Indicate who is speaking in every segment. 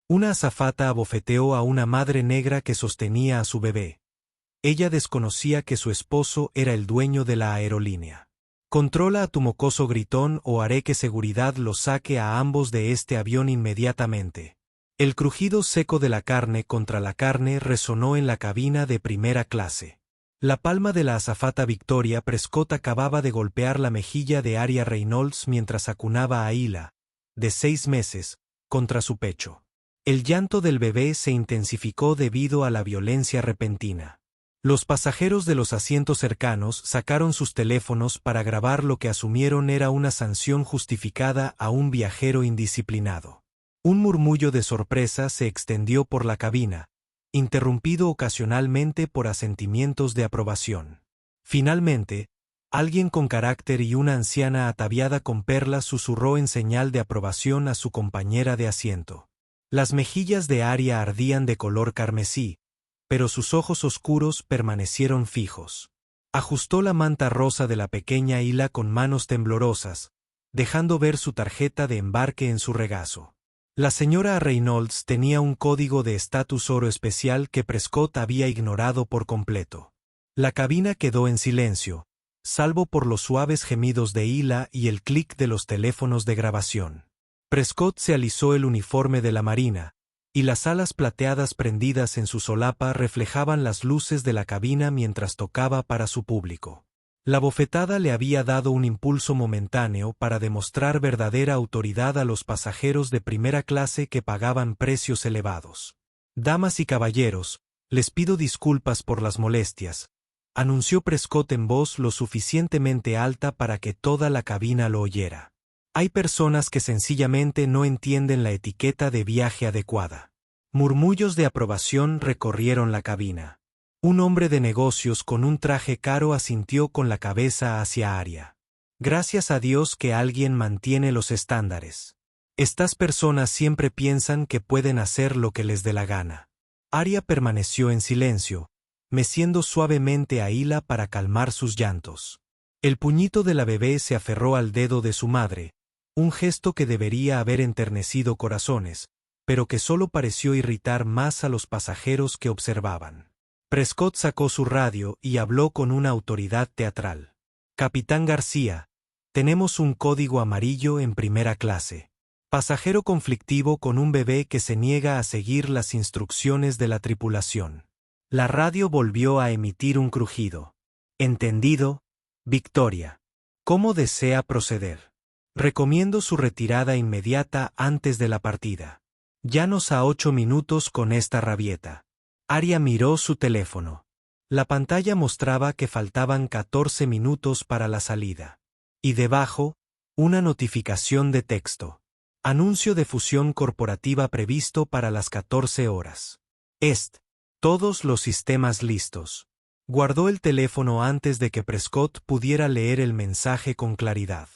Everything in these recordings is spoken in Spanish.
Speaker 1: Una azafata abofeteó a una madre negra que sostenía a su bebé. Ella desconocía que su esposo era el dueño de la aerolínea. «Controla a tu mocoso gritón o haré que seguridad los saque a ambos de este avión inmediatamente». El crujido seco de la carne contra la carne resonó en la cabina de primera clase. La palma de la azafata Victoria Prescott acababa de golpear la mejilla de Aria Reynolds mientras acunaba a Hila, de 6 meses, contra su pecho. El llanto del bebé se intensificó debido a la violencia repentina. Los pasajeros de los asientos cercanos sacaron sus teléfonos para grabar lo que asumieron era una sanción justificada a un viajero indisciplinado. Un murmullo de sorpresa se extendió por la cabina, interrumpido ocasionalmente por asentimientos de aprobación. Finalmente, alguien con carácter y una anciana ataviada con perlas susurró en señal de aprobación a su compañera de asiento. Las mejillas de Aria ardían de color carmesí, pero sus ojos oscuros permanecieron fijos. Ajustó la manta rosa de la pequeña Hila con manos temblorosas, dejando ver su tarjeta de embarque en su regazo. La señora Reynolds tenía un código de estatus oro especial que Prescott había ignorado por completo. La cabina quedó en silencio, salvo por los suaves gemidos de Hila y el clic de los teléfonos de grabación. Prescott se alisó el uniforme de la marina, y las alas plateadas prendidas en su solapa reflejaban las luces de la cabina mientras tocaba para su público. La bofetada le había dado un impulso momentáneo para demostrar verdadera autoridad a los pasajeros de primera clase que pagaban precios elevados. «Damas y caballeros, les pido disculpas por las molestias», anunció Prescott en voz lo suficientemente alta para que toda la cabina lo oyera. «Hay personas que sencillamente no entienden la etiqueta de viaje adecuada». Murmullos de aprobación recorrieron la cabina. Un hombre de negocios con un traje caro asintió con la cabeza hacia Aria. «Gracias a Dios que alguien mantiene los estándares. Estas personas siempre piensan que pueden hacer lo que les dé la gana». Aria permaneció en silencio, meciendo suavemente a Hila para calmar sus llantos. El puñito de la bebé se aferró al dedo de su madre, un gesto que debería haber enternecido corazones, pero que solo pareció irritar más a los pasajeros que observaban. Prescott sacó su radio y habló con una autoridad teatral. «Capitán García, tenemos un código amarillo en primera clase. Pasajero conflictivo con un bebé que se niega a seguir las instrucciones de la tripulación». La radio volvió a emitir un crujido. «Entendido, Victoria. ¿Cómo desea proceder?» «Recomiendo su retirada inmediata antes de la partida. Yanos a 8 minutos con esta rabieta». Aria miró su teléfono. La pantalla mostraba que faltaban 14 minutos para la salida. Y debajo, una notificación de texto. Anuncio de fusión corporativa previsto para las 14 horas. Todos los sistemas listos. Guardó el teléfono antes de que Prescott pudiera leer el mensaje con claridad.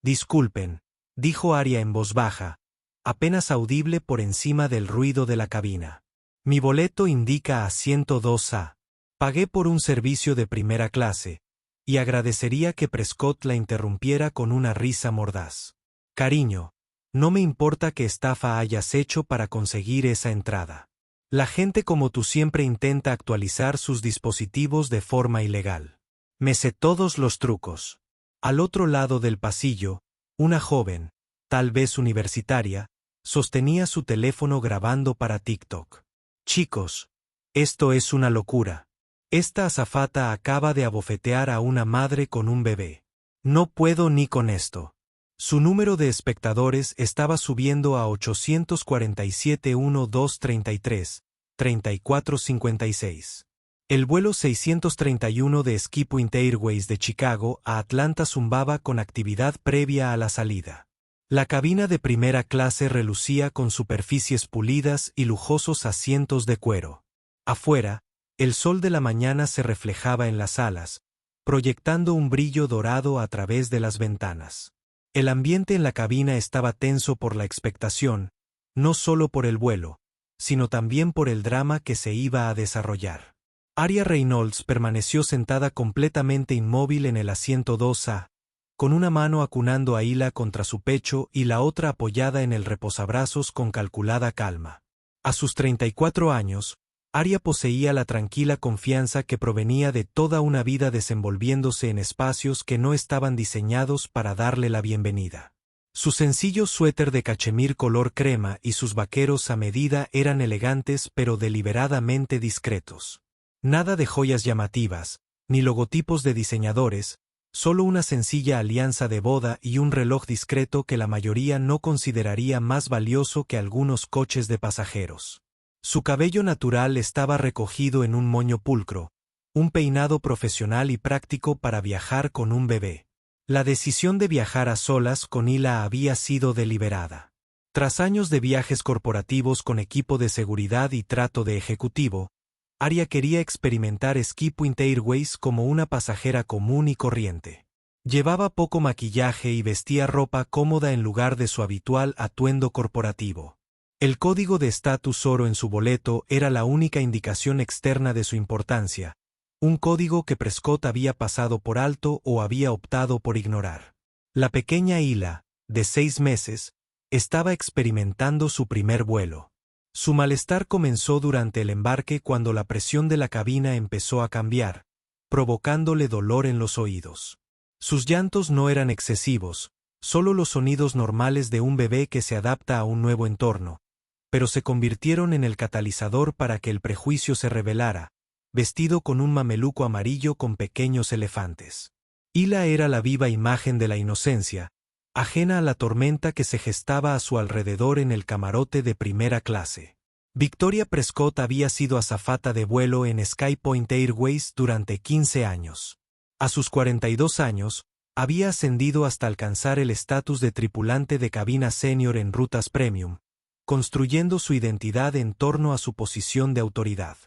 Speaker 1: «Disculpen», dijo Aria en voz baja, apenas audible por encima del ruido de la cabina. «Mi boleto indica asiento 2A. Pagué por un servicio de primera clase, y agradecería que Prescott la interrumpiera con una risa mordaz. Cariño, no me importa qué estafa hayas hecho para conseguir esa entrada. La gente como tú siempre intenta actualizar sus dispositivos de forma ilegal. Me sé todos los trucos». Al otro lado del pasillo, una joven, tal vez universitaria, sostenía su teléfono grabando para TikTok. «Chicos, esto es una locura. Esta azafata acaba de abofetear a una madre con un bebé. No puedo ni con esto». Su número de espectadores estaba subiendo a 847-1233-3456. El vuelo 631 de Skipoint Airways de Chicago a Atlanta zumbaba con actividad previa a la salida. La cabina de primera clase relucía con superficies pulidas y lujosos asientos de cuero. Afuera, el sol de la mañana se reflejaba en las alas, proyectando un brillo dorado a través de las ventanas. El ambiente en la cabina estaba tenso por la expectación, no solo por el vuelo, sino también por el drama que se iba a desarrollar. Aria Reynolds permaneció sentada completamente inmóvil en el asiento 2A, con una mano acunando a Hila contra su pecho y la otra apoyada en el reposabrazos con calculada calma. A sus 34 años, Aria poseía la tranquila confianza que provenía de toda una vida desenvolviéndose en espacios que no estaban diseñados para darle la bienvenida. Su sencillo suéter de cachemir color crema y sus vaqueros a medida eran elegantes pero deliberadamente discretos. Nada de joyas llamativas, ni logotipos de diseñadores, solo una sencilla alianza de boda y un reloj discreto que la mayoría no consideraría más valioso que algunos coches de pasajeros. Su cabello natural estaba recogido en un moño pulcro, un peinado profesional y práctico para viajar con un bebé. La decisión de viajar a solas con Hila había sido deliberada. Tras años de viajes corporativos con equipo de seguridad y trato de ejecutivo, Aria quería experimentar Ski Point Airways como una pasajera común y corriente. Llevaba poco maquillaje y vestía ropa cómoda en lugar de su habitual atuendo corporativo. El código de estatus oro en su boleto era la única indicación externa de su importancia, un código que Prescott había pasado por alto o había optado por ignorar. La pequeña Hila, de 6 meses, estaba experimentando su primer vuelo. Su malestar comenzó durante el embarque cuando la presión de la cabina empezó a cambiar, provocándole dolor en los oídos. Sus llantos no eran excesivos, solo los sonidos normales de un bebé que se adapta a un nuevo entorno, pero se convirtieron en el catalizador para que el prejuicio se revelara, vestido con un mameluco amarillo con pequeños elefantes. Hila era la viva imagen de la inocencia, ajena a la tormenta que se gestaba a su alrededor en el camarote de primera clase. Victoria Prescott había sido azafata de vuelo en Sky Point Airways durante 15 años. A sus 42 años, había ascendido hasta alcanzar el estatus de tripulante de cabina senior en rutas premium, construyendo su identidad en torno a su posición de autoridad.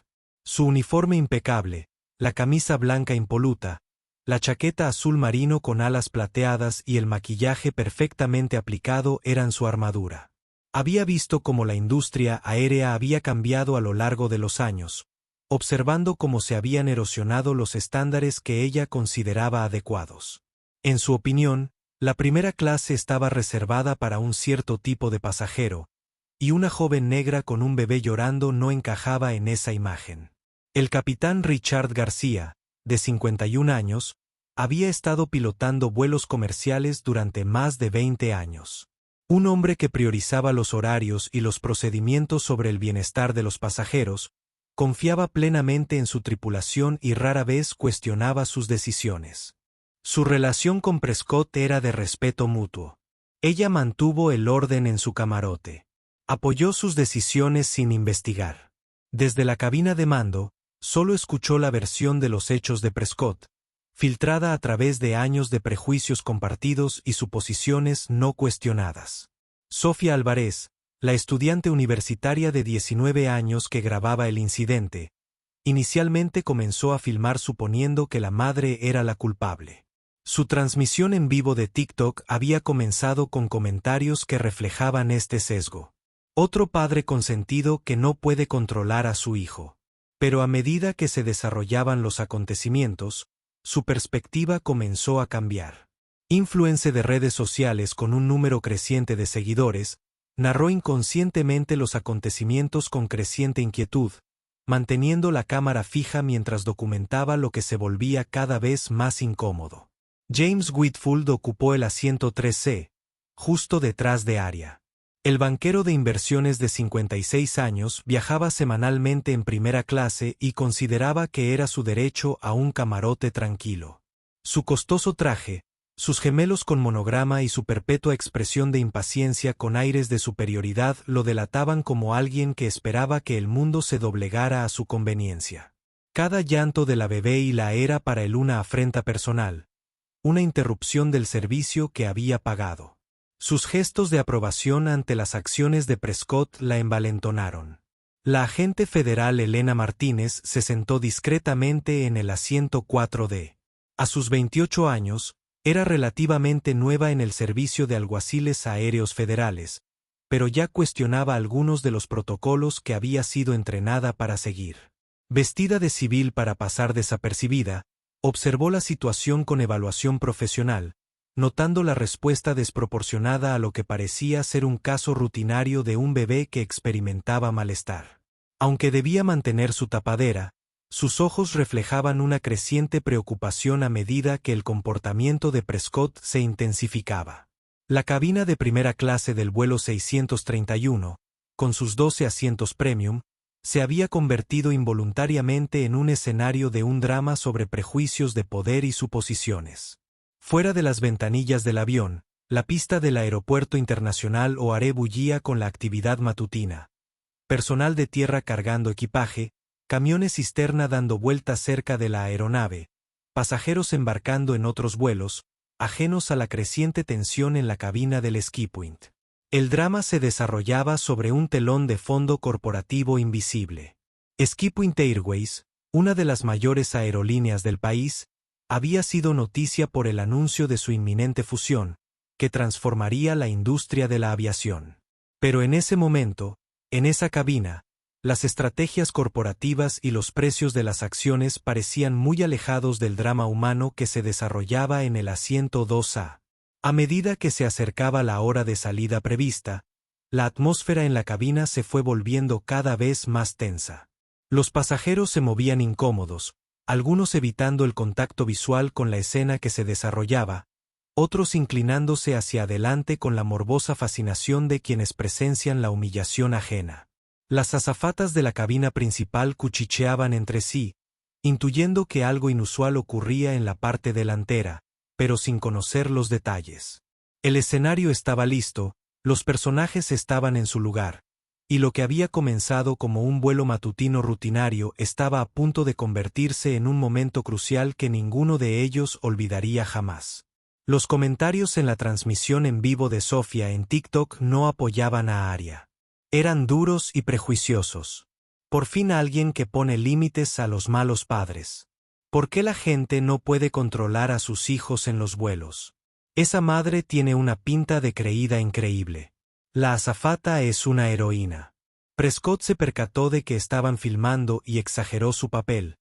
Speaker 1: Su uniforme impecable, la camisa blanca impoluta, la chaqueta azul marino con alas plateadas y el maquillaje perfectamente aplicado eran su armadura. Había visto cómo la industria aérea había cambiado a lo largo de los años, observando cómo se habían erosionado los estándares que ella consideraba adecuados. En su opinión, la primera clase estaba reservada para un cierto tipo de pasajero, y una joven negra con un bebé llorando no encajaba en esa imagen. El capitán Richard García, de 51 años, había estado pilotando vuelos comerciales durante más de 20 años. Un hombre que priorizaba los horarios y los procedimientos sobre el bienestar de los pasajeros, confiaba plenamente en su tripulación y rara vez cuestionaba sus decisiones. Su relación con Prescott era de respeto mutuo. Ella mantuvo el orden en su camarote. Apoyó sus decisiones sin investigar. Desde la cabina de mando, solo escuchó la versión de los hechos de Prescott, filtrada a través de años de prejuicios compartidos y suposiciones no cuestionadas. Sofía Álvarez, la estudiante universitaria de 19 años que grababa el incidente, inicialmente comenzó a filmar suponiendo que la madre era la culpable. Su transmisión en vivo de TikTok había comenzado con comentarios que reflejaban este sesgo. Otro padre consentido que no puede controlar a su hijo. Pero a medida que se desarrollaban los acontecimientos, su perspectiva comenzó a cambiar. Influencer de redes sociales con un número creciente de seguidores, narró inconscientemente los acontecimientos con creciente inquietud, manteniendo la cámara fija mientras documentaba lo que se volvía cada vez más incómodo. James Whitfield ocupó el asiento 3C, justo detrás de Aria. El banquero de inversiones de 56 años viajaba semanalmente en primera clase y consideraba que era su derecho a un camarote tranquilo. Su costoso traje, sus gemelos con monograma y su perpetua expresión de impaciencia con aires de superioridad lo delataban como alguien que esperaba que el mundo se doblegara a su conveniencia. Cada llanto de la bebé Hila era para él una afrenta personal, una interrupción del servicio que había pagado. Sus gestos de aprobación ante las acciones de Prescott la envalentonaron. La agente federal Elena Martínez se sentó discretamente en el asiento 4D. A sus 28 años, era relativamente nueva en el servicio de alguaciles aéreos federales, pero ya cuestionaba algunos de los protocolos que había sido entrenada para seguir. Vestida de civil para pasar desapercibida, observó la situación con evaluación profesional, notando la respuesta desproporcionada a lo que parecía ser un caso rutinario de un bebé que experimentaba malestar. Aunque debía mantener su tapadera, sus ojos reflejaban una creciente preocupación a medida que el comportamiento de Prescott se intensificaba. La cabina de primera clase del vuelo 631, con sus 12 asientos premium, se había convertido involuntariamente en un escenario de un drama sobre prejuicios de poder y suposiciones. Fuera de las ventanillas del avión, la pista del Aeropuerto Internacional O'Hare bullía con la actividad matutina. Personal de tierra cargando equipaje, camiones cisterna dando vueltas cerca de la aeronave, pasajeros embarcando en otros vuelos, ajenos a la creciente tensión en la cabina del Ski Point. El drama se desarrollaba sobre un telón de fondo corporativo invisible. Ski Point Airways, una de las mayores aerolíneas del país, había sido noticia por el anuncio de su inminente fusión, que transformaría la industria de la aviación. Pero en ese momento, en esa cabina, las estrategias corporativas y los precios de las acciones parecían muy alejados del drama humano que se desarrollaba en el asiento 2A. A medida que se acercaba la hora de salida prevista, la atmósfera en la cabina se fue volviendo cada vez más tensa. Los pasajeros se movían incómodos, algunos evitando el contacto visual con la escena que se desarrollaba, otros inclinándose hacia adelante con la morbosa fascinación de quienes presencian la humillación ajena. Las azafatas de la cabina principal cuchicheaban entre sí, intuyendo que algo inusual ocurría en la parte delantera, pero sin conocer los detalles. El escenario estaba listo, los personajes estaban en su lugar, y lo que había comenzado como un vuelo matutino rutinario estaba a punto de convertirse en un momento crucial que ninguno de ellos olvidaría jamás. Los comentarios en la transmisión en vivo de Sofía en TikTok no apoyaban a Aria. Eran duros y prejuiciosos. Por fin alguien que pone límites a los malos padres. ¿Por qué la gente no puede controlar a sus hijos en los vuelos? Esa madre tiene una pinta de creída increíble. La azafata es una heroína. Prescott se percató de que estaban filmando y exageró su papel,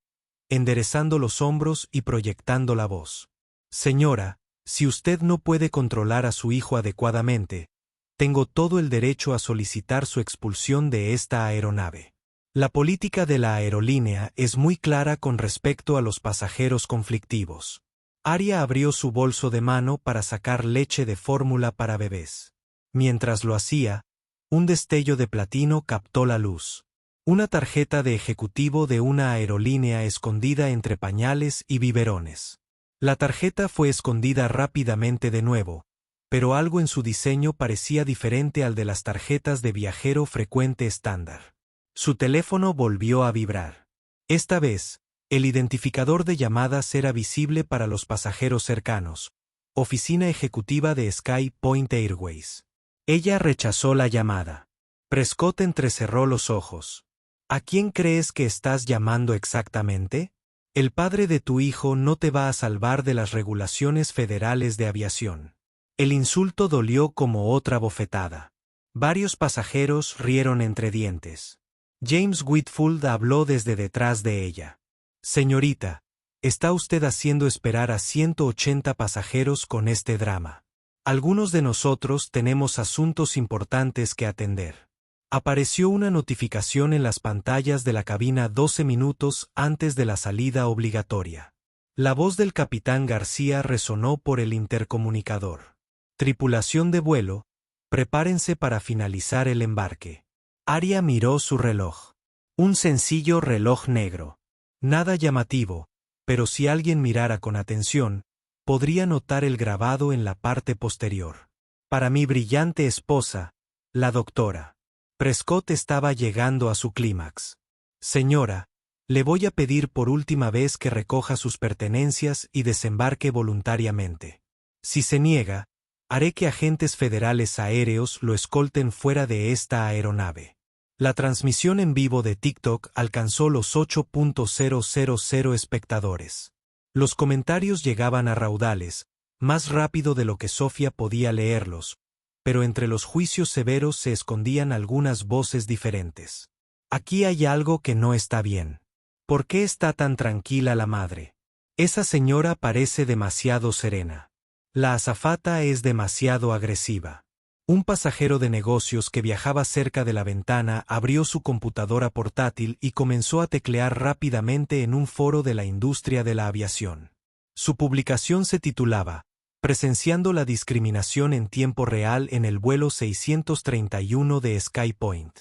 Speaker 1: enderezando los hombros y proyectando la voz. Señora, si usted no puede controlar a su hijo adecuadamente, tengo todo el derecho a solicitar su expulsión de esta aeronave. La política de la aerolínea es muy clara con respecto a los pasajeros conflictivos. Aria abrió su bolso de mano para sacar leche de fórmula para bebés. Mientras lo hacía, un destello de platino captó la luz. Una tarjeta de ejecutivo de una aerolínea escondida entre pañales y biberones. La tarjeta fue escondida rápidamente de nuevo, pero algo en su diseño parecía diferente al de las tarjetas de viajero frecuente estándar. Su teléfono volvió a vibrar. Esta vez, el identificador de llamadas era visible para los pasajeros cercanos. Oficina ejecutiva de Sky Point Airways. Ella rechazó la llamada. Prescott entrecerró los ojos. ¿A quién crees que estás llamando exactamente? El padre de tu hijo no te va a salvar de las regulaciones federales de aviación. El insulto dolió como otra bofetada. Varios pasajeros rieron entre dientes. James Whitfield habló desde detrás de ella. Señorita, está usted haciendo esperar a 180 pasajeros con este drama. Algunos de nosotros tenemos asuntos importantes que atender. Apareció una notificación en las pantallas de la cabina 12 minutos antes de la salida obligatoria. La voz del capitán García resonó por el intercomunicador. Tripulación de vuelo, prepárense para finalizar el embarque. Aria miró su reloj. Un sencillo reloj negro. Nada llamativo, pero si alguien mirara con atención, podría notar el grabado en la parte posterior. Para mi brillante esposa, la doctora. Prescott estaba llegando a su clímax. Señora, le voy a pedir por última vez que recoja sus pertenencias y desembarque voluntariamente. Si se niega, haré que agentes federales aéreos lo escolten fuera de esta aeronave. La transmisión en vivo de TikTok alcanzó los 8.000 espectadores. Los comentarios llegaban a raudales, más rápido de lo que Sofía podía leerlos, pero entre los juicios severos se escondían algunas voces diferentes. Aquí hay algo que no está bien. ¿Por qué está tan tranquila la madre? Esa señora parece demasiado serena. La azafata es demasiado agresiva. Un pasajero de negocios que viajaba cerca de la ventana abrió su computadora portátil y comenzó a teclear rápidamente en un foro de la industria de la aviación. Su publicación se titulaba Presenciando la discriminación en tiempo real en el vuelo 631 de SkyPoint.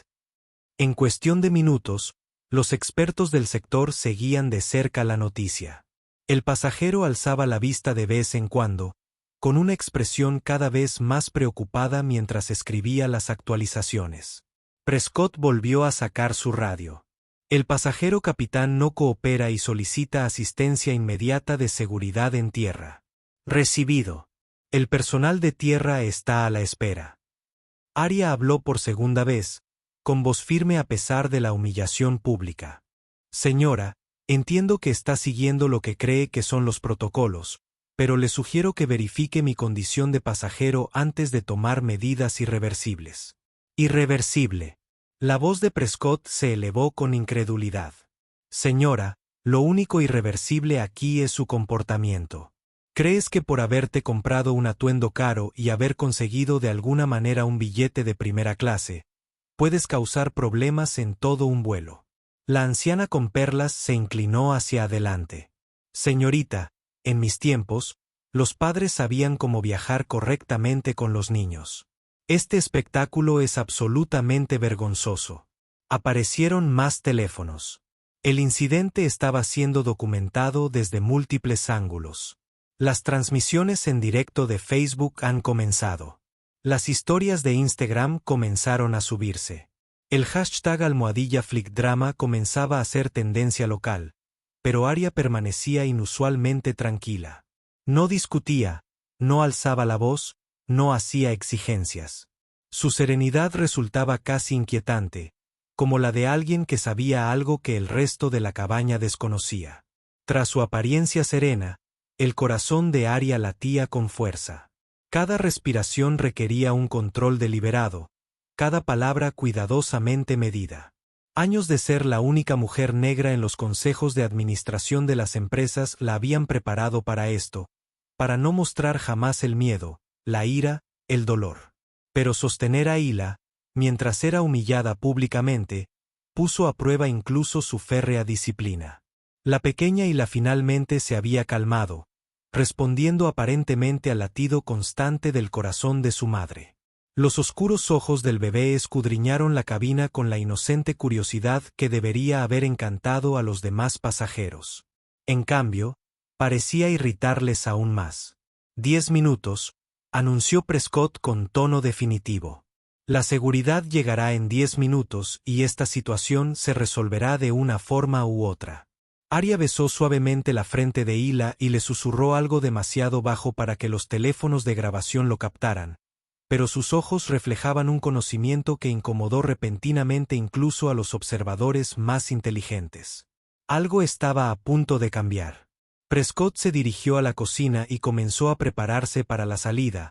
Speaker 1: En cuestión de minutos, los expertos del sector seguían de cerca la noticia. El pasajero alzaba la vista de vez en cuando, con una expresión cada vez más preocupada mientras escribía las actualizaciones. Prescott volvió a sacar su radio. El pasajero capitán no coopera y solicita asistencia inmediata de seguridad en tierra. Recibido. El personal de tierra está a la espera. Arya habló por segunda vez, con voz firme a pesar de la humillación pública. Señora, entiendo que está siguiendo lo que cree que son los protocolos, pero le sugiero que verifique mi condición de pasajero antes de tomar medidas irreversibles. Irreversible. La voz de Prescott se elevó con incredulidad. Señora, lo único irreversible aquí es su comportamiento. ¿Crees que por haberte comprado un atuendo caro y haber conseguido de alguna manera un billete de primera clase, puedes causar problemas en todo un vuelo? La anciana con perlas se inclinó hacia adelante. Señorita, en mis tiempos, los padres sabían cómo viajar correctamente con los niños. Este espectáculo es absolutamente vergonzoso. Aparecieron más teléfonos. El incidente estaba siendo documentado desde múltiples ángulos. Las transmisiones en directo de Facebook han comenzado. Las historias de Instagram comenzaron a subirse. El hashtag #FlickDrama comenzaba a ser tendencia local, pero Arya permanecía inusualmente tranquila. No discutía, no alzaba la voz, no hacía exigencias. Su serenidad resultaba casi inquietante, como la de alguien que sabía algo que el resto de la cabaña desconocía. Tras su apariencia serena, el corazón de Arya latía con fuerza. Cada respiración requería un control deliberado, cada palabra cuidadosamente medida. Años de ser la única mujer negra en los consejos de administración de las empresas la habían preparado para esto, para no mostrar jamás el miedo, la ira, el dolor. Pero sostener a Hila, mientras era humillada públicamente, puso a prueba incluso su férrea disciplina. La pequeña Hila finalmente se había calmado, respondiendo aparentemente al latido constante del corazón de su madre. Los oscuros ojos del bebé escudriñaron la cabina con la inocente curiosidad que debería haber encantado a los demás pasajeros. En cambio, parecía irritarles aún más. 10 minutos, anunció Prescott con tono definitivo. La seguridad llegará en 10 minutos y esta situación se resolverá de una forma u otra. Arya besó suavemente la frente de Hila y le susurró algo demasiado bajo para que los teléfonos de grabación lo captaran, pero sus ojos reflejaban un conocimiento que incomodó repentinamente incluso a los observadores más inteligentes. Algo estaba a punto de cambiar. Prescott se dirigió a la cocina y comenzó a prepararse para la salida,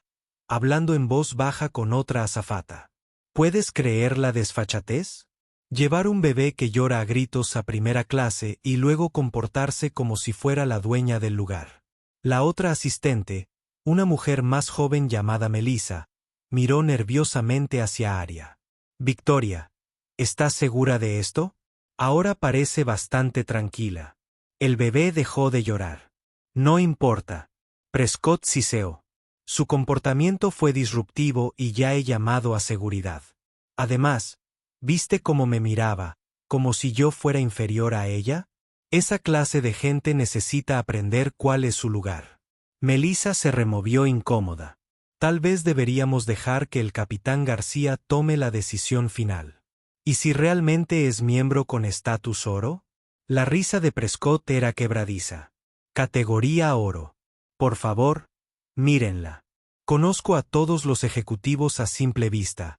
Speaker 1: hablando en voz baja con otra azafata. ¿Puedes creer la desfachatez? Llevar un bebé que llora a gritos a primera clase y luego comportarse como si fuera la dueña del lugar. La otra asistente, una mujer más joven llamada Melissa, miró nerviosamente hacia Arya. Victoria, ¿estás segura de esto? Ahora parece bastante tranquila. El bebé dejó de llorar. No importa. Prescott siseó. Su comportamiento fue disruptivo y ya he llamado a seguridad. Además, ¿viste cómo me miraba, como si yo fuera inferior a ella? Esa clase de gente necesita aprender cuál es su lugar. Melissa se removió incómoda. Tal vez deberíamos dejar que el capitán García tome la decisión final. ¿Y si realmente es miembro con estatus oro? La risa de Prescott era quebradiza. Categoría oro. Por favor, mírenla. Conozco a todos los ejecutivos a simple vista,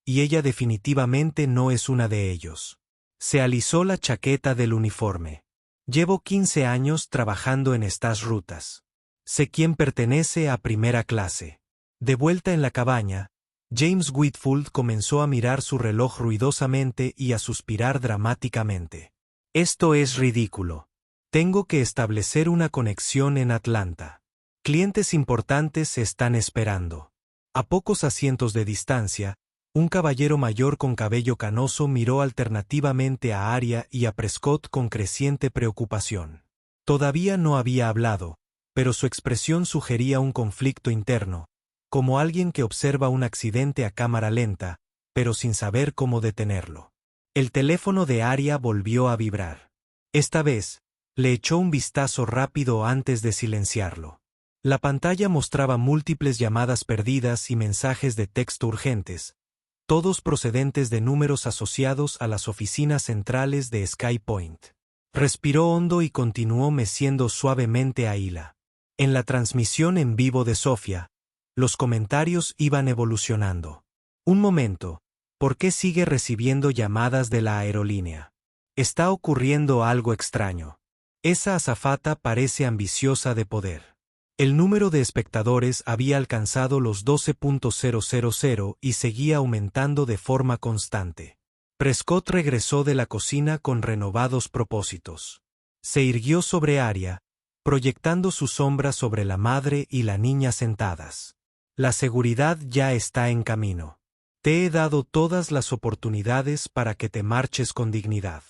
Speaker 1: y ella definitivamente no es una de ellos. Se alisó la chaqueta del uniforme. Llevo 15 años trabajando en estas rutas. Sé quién pertenece a primera clase. De vuelta en la cabaña, James Whitfield comenzó a mirar su reloj ruidosamente y a suspirar dramáticamente. Esto es ridículo. Tengo que establecer una conexión en Atlanta. Clientes importantes están esperando. A pocos asientos de distancia, un caballero mayor con cabello canoso miró alternativamente a Arya y a Prescott con creciente preocupación. Todavía no había hablado, pero su expresión sugería un conflicto interno, como alguien que observa un accidente a cámara lenta, pero sin saber cómo detenerlo. El teléfono de Arya volvió a vibrar. Esta vez, le echó un vistazo rápido antes de silenciarlo. La pantalla mostraba múltiples llamadas perdidas y mensajes de texto urgentes, todos procedentes de números asociados a las oficinas centrales de Sky Point. Respiró hondo y continuó meciendo suavemente a Hila. En la transmisión en vivo de Sofía, los comentarios iban evolucionando. Un momento, ¿por qué sigue recibiendo llamadas de la aerolínea? Está ocurriendo algo extraño. Esa azafata parece ambiciosa de poder. El número de espectadores había alcanzado los 12.000 y seguía aumentando de forma constante. Prescott regresó de la cocina con renovados propósitos. Se irguió sobre Arya, proyectando su sombra sobre la madre y la niña sentadas. La seguridad ya está en camino. Te he dado todas las oportunidades para que te marches con dignidad.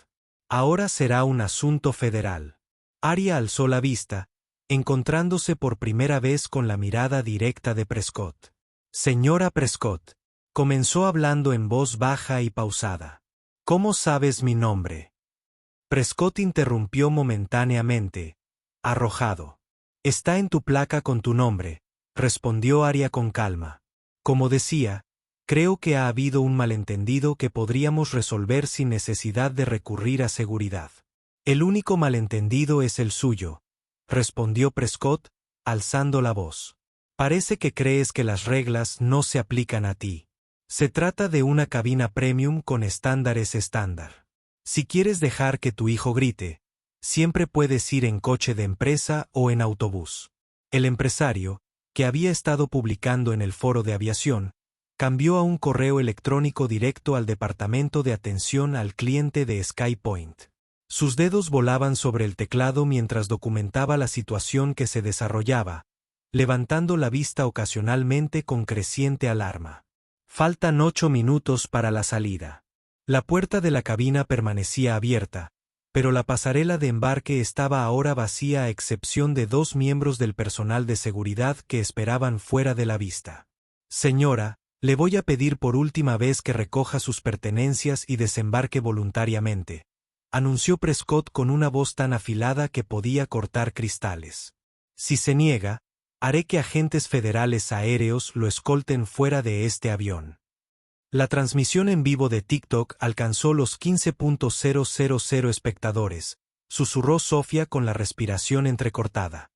Speaker 1: Ahora será un asunto federal. Arya alzó la vista, encontrándose por primera vez con la mirada directa de Prescott. Señora Prescott, comenzó hablando en voz baja y pausada. ¿Cómo sabes mi nombre? Prescott interrumpió momentáneamente, arrojado. Está en tu placa con tu nombre, respondió Arya con calma. Como decía, creo que ha habido un malentendido que podríamos resolver sin necesidad de recurrir a seguridad. El único malentendido es el suyo, respondió Prescott, alzando la voz. Parece que crees que las reglas no se aplican a ti. Se trata de una cabina premium con estándares estándar. Si quieres dejar que tu hijo grite, siempre puedes ir en coche de empresa o en autobús. El empresario, que había estado publicando en el foro de aviación, cambió a un correo electrónico directo al departamento de atención al cliente de Sky Point. Sus dedos volaban sobre el teclado mientras documentaba la situación que se desarrollaba, levantando la vista ocasionalmente con creciente alarma. Faltan 8 minutos para la salida. La puerta de la cabina permanecía abierta, pero la pasarela de embarque estaba ahora vacía a excepción de 2 miembros del personal de seguridad que esperaban fuera de la vista. Señora, le voy a pedir por última vez que recoja sus pertenencias y desembarque voluntariamente, anunció Prescott con una voz tan afilada que podía cortar cristales. Si se niega, haré que agentes federales aéreos lo escolten fuera de este avión. La transmisión en vivo de TikTok alcanzó los 15.000 espectadores, susurró Sofía con la respiración entrecortada.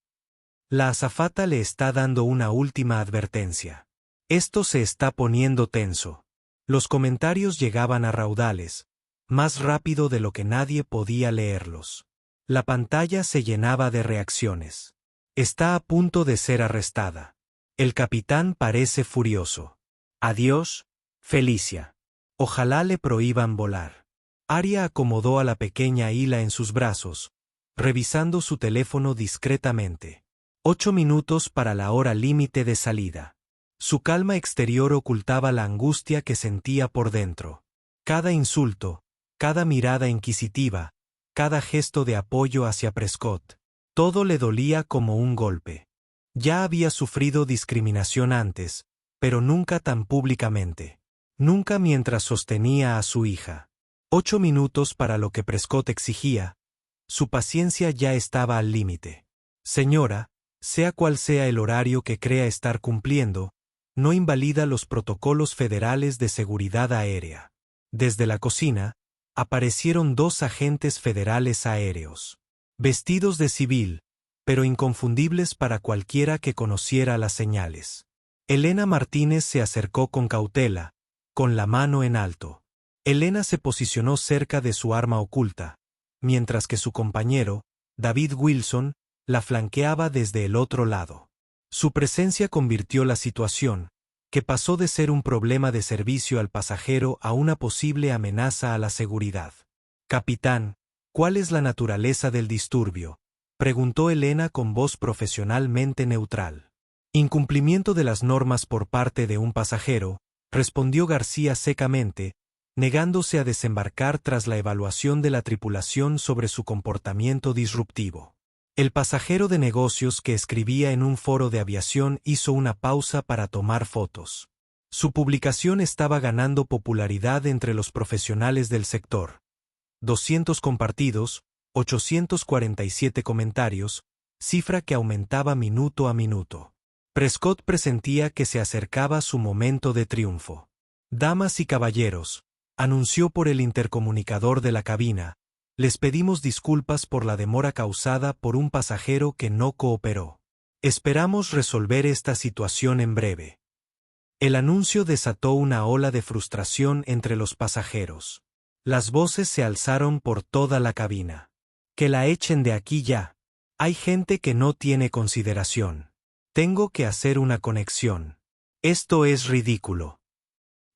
Speaker 1: La azafata le está dando una última advertencia. Esto se está poniendo tenso. Los comentarios llegaban a raudales, más rápido de lo que nadie podía leerlos. La pantalla se llenaba de reacciones. Está a punto de ser arrestada. El capitán parece furioso. Adiós, Felicia. Ojalá le prohíban volar. Arya acomodó a la pequeña Hila en sus brazos, revisando su teléfono discretamente. 8 minutos para la hora límite de salida. Su calma exterior ocultaba la angustia que sentía por dentro. Cada insulto, cada mirada inquisitiva, cada gesto de apoyo hacia Prescott, todo le dolía como un golpe. Ya había sufrido discriminación antes, pero nunca tan públicamente. Nunca mientras sostenía a su hija. 8 minutos para lo que Prescott exigía. Su paciencia ya estaba al límite. Señora, sea cual sea el horario que crea estar cumpliendo, no invalida los protocolos federales de seguridad aérea. Desde la cocina, aparecieron 2 agentes federales aéreos. Vestidos de civil, pero inconfundibles para cualquiera que conociera las señales. Elena Martínez se acercó con cautela, con la mano en alto. Elena se posicionó cerca de su arma oculta, mientras que su compañero, David Wilson, la flanqueaba desde el otro lado. Su presencia convirtió la situación, que pasó de ser un problema de servicio al pasajero a una posible amenaza a la seguridad. Capitán, ¿cuál es la naturaleza del disturbio?, preguntó Elena con voz profesionalmente neutral. Incumplimiento de las normas por parte de un pasajero, respondió García secamente, negándose a desembarcar tras la evaluación de la tripulación sobre su comportamiento disruptivo. El pasajero de negocios que escribía en un foro de aviación hizo una pausa para tomar fotos. Su publicación estaba ganando popularidad entre los profesionales del sector. 200 compartidos, 847 comentarios, cifra que aumentaba minuto a minuto. Prescott presentía que se acercaba su momento de triunfo. Damas y caballeros, anunció por el intercomunicador de la cabina, les pedimos disculpas por la demora causada por un pasajero que no cooperó. Esperamos resolver esta situación en breve. El anuncio desató una ola de frustración entre los pasajeros. Las voces se alzaron por toda la cabina. Que la echen de aquí ya. Hay gente que no tiene consideración. Tengo que hacer una conexión. Esto es ridículo.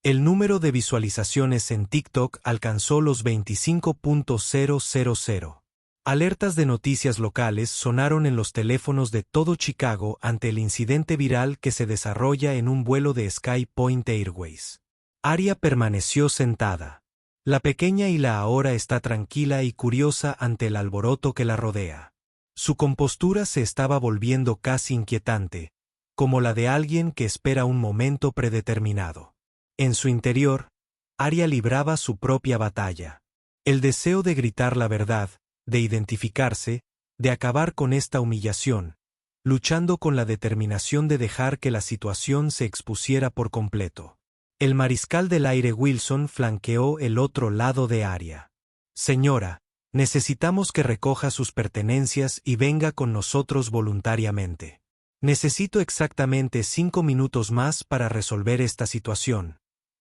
Speaker 1: El número de visualizaciones en TikTok alcanzó los 25.000. Alertas de noticias locales sonaron en los teléfonos de todo Chicago ante el incidente viral que se desarrolla en un vuelo de Sky Point Airways. Aria permaneció sentada. La pequeña Hila ahora está tranquila y curiosa ante el alboroto que la rodea. Su compostura se estaba volviendo casi inquietante, como la de alguien que espera un momento predeterminado. En su interior, Aria libraba su propia batalla. El deseo de gritar la verdad, de identificarse, de acabar con esta humillación, luchando con la determinación de dejar que la situación se expusiera por completo. El mariscal del aire Wilson flanqueó el otro lado de Aria. Señora, necesitamos que recoja sus pertenencias y venga con nosotros voluntariamente. Necesito exactamente 5 minutos más para resolver esta situación,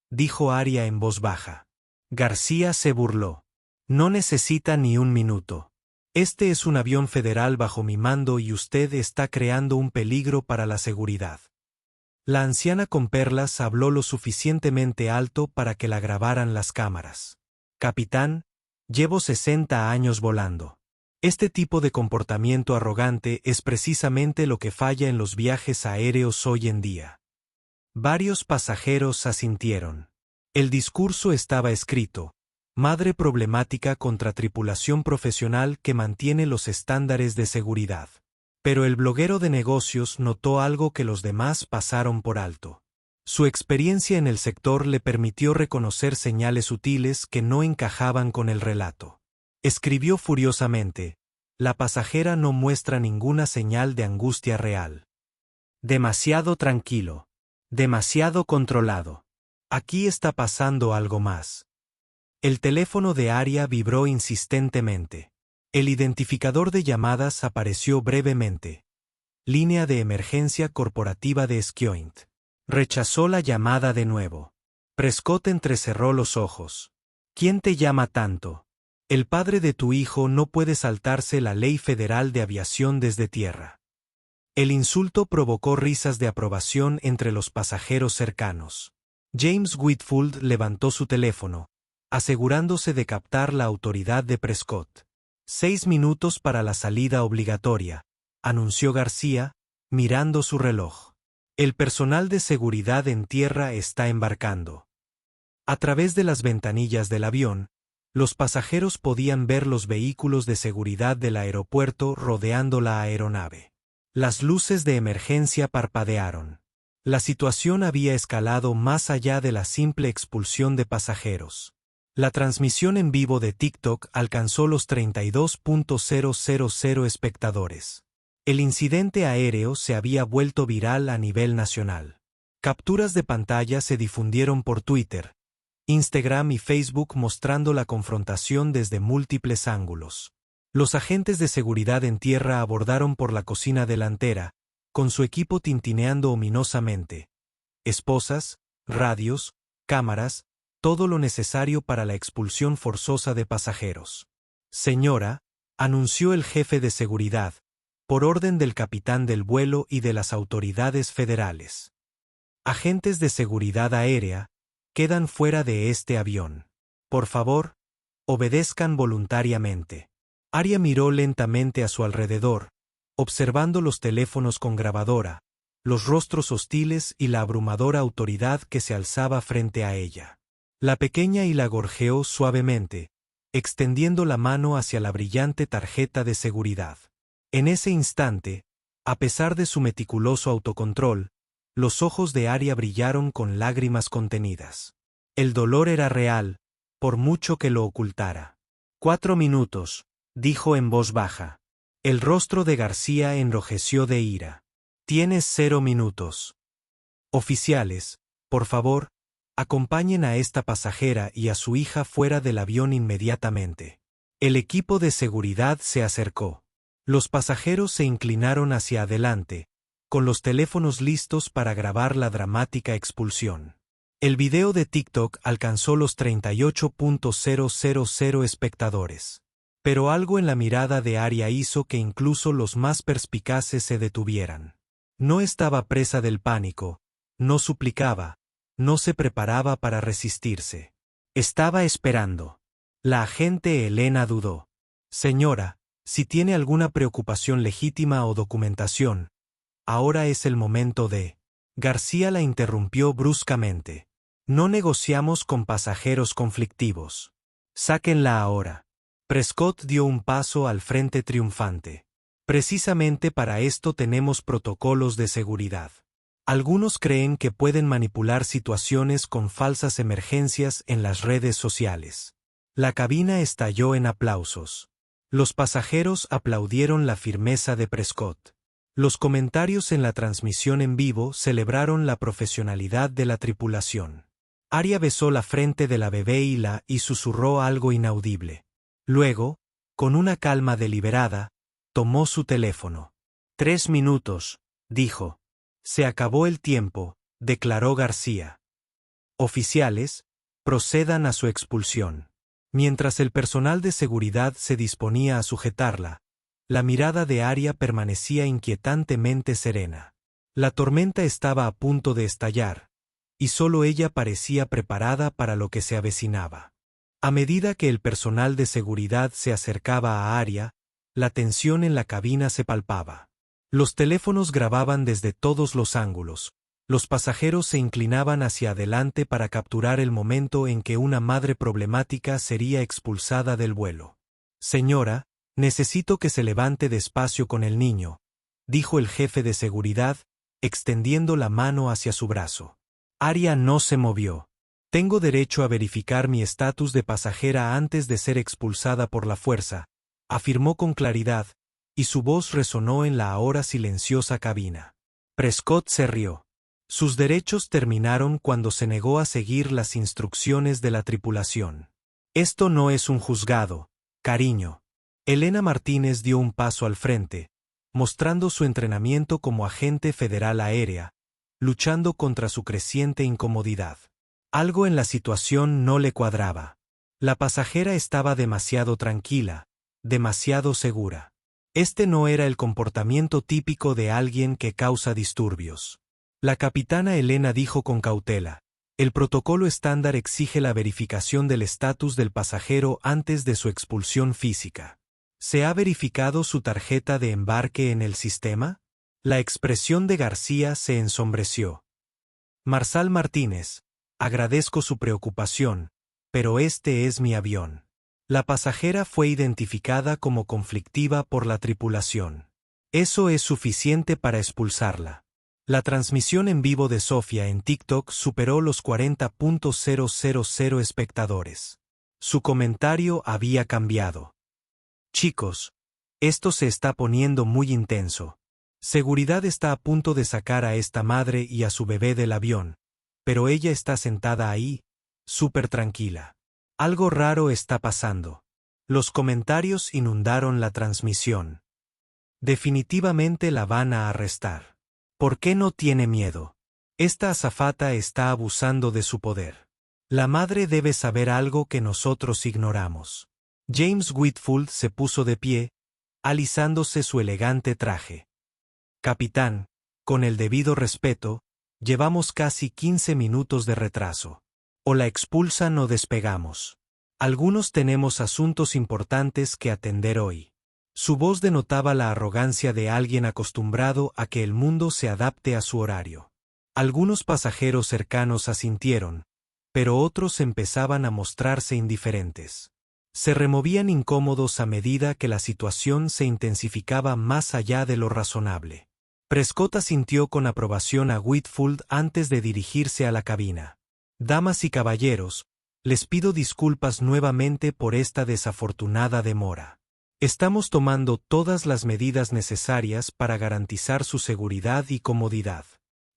Speaker 1: dijo Aria en voz baja. García se burló. No necesita ni un minuto. Este es un avión federal bajo mi mando y usted está creando un peligro para la seguridad. La anciana con perlas habló lo suficientemente alto para que la grabaran las cámaras. Capitán, llevo 60 años volando. Este tipo de comportamiento arrogante es precisamente lo que falla en los viajes aéreos hoy en día. Varios pasajeros asintieron. El discurso estaba escrito: madre problemática contra tripulación profesional que mantiene los estándares de seguridad. Pero el bloguero de negocios notó algo que los demás pasaron por alto. Su experiencia en el sector le permitió reconocer señales sutiles que no encajaban con el relato. Escribió furiosamente: la pasajera no muestra ninguna señal de angustia real. Demasiado tranquilo. Demasiado controlado. Aquí está pasando algo más. El teléfono de Aria vibró insistentemente. El identificador de llamadas apareció brevemente. Línea de emergencia corporativa de Skjoint. Rechazó la llamada de nuevo. Prescott entrecerró los ojos. ¿Quién te llama tanto? El padre de tu hijo no puede saltarse la ley federal de aviación desde tierra. El insulto provocó risas de aprobación entre los pasajeros cercanos. James Whitfield levantó su teléfono, asegurándose de captar la autoridad de Prescott. 6 minutos para la salida obligatoria, anunció García, mirando su reloj. El personal de seguridad en tierra está embarcando. A través de las ventanillas del avión, los pasajeros podían ver los vehículos de seguridad del aeropuerto rodeando la aeronave. Las luces de emergencia parpadearon. La situación había escalado más allá de la simple expulsión de pasajeros. La transmisión en vivo de TikTok alcanzó los 32.000 espectadores. El incidente aéreo se había vuelto viral a nivel nacional. Capturas de pantalla se difundieron por Twitter, Instagram y Facebook mostrando la confrontación desde múltiples ángulos. Los agentes de seguridad en tierra abordaron por la cocina delantera, con su equipo tintineando ominosamente. Esposas, radios, cámaras, todo lo necesario para la expulsión forzosa de pasajeros. Señora, anunció el jefe de seguridad, por orden del capitán del vuelo y de las autoridades federales. Agentes de seguridad aérea, quedan fuera de este avión. Por favor, obedezcan voluntariamente. Arya miró lentamente a su alrededor, observando los teléfonos con grabadora, los rostros hostiles y la abrumadora autoridad que se alzaba frente a ella. La pequeña y la gorjeó suavemente, extendiendo la mano hacia la brillante tarjeta de seguridad. En ese instante, a pesar de su meticuloso autocontrol, los ojos de Arya brillaron con lágrimas contenidas. El dolor era real, por mucho que lo ocultara. 4 minutos, dijo en voz baja. El rostro de García enrojeció de ira. Tienes 0 minutos. Oficiales, por favor, acompañen a esta pasajera y a su hija fuera del avión inmediatamente. El equipo de seguridad se acercó. Los pasajeros se inclinaron hacia adelante, con los teléfonos listos para grabar la dramática expulsión. El video de TikTok alcanzó los 38.000 espectadores. Pero algo en la mirada de Arya hizo que incluso los más perspicaces se detuvieran. No estaba presa del pánico, no suplicaba, no se preparaba para resistirse. Estaba esperando. La agente Elena dudó. Señora, si tiene alguna preocupación legítima o documentación, ahora es el momento de... García la interrumpió bruscamente. No negociamos con pasajeros conflictivos. Sáquenla ahora. Prescott dio un paso al frente triunfante. Precisamente para esto tenemos protocolos de seguridad. Algunos creen que pueden manipular situaciones con falsas emergencias en las redes sociales. La cabina estalló en aplausos. Los pasajeros aplaudieron la firmeza de Prescott. Los comentarios en la transmisión en vivo celebraron la profesionalidad de la tripulación. Arya besó la frente de la bebé y susurró algo inaudible. Luego, con una calma deliberada, tomó su teléfono. 3 minutos, dijo. Se acabó el tiempo, declaró García. Oficiales, procedan a su expulsión. Mientras el personal de seguridad se disponía a sujetarla, la mirada de Arya permanecía inquietantemente serena. La tormenta estaba a punto de estallar, y solo ella parecía preparada para lo que se avecinaba. A medida que el personal de seguridad se acercaba a Arya, la tensión en la cabina se palpaba. Los teléfonos grababan desde todos los ángulos. Los pasajeros se inclinaban hacia adelante para capturar el momento en que una madre problemática sería expulsada del vuelo. Señora, necesito que se levante despacio con el niño, dijo el jefe de seguridad, extendiendo la mano hacia su brazo. Arya no se movió. Tengo derecho a verificar mi estatus de pasajera antes de ser expulsada por la fuerza, afirmó con claridad, y su voz resonó en la ahora silenciosa cabina. Prescott se rió. Sus derechos terminaron cuando se negó a seguir las instrucciones de la tripulación. Esto no es un juzgado, cariño. Elena Martínez dio un paso al frente, mostrando su entrenamiento como agente federal aérea, luchando contra su creciente incomodidad. Algo en la situación no le cuadraba. La pasajera estaba demasiado tranquila, demasiado segura. Este no era el comportamiento típico de alguien que causa disturbios. La capitana Elena dijo con cautela, el protocolo estándar exige la verificación del estatus del pasajero antes de su expulsión física. ¿Se ha verificado su tarjeta de embarque en el sistema? La expresión de García se ensombreció. Marsal Martínez, agradezco su preocupación, pero este es mi avión. La pasajera fue identificada como conflictiva por la tripulación. Eso es suficiente para expulsarla. La transmisión en vivo de Sofía en TikTok superó los 40.000 espectadores. Su comentario había cambiado. Chicos, esto se está poniendo muy intenso. Seguridad está a punto de sacar a esta madre y a su bebé del avión, pero ella está sentada ahí, súper tranquila. Algo raro está pasando. Los comentarios inundaron la transmisión. Definitivamente la van a arrestar. ¿Por qué no tiene miedo? Esta azafata está abusando de su poder. La madre debe saber algo que nosotros ignoramos. James Whitfield se puso de pie, alisándose su elegante traje. Capitán, con el debido respeto, llevamos casi 15 minutos de retraso. O la expulsan o despegamos. Algunos tenemos asuntos importantes que atender hoy. Su voz denotaba la arrogancia de alguien acostumbrado a que el mundo se adapte a su horario. Algunos pasajeros cercanos asintieron, pero otros empezaban a mostrarse indiferentes. Se removían incómodos a medida que la situación se intensificaba más allá de lo razonable. Prescott asintió con aprobación a Whitfield antes de dirigirse a la cabina. Damas y caballeros, les pido disculpas nuevamente por esta desafortunada demora. Estamos tomando todas las medidas necesarias para garantizar su seguridad y comodidad.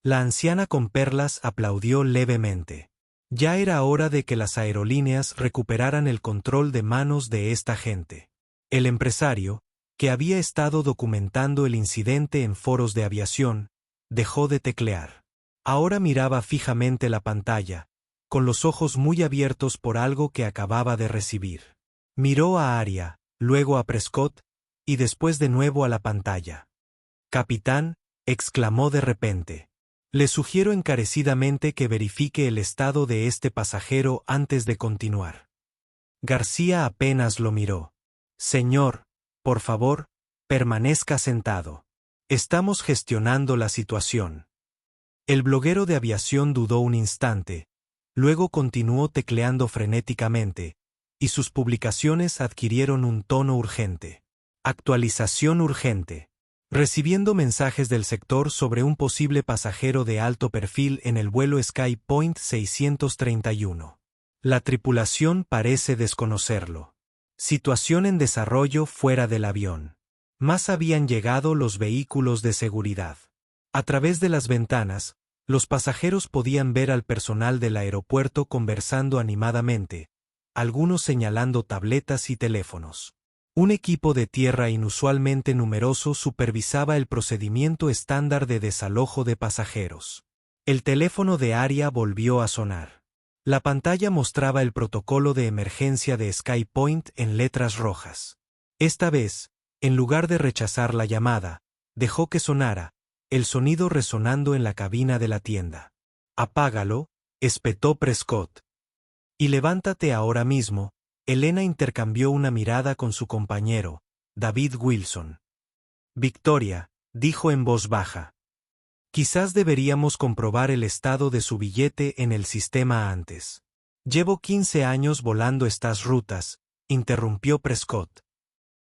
Speaker 1: La anciana con perlas aplaudió levemente. Ya era hora de que las aerolíneas recuperaran el control de manos de esta gente. El empresario, que había estado documentando el incidente en foros de aviación, dejó de teclear. Ahora miraba fijamente la pantalla, con los ojos muy abiertos por algo que acababa de recibir. Miró a Aria, luego a Prescott, y después de nuevo a la pantalla. «Capitán», exclamó de repente. «Le sugiero encarecidamente que verifique el estado de este pasajero antes de continuar». García apenas lo miró. «Señor, por favor, permanezca sentado. Estamos gestionando la situación». El bloguero de aviación dudó un instante, luego continuó tecleando frenéticamente, y sus publicaciones adquirieron un tono urgente. Actualización urgente. Recibiendo mensajes del sector sobre un posible pasajero de alto perfil en el vuelo SkyPoint 631. La tripulación parece desconocerlo. Situación en desarrollo fuera del avión. Más habían llegado los vehículos de seguridad. A través de las ventanas, los pasajeros podían ver al personal del aeropuerto conversando animadamente, algunos señalando tabletas y teléfonos. Un equipo de tierra inusualmente numeroso supervisaba el procedimiento estándar de desalojo de pasajeros. El teléfono de Aria volvió a sonar. La pantalla mostraba el protocolo de emergencia de SkyPoint en letras rojas. Esta vez, en lugar de rechazar la llamada, dejó que sonara, el sonido resonando en la cabina de la tienda. «Apágalo», espetó Prescott. «Y levántate ahora mismo». Elena intercambió una mirada con su compañero, David Wilson. «Victoria», dijo en voz baja. «Quizás deberíamos comprobar el estado de su billete en el sistema antes». «Llevo 15 años volando estas rutas», interrumpió Prescott.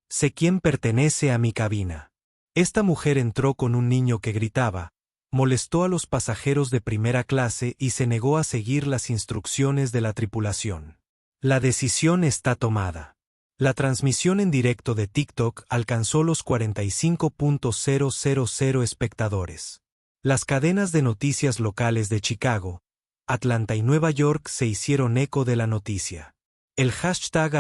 Speaker 1: «Sé quién pertenece a mi cabina». Esta mujer entró con un niño que gritaba, molestó a los pasajeros de primera clase y se negó a seguir las instrucciones de la tripulación. La decisión está tomada. La transmisión en directo de TikTok alcanzó los 45.000 espectadores. Las cadenas de noticias locales de Chicago, Atlanta y Nueva York se hicieron eco de la noticia. El hashtag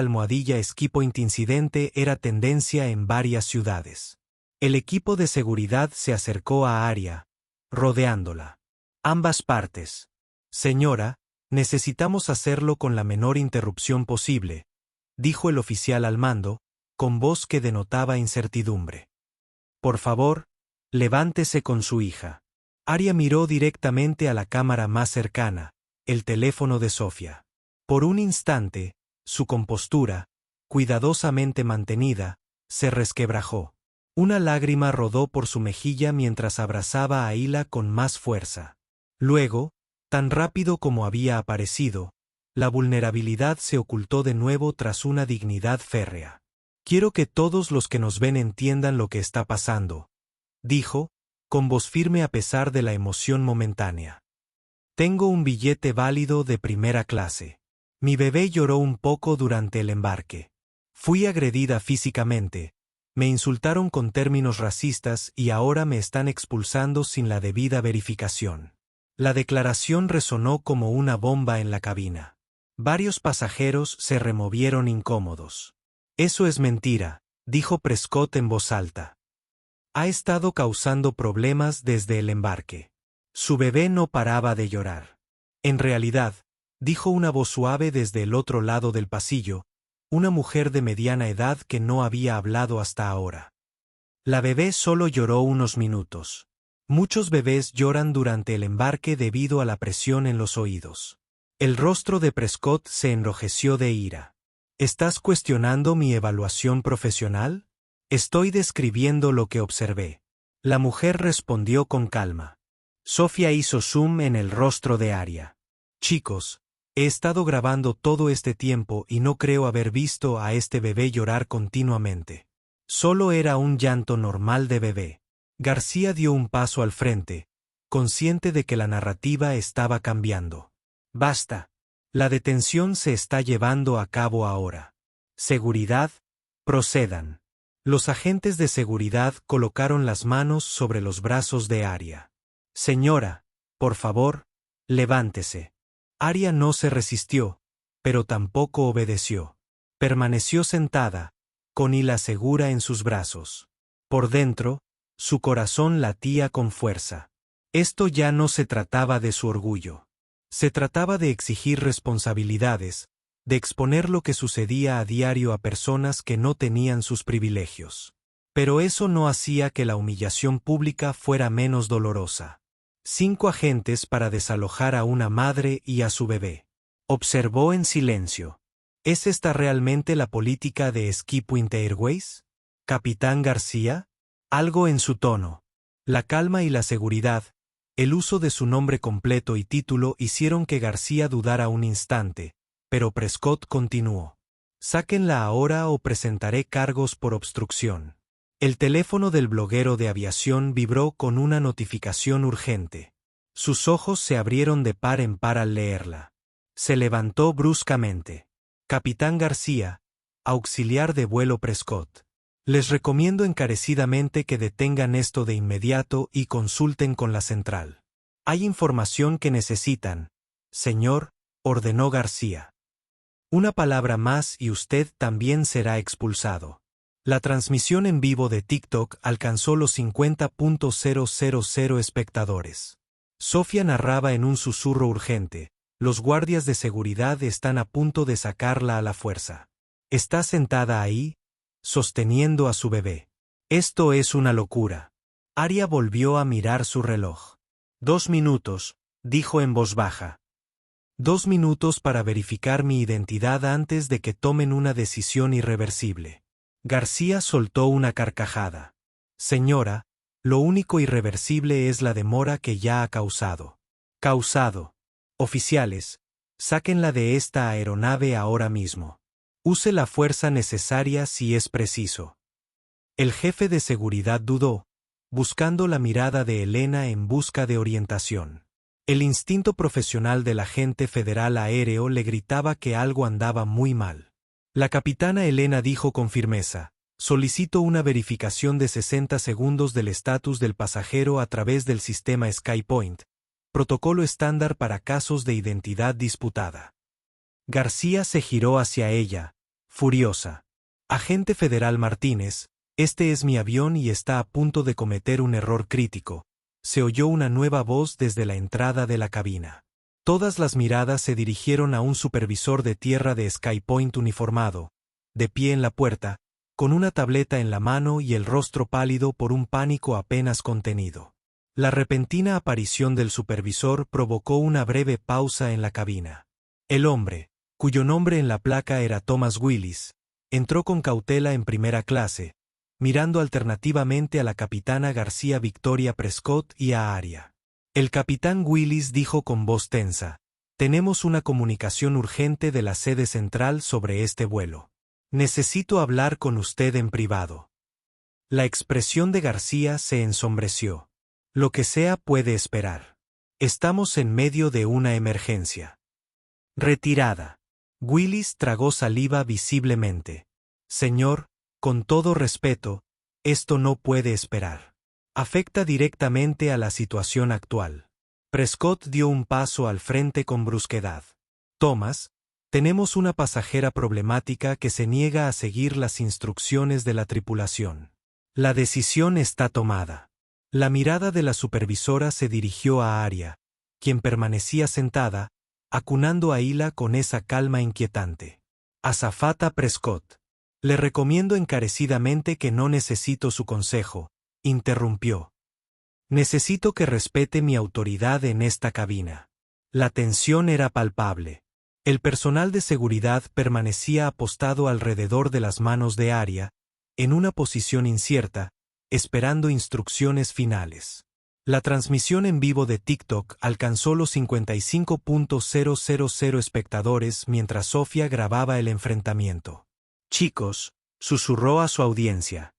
Speaker 1: #SkyPoint incidente era tendencia en varias ciudades. El equipo de seguridad se acercó a Aria, rodeándola. Ambas partes. «Señora, necesitamos hacerlo con la menor interrupción posible», dijo el oficial al mando, con voz que denotaba incertidumbre. «Por favor, levántese con su hija». Aria miró directamente a la cámara más cercana, el teléfono de Sofía. Por un instante, su compostura, cuidadosamente mantenida, se resquebrajó. Una lágrima rodó por su mejilla mientras abrazaba a Hila con más fuerza. Luego, tan rápido como había aparecido, la vulnerabilidad se ocultó de nuevo tras una dignidad férrea. «Quiero que todos los que nos ven entiendan lo que está pasando», dijo, con voz firme a pesar de la emoción momentánea. «Tengo un billete válido de primera clase. Mi bebé lloró un poco durante el embarque. Fui agredida físicamente, me insultaron con términos racistas y ahora me están expulsando sin la debida verificación». La declaración resonó como una bomba en la cabina. Varios pasajeros se removieron incómodos. «Eso es mentira», dijo Prescott en voz alta. «Ha estado causando problemas desde el embarque. Su bebé no paraba de llorar». «En realidad», dijo una voz suave desde el otro lado del pasillo, una mujer de mediana edad que no había hablado hasta ahora. «La bebé solo lloró unos minutos. Muchos bebés lloran durante el embarque debido a la presión en los oídos». El rostro de Prescott se enrojeció de ira. ¿Estás cuestionando mi evaluación profesional? Estoy describiendo lo que observé. La mujer respondió con calma. Sofía hizo zoom en el rostro de Aria. Chicos, he estado grabando todo este tiempo y no creo haber visto a este bebé llorar continuamente. Solo era un llanto normal de bebé. García dio un paso al frente, consciente de que la narrativa estaba cambiando. Basta. La detención se está llevando a cabo ahora. Seguridad, procedan. Los agentes de seguridad colocaron las manos sobre los brazos de Aria. Señora, por favor, levántese. Aria no se resistió, pero tampoco obedeció. Permaneció sentada, con Hila segura en sus brazos. Por dentro, su corazón latía con fuerza. Esto ya no se trataba de su orgullo. Se trataba de exigir responsabilidades, de exponer lo que sucedía a diario a personas que no tenían sus privilegios. Pero eso no hacía que la humillación pública fuera menos dolorosa. 5 agentes para desalojar a una madre y a su bebé. Observó en silencio. ¿Es esta realmente la política de SkyPoint Airways? ¿Capitán García? Algo en su tono. La calma y la seguridad, el uso de su nombre completo y título hicieron que García dudara un instante, pero Prescott continuó. Sáquenla ahora o presentaré cargos por obstrucción. El teléfono del bloguero de aviación vibró con una notificación urgente. Sus ojos se abrieron de par en par al leerla. Se levantó bruscamente. Capitán García, auxiliar de vuelo Prescott. Les recomiendo encarecidamente que detengan esto de inmediato y consulten con la central. Hay información que necesitan, señor, ordenó García. Una palabra más y usted también será expulsado. La transmisión en vivo de TikTok alcanzó los 50.000 espectadores. Sofía narraba en un susurro urgente. Los guardias de seguridad están a punto de sacarla a la fuerza. Está sentada ahí, sosteniendo a su bebé. Esto es una locura. Aria volvió a mirar su reloj. 2 minutos, dijo en voz baja. 2 minutos para verificar mi identidad antes de que tomen una decisión irreversible. García soltó una carcajada. Señora, lo único irreversible es la demora que ya ha causado. Causado. Oficiales, sáquenla de esta aeronave ahora mismo. Use la fuerza necesaria si es preciso. El jefe de seguridad dudó, buscando la mirada de Elena en busca de orientación. El instinto profesional del agente federal aéreo le gritaba que algo andaba muy mal. La capitana Elena dijo con firmeza, solicito una verificación de 60 segundos del estatus del pasajero a través del sistema SkyPoint, protocolo estándar para casos de identidad disputada. García se giró hacia ella, furiosa. Agente federal Martínez, este es mi avión y está a punto de cometer un error crítico. Se oyó una nueva voz desde la entrada de la cabina. Todas las miradas se dirigieron a un supervisor de tierra de SkyPoint uniformado, de pie en la puerta, con una tableta en la mano y el rostro pálido por un pánico apenas contenido. La repentina aparición del supervisor provocó una breve pausa en la cabina. El hombre, cuyo nombre en la placa era Thomas Willis, entró con cautela en primera clase, mirando alternativamente a la capitana García Victoria Prescott y a Aria. El capitán Willis dijo con voz tensa, tenemos una comunicación urgente de la sede central sobre este vuelo. Necesito hablar con usted en privado. La expresión de García se ensombreció. Lo que sea puede esperar. Estamos en medio de una emergencia. Retirada. Willis tragó saliva visiblemente. Señor, con todo respeto, esto no puede esperar. Afecta directamente a la situación actual. Prescott dio un paso al frente con brusquedad. Thomas, tenemos una pasajera problemática que se niega a seguir las instrucciones de la tripulación. La decisión está tomada. La mirada de la supervisora se dirigió a Aria, quien permanecía sentada, acunando a Hila con esa calma inquietante. Azafata Prescott. Le recomiendo encarecidamente que no necesito su consejo, interrumpió. Necesito que respete mi autoridad en esta cabina. La tensión era palpable. El personal de seguridad permanecía apostado alrededor de las manos de Arya, en una posición incierta, esperando instrucciones finales. La transmisión en vivo de TikTok alcanzó los 55.000 espectadores mientras Sofía grababa el enfrentamiento. «Chicos», susurró a su audiencia.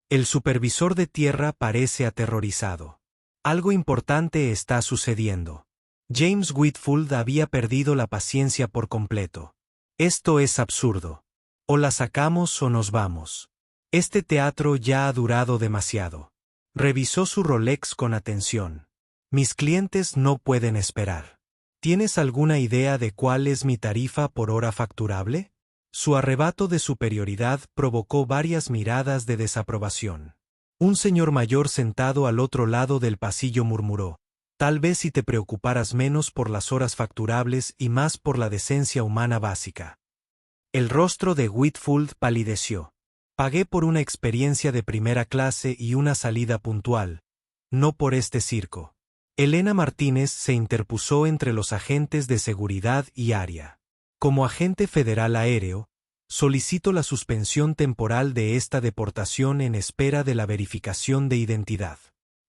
Speaker 1: El supervisor de tierra parece aterrorizado. Algo importante está sucediendo. James Whitfield había perdido la paciencia por completo. Esto es absurdo. O la sacamos o nos vamos. Este teatro ya ha durado demasiado. Revisó su Rolex con atención. Mis clientes no pueden esperar. ¿Tienes alguna idea de cuál es mi tarifa por hora facturable? Su arrebato de superioridad provocó varias miradas de desaprobación. Un señor mayor sentado al otro lado del pasillo murmuró: «Tal vez si te preocuparas menos por las horas facturables y más por la decencia humana básica». El rostro de Whitfield palideció. «Pagué por una experiencia de primera clase y una salida puntual, no por este circo». Elena Martínez se interpuso entre los agentes de seguridad y Arya. Como agente federal aéreo, solicito la suspensión temporal de esta deportación en espera de la verificación de identidad.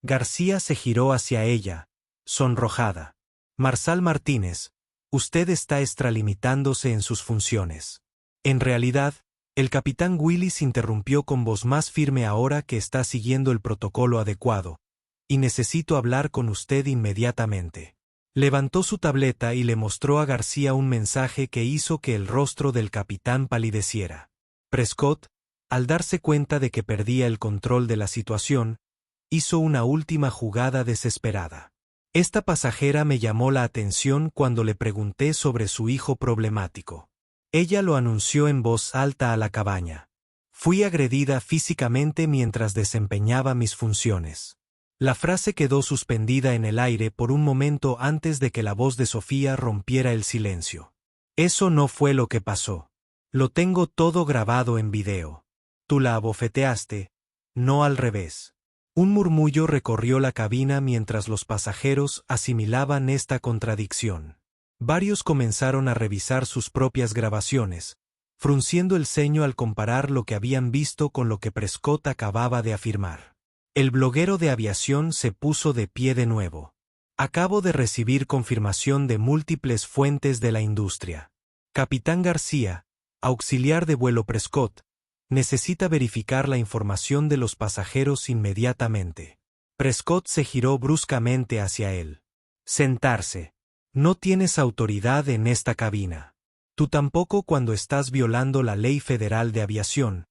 Speaker 1: García se giró hacia ella, sonrojada. Marsal Martínez, usted está extralimitándose en sus funciones. En realidad, el capitán Willis interrumpió con voz más firme ahora que está siguiendo el protocolo adecuado, y necesito hablar con usted inmediatamente. Levantó su tableta y le mostró a García un mensaje que hizo que el rostro del capitán palideciera. Prescott, al darse cuenta de que perdía el control de la situación, hizo una última jugada desesperada. Esta pasajera me llamó la atención cuando le pregunté sobre su hijo problemático. Ella lo anunció en voz alta a la cabaña. Fui agredida físicamente mientras desempeñaba mis funciones. La frase quedó suspendida en el aire por un momento antes de que la voz de Sofía rompiera el silencio. Eso no fue lo que pasó. Lo tengo todo grabado en video. Tú la abofeteaste, no al revés. Un murmullo recorrió la cabina mientras los pasajeros asimilaban esta contradicción. Varios comenzaron a revisar sus propias grabaciones, frunciendo el ceño al comparar lo que habían visto con lo que Prescott acababa de afirmar. El bloguero de aviación se puso de pie de nuevo. Acabo de recibir confirmación de múltiples fuentes de la industria. Capitán García, auxiliar de vuelo Prescott, necesita verificar la información de los pasajeros inmediatamente. Prescott se giró bruscamente hacia él. Sentarse. No tienes autoridad en esta cabina. Tú tampoco cuando estás violando la ley federal de aviación,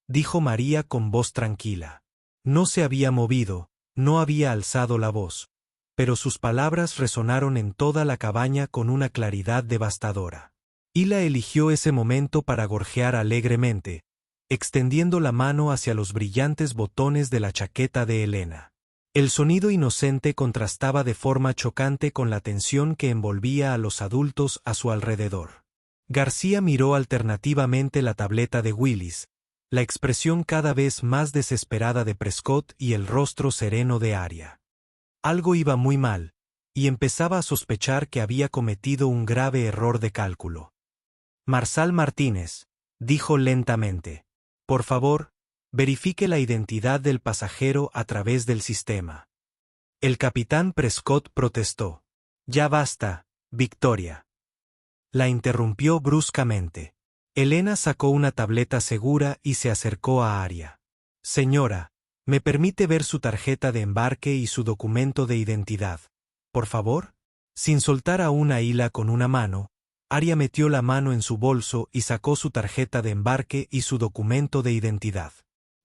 Speaker 1: dijo María con voz tranquila. No se había movido, no había alzado la voz, pero sus palabras resonaron en toda la cabaña con una claridad devastadora. Hila eligió ese momento para gorjear alegremente, extendiendo la mano hacia los brillantes botones de la chaqueta de Elena. El sonido inocente contrastaba de forma chocante con la tensión que envolvía a los adultos a su alrededor. García miró alternativamente la tableta de Willis, la expresión cada vez más desesperada de Prescott y el rostro sereno de Arya. Algo iba muy mal, y empezaba a sospechar que había cometido un grave error de cálculo. Marsal Martínez, dijo lentamente, por favor, verifique la identidad del pasajero a través del sistema. El capitán Prescott protestó. Ya basta, Victoria. La interrumpió bruscamente. Elena sacó una tableta segura y se acercó a Arya. Señora, ¿me permite ver su tarjeta de embarque y su documento de identidad? ¿Por favor? Sin soltar aún a Hila con una mano, Arya metió la mano en su bolso y sacó su tarjeta de embarque y su documento de identidad.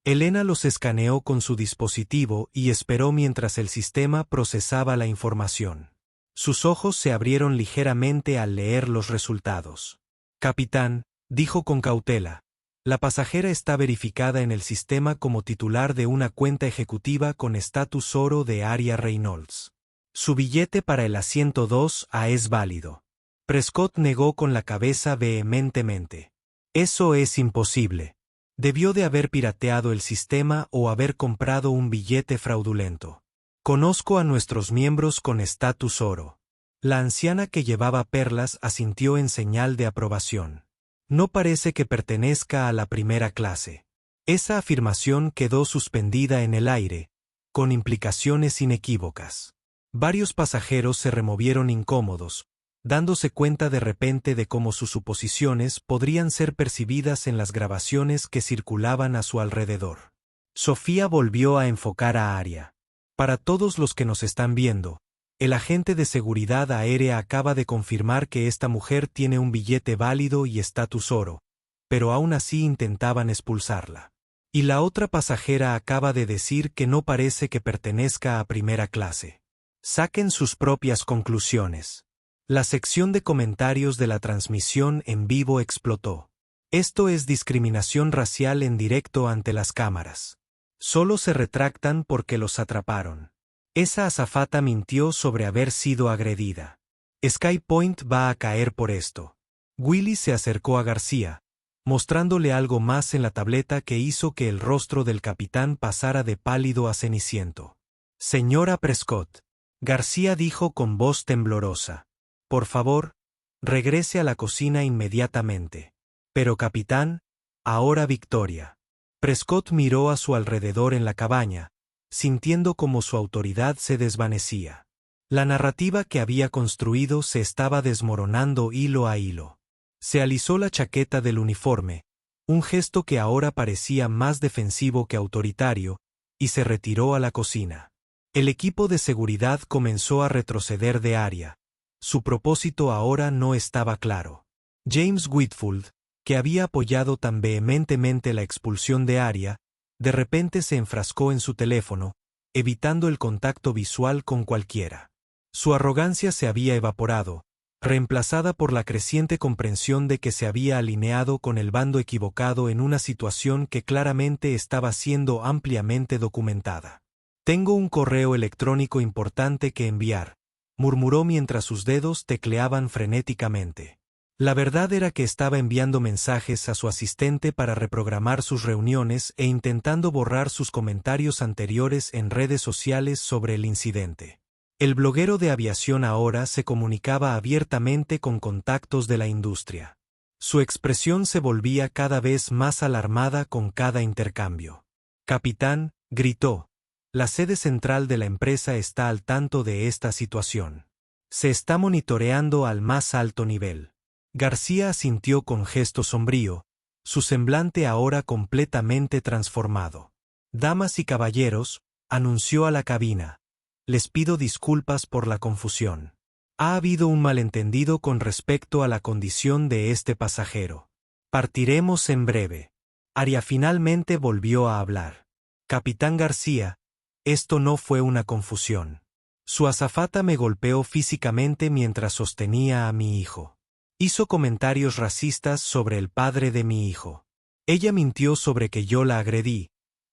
Speaker 1: Elena los escaneó con su dispositivo y esperó mientras el sistema procesaba la información. Sus ojos se abrieron ligeramente al leer los resultados. Capitán, dijo con cautela, la pasajera está verificada en el sistema como titular de una cuenta ejecutiva con estatus oro de Arya Reynolds. Su billete para el asiento 2A es válido. Prescott negó con la cabeza vehementemente. Eso es imposible. Debió de haber pirateado el sistema o haber comprado un billete fraudulento. Conozco a nuestros miembros con estatus oro. La anciana que llevaba perlas asintió en señal de aprobación. No parece que pertenezca a la primera clase. Esa afirmación quedó suspendida en el aire, con implicaciones inequívocas. Varios pasajeros se removieron incómodos, dándose cuenta de repente de cómo sus suposiciones podrían ser percibidas en las grabaciones que circulaban a su alrededor. Sofía volvió a enfocar a Aria. Para todos los que nos están viendo, el agente de seguridad aérea acaba de confirmar que esta mujer tiene un billete válido y estatus oro, pero aún así intentaban expulsarla. Y la otra pasajera acaba de decir que no parece que pertenezca a primera clase. Saquen sus propias conclusiones. La sección de comentarios de la transmisión en vivo explotó. Esto es discriminación racial en directo ante las cámaras. Solo se retractan porque los atraparon. Esa azafata mintió sobre haber sido agredida. Skypoint va a caer por esto. Willy se acercó a García, mostrándole algo más en la tableta que hizo que el rostro del capitán pasara de pálido a ceniciento. Señora Prescott, García dijo con voz temblorosa. Por favor, regrese a la cocina inmediatamente. Pero capitán, ahora Victoria. Prescott miró a su alrededor en la cabaña, sintiendo como su autoridad se desvanecía. La narrativa que había construido se estaba desmoronando hilo a hilo. Se alisó la chaqueta del uniforme, un gesto que ahora parecía más defensivo que autoritario, y se retiró a la cocina. El equipo de seguridad comenzó a retroceder de área. Su propósito ahora no estaba claro. James Whitfield, que había apoyado tan vehementemente la expulsión de Aria, de repente se enfrascó en su teléfono, evitando el contacto visual con cualquiera. Su arrogancia se había evaporado, reemplazada por la creciente comprensión de que se había alineado con el bando equivocado en una situación que claramente estaba siendo ampliamente documentada. Tengo un correo electrónico importante que enviar, murmuró mientras sus dedos tecleaban frenéticamente. La verdad era que estaba enviando mensajes a su asistente para reprogramar sus reuniones e intentando borrar sus comentarios anteriores en redes sociales sobre el incidente. El bloguero de aviación ahora se comunicaba abiertamente con contactos de la industria. Su expresión se volvía cada vez más alarmada con cada intercambio. Capitán, gritó, la sede central de la empresa está al tanto de esta situación. Se está monitoreando al más alto nivel. García asintió con gesto sombrío, su semblante ahora completamente transformado. Damas y caballeros, anunció a la cabina. Les pido disculpas por la confusión. Ha habido un malentendido con respecto a la condición de este pasajero. Partiremos en breve. Aria finalmente volvió a hablar. Capitán García, esto no fue una confusión. Su azafata me golpeó físicamente mientras sostenía a mi hijo. Hizo comentarios racistas sobre el padre de mi hijo. Ella mintió sobre que yo la agredí,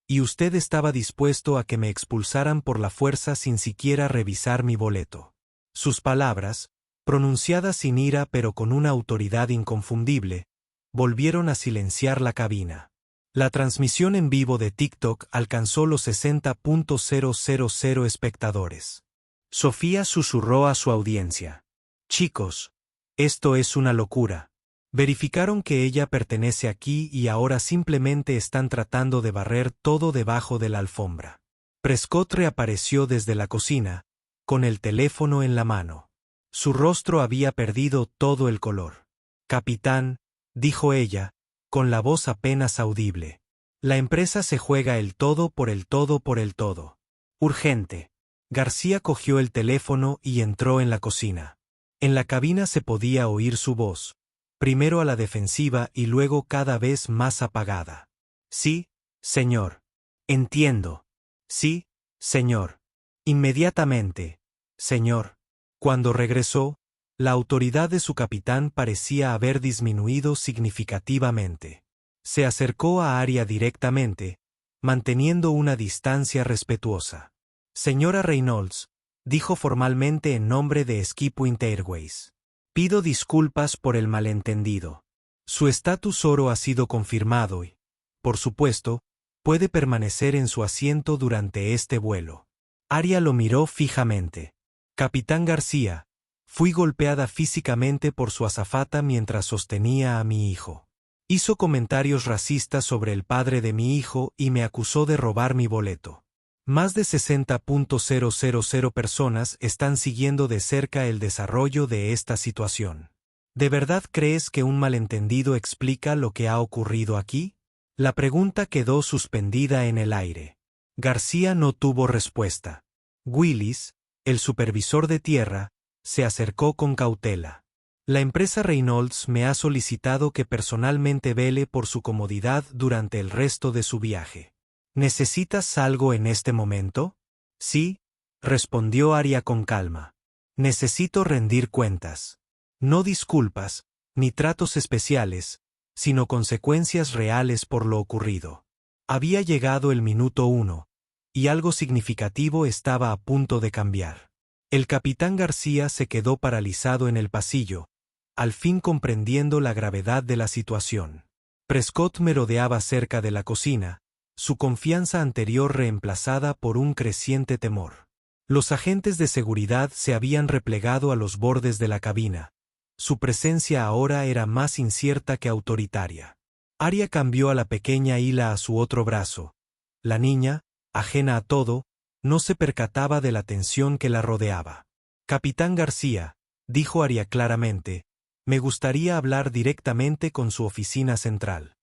Speaker 1: y usted estaba dispuesto a que me expulsaran por la fuerza sin siquiera revisar mi boleto. Sus palabras, pronunciadas sin ira pero con una autoridad inconfundible, volvieron a silenciar la cabina. La transmisión en vivo de TikTok alcanzó los 60.000 espectadores. Sofía susurró a su audiencia. Chicos, esto es una locura. Verificaron que ella pertenece aquí y ahora simplemente están tratando de barrer todo debajo de la alfombra. Prescott reapareció desde la cocina, con el teléfono en la mano. Su rostro había perdido todo el color. Capitán, dijo ella, con la voz apenas audible. La empresa se juega el todo por el todo por el todo. Urgente. García cogió el teléfono y entró en la cocina. En la cabina se podía oír su voz, primero a la defensiva y luego cada vez más apagada. Sí, señor. Entiendo. Sí, señor. Inmediatamente, señor. Cuando regresó, la autoridad de su capitán parecía haber disminuido significativamente. Se acercó a Aria directamente, manteniendo una distancia respetuosa. Señora Reynolds, dijo formalmente en nombre de Skypoint Airways. Pido disculpas por el malentendido. Su estatus oro ha sido confirmado y, por supuesto, puede permanecer en su asiento durante este vuelo. Aria lo miró fijamente. Capitán García, Fui golpeada físicamente por su azafata mientras sostenía a mi hijo. Hizo comentarios racistas sobre el padre de mi hijo y me acusó de robar mi boleto. Más de 60.000 personas están siguiendo de cerca el desarrollo de esta situación. ¿De verdad crees que un malentendido explica lo que ha ocurrido aquí? La pregunta quedó suspendida en el aire. García no tuvo respuesta. Willis, el supervisor de tierra, se acercó con cautela. La empresa Reynolds me ha solicitado que personalmente vele por su comodidad durante el resto de su viaje. ¿Necesitas algo en este momento? Sí, respondió Aria con calma. Necesito rendir cuentas. No disculpas, ni tratos especiales, sino consecuencias reales por lo ocurrido. Había llegado el minuto 1, y algo significativo estaba a punto de cambiar. El capitán García se quedó paralizado en el pasillo, al fin comprendiendo la gravedad de la situación. Prescott merodeaba cerca de la cocina, su confianza anterior reemplazada por un creciente temor. Los agentes de seguridad se habían replegado a los bordes de la cabina. Su presencia ahora era más incierta que autoritaria. Aria cambió a la pequeña Hila a su otro brazo. La niña, ajena a todo, no se percataba de la tensión que la rodeaba. Capitán García, dijo Aria claramente, me gustaría hablar directamente con su oficina central.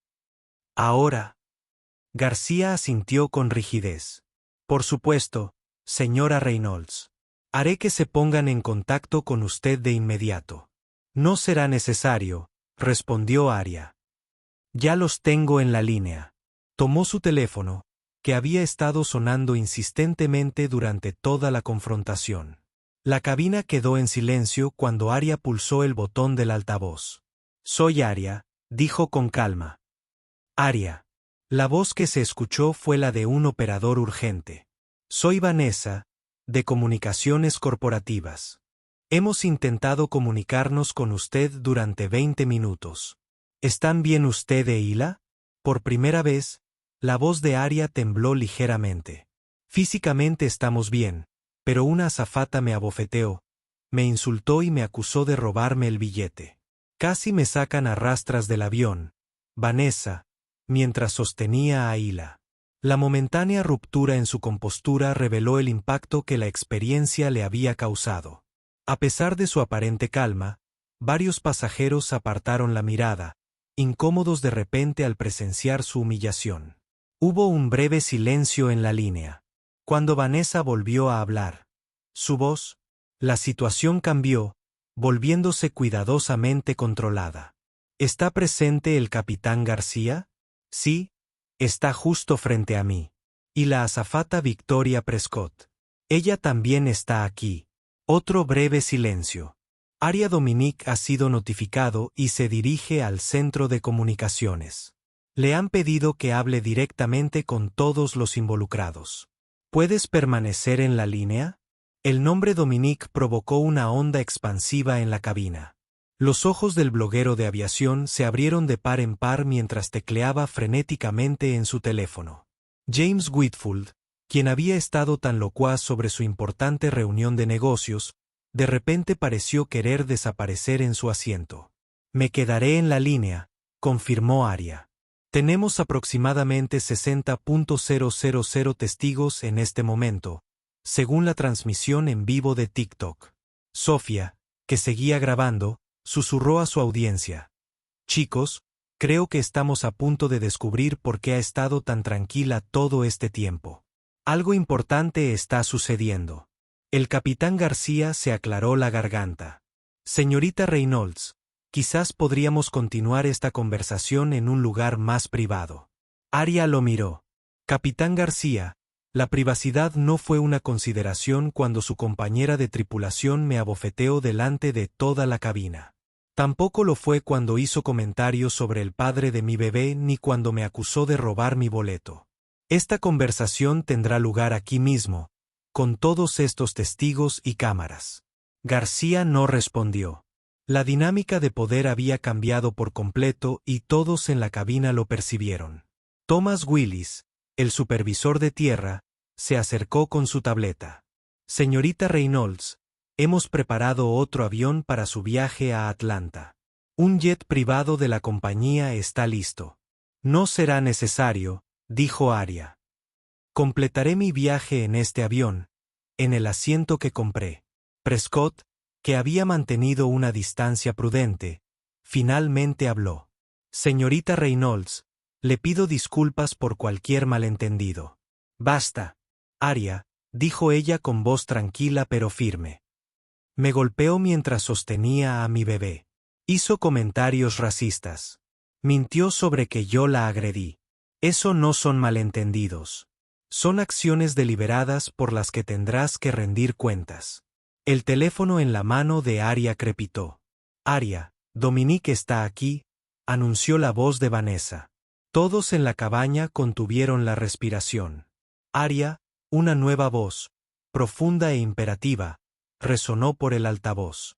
Speaker 1: Ahora. García asintió con rigidez. Por supuesto, señora Reynolds. Haré que se pongan en contacto con usted de inmediato. No será necesario, respondió Aria. Ya los tengo en la línea. Tomó su teléfono, que había estado sonando insistentemente durante toda la confrontación. La cabina quedó en silencio cuando Aria pulsó el botón del altavoz. Soy Aria, dijo con calma. Aria. La voz que se escuchó fue la de un operador urgente. Soy Vanessa, de Comunicaciones Corporativas. Hemos intentado comunicarnos con usted durante 20 minutos. ¿Están bien usted e Hila? Por primera vez, la voz de Aria tembló ligeramente. Físicamente estamos bien, pero una azafata me abofeteó, me insultó y me acusó de robarme el billete. Casi me sacan a rastras del avión, Vanessa, mientras sostenía a Hila. La momentánea ruptura en su compostura reveló el impacto que la experiencia le había causado. A pesar de su aparente calma, varios pasajeros apartaron la mirada, incómodos de repente al presenciar su humillación. Hubo un breve silencio en la línea. Cuando Vanessa volvió a hablar, su voz, la situación cambió, volviéndose cuidadosamente controlada. ¿Está presente el capitán García? Sí, está justo frente a mí. Y la azafata Victoria Prescott. Ella también está aquí. Otro breve silencio. Aria Dominic ha sido notificado y se dirige al centro de comunicaciones. Le han pedido que hable directamente con todos los involucrados. ¿Puedes permanecer en la línea? El nombre Dominic provocó una onda expansiva en la cabina. Los ojos del bloguero de aviación se abrieron de par en par mientras tecleaba frenéticamente en su teléfono. James Whitfield, quien había estado tan locuaz sobre su importante reunión de negocios, de repente pareció querer desaparecer en su asiento. Me quedaré en la línea, confirmó Aria. Tenemos aproximadamente 60.000 testigos en este momento, según la transmisión en vivo de TikTok. Sofía, que seguía grabando, susurró a su audiencia. Chicos, creo que estamos a punto de descubrir por qué ha estado tan tranquila todo este tiempo. Algo importante está sucediendo. El capitán García se aclaró la garganta. Señorita Reynolds, quizás podríamos continuar esta conversación en un lugar más privado. Aria lo miró. Capitán García, la privacidad no fue una consideración cuando su compañera de tripulación me abofeteó delante de toda la cabina. Tampoco lo fue cuando hizo comentarios sobre el padre de mi bebé ni cuando me acusó de robar mi boleto. Esta conversación tendrá lugar aquí mismo, con todos estos testigos y cámaras. García no respondió. La dinámica de poder había cambiado por completo y todos en la cabina lo percibieron. Thomas Willis, el supervisor de tierra, se acercó con su tableta. Señorita Reynolds, Hemos preparado otro avión para su viaje a Atlanta. Un jet privado de la compañía está listo. No será necesario, dijo Arya. Completaré mi viaje en este avión, en el asiento que compré. Prescott, que había mantenido una distancia prudente, finalmente habló. Señorita Reynolds, le pido disculpas por cualquier malentendido. Basta. Arya, dijo ella con voz tranquila pero firme. Me golpeó mientras sostenía a mi bebé. Hizo comentarios racistas. Mintió sobre que yo la agredí. Eso no son malentendidos. Son acciones deliberadas por las que tendrás que rendir cuentas. El teléfono en la mano de Arya crepitó. Arya, Dominique está aquí, anunció la voz de Vanessa. Todos en la cabaña contuvieron la respiración. Arya, una nueva voz, profunda e imperativa, resonó por el altavoz.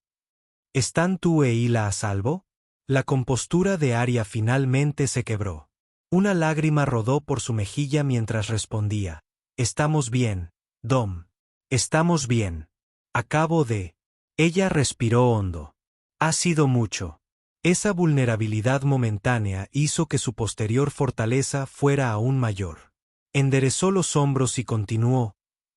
Speaker 1: ¿Están tú e Hila a salvo? La compostura de Arya finalmente se quebró. Una lágrima rodó por su mejilla mientras respondía. Estamos bien, Dom. Estamos bien. Acabo de... Ella respiró hondo. Ha sido mucho. Esa vulnerabilidad momentánea hizo que su posterior fortaleza fuera aún mayor. Enderezó los hombros y continuó,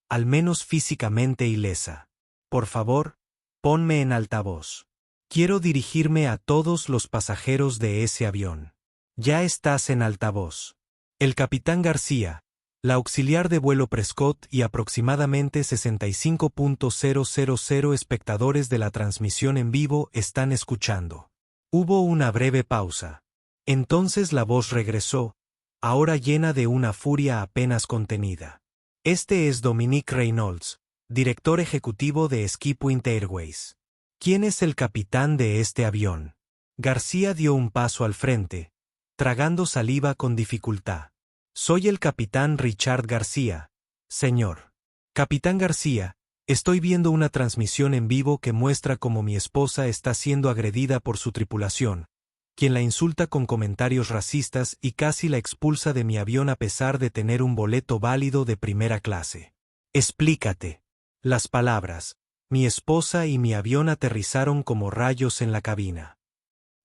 Speaker 1: al menos físicamente ilesa. Por favor, ponme en altavoz. Quiero dirigirme a todos los pasajeros de ese avión. Ya estás en altavoz. El capitán García, la auxiliar de vuelo Prescott y aproximadamente 65.000 espectadores de la transmisión en vivo están escuchando. Hubo una breve pausa. Entonces la voz regresó, ahora llena de una furia apenas contenida. Este es Dominique Reynolds, director ejecutivo de Ski Point Airways. ¿Quién es el capitán de este avión? García dio un paso al frente, tragando saliva con dificultad. Soy el capitán Richard García, señor. Capitán García, estoy viendo una transmisión en vivo que muestra cómo mi esposa está siendo agredida por su tripulación, quien la insulta con comentarios racistas y casi la expulsa de mi avión a pesar de tener un boleto válido de primera clase. Explícate. Las palabras, mi esposa y mi avión aterrizaron como rayos en la cabina.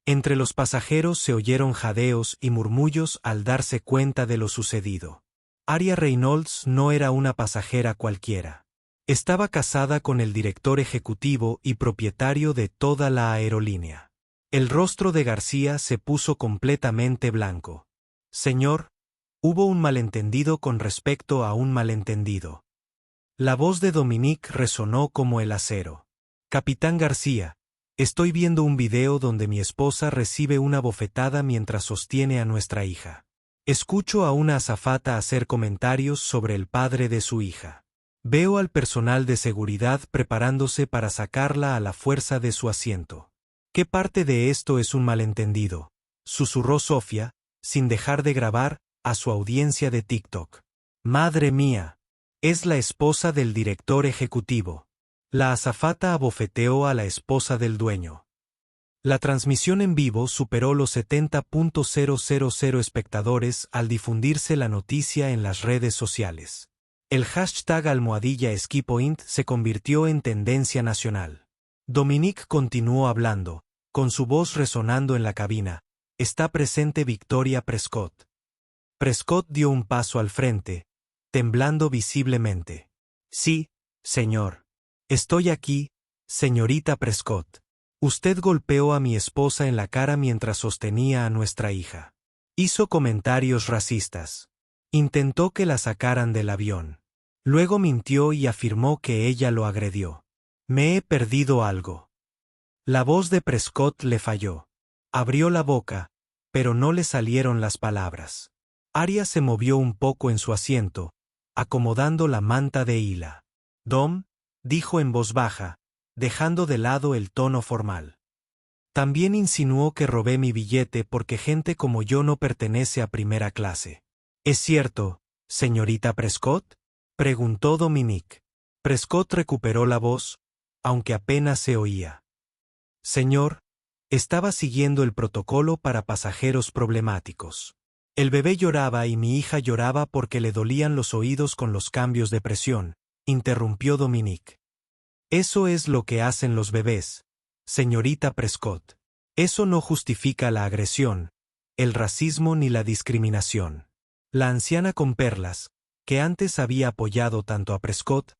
Speaker 1: Entre los pasajeros se oyeron jadeos y murmullos al darse cuenta de lo sucedido. Arya Reynolds no era una pasajera cualquiera. Estaba casada con el director ejecutivo y propietario de toda la aerolínea. El rostro de García se puso completamente blanco. Señor, hubo un malentendido con respecto a un malentendido. La voz de Dominique resonó como el acero. Capitán García, estoy viendo un video donde mi esposa recibe una bofetada mientras sostiene a nuestra hija. Escucho a una azafata hacer comentarios sobre el padre de su hija. Veo al personal de seguridad preparándose para sacarla a la fuerza de su asiento. ¿Qué parte de esto es un malentendido?, susurró Sofía, sin dejar de grabar, a su audiencia de TikTok. Madre mía. Es la esposa del director ejecutivo. La azafata abofeteó a la esposa del dueño. La transmisión en vivo superó los 70.000 espectadores al difundirse la noticia en las redes sociales. El hashtag #SkiPoint se convirtió en tendencia nacional. Dominique continuó hablando, con su voz resonando en la cabina. Está presente Victoria Prescott. Prescott dio un paso al frente, temblando visiblemente. Sí, señor. Estoy aquí, señorita Prescott. Usted golpeó a mi esposa en la cara mientras sostenía a nuestra hija. Hizo comentarios racistas. Intentó que la sacaran del avión. Luego mintió y afirmó que ella lo agredió. Me he perdido algo. La voz de Prescott le falló. Abrió la boca, pero no le salieron las palabras. Arya se movió un poco en su asiento, acomodando la manta de Hila. Dom, dijo en voz baja, dejando de lado el tono formal. También insinuó que robé mi billete porque gente como yo no pertenece a primera clase. ¿Es cierto, señorita Prescott?, preguntó Dominique. Prescott recuperó la voz, aunque apenas se oía. Señor, estaba siguiendo el protocolo para pasajeros problemáticos. El bebé lloraba y mi hija lloraba porque le dolían los oídos con los cambios de presión, interrumpió Dominique. Eso es lo que hacen los bebés, señorita Prescott. Eso no justifica la agresión, el racismo ni la discriminación. La anciana con perlas, que antes había apoyado tanto a Prescott,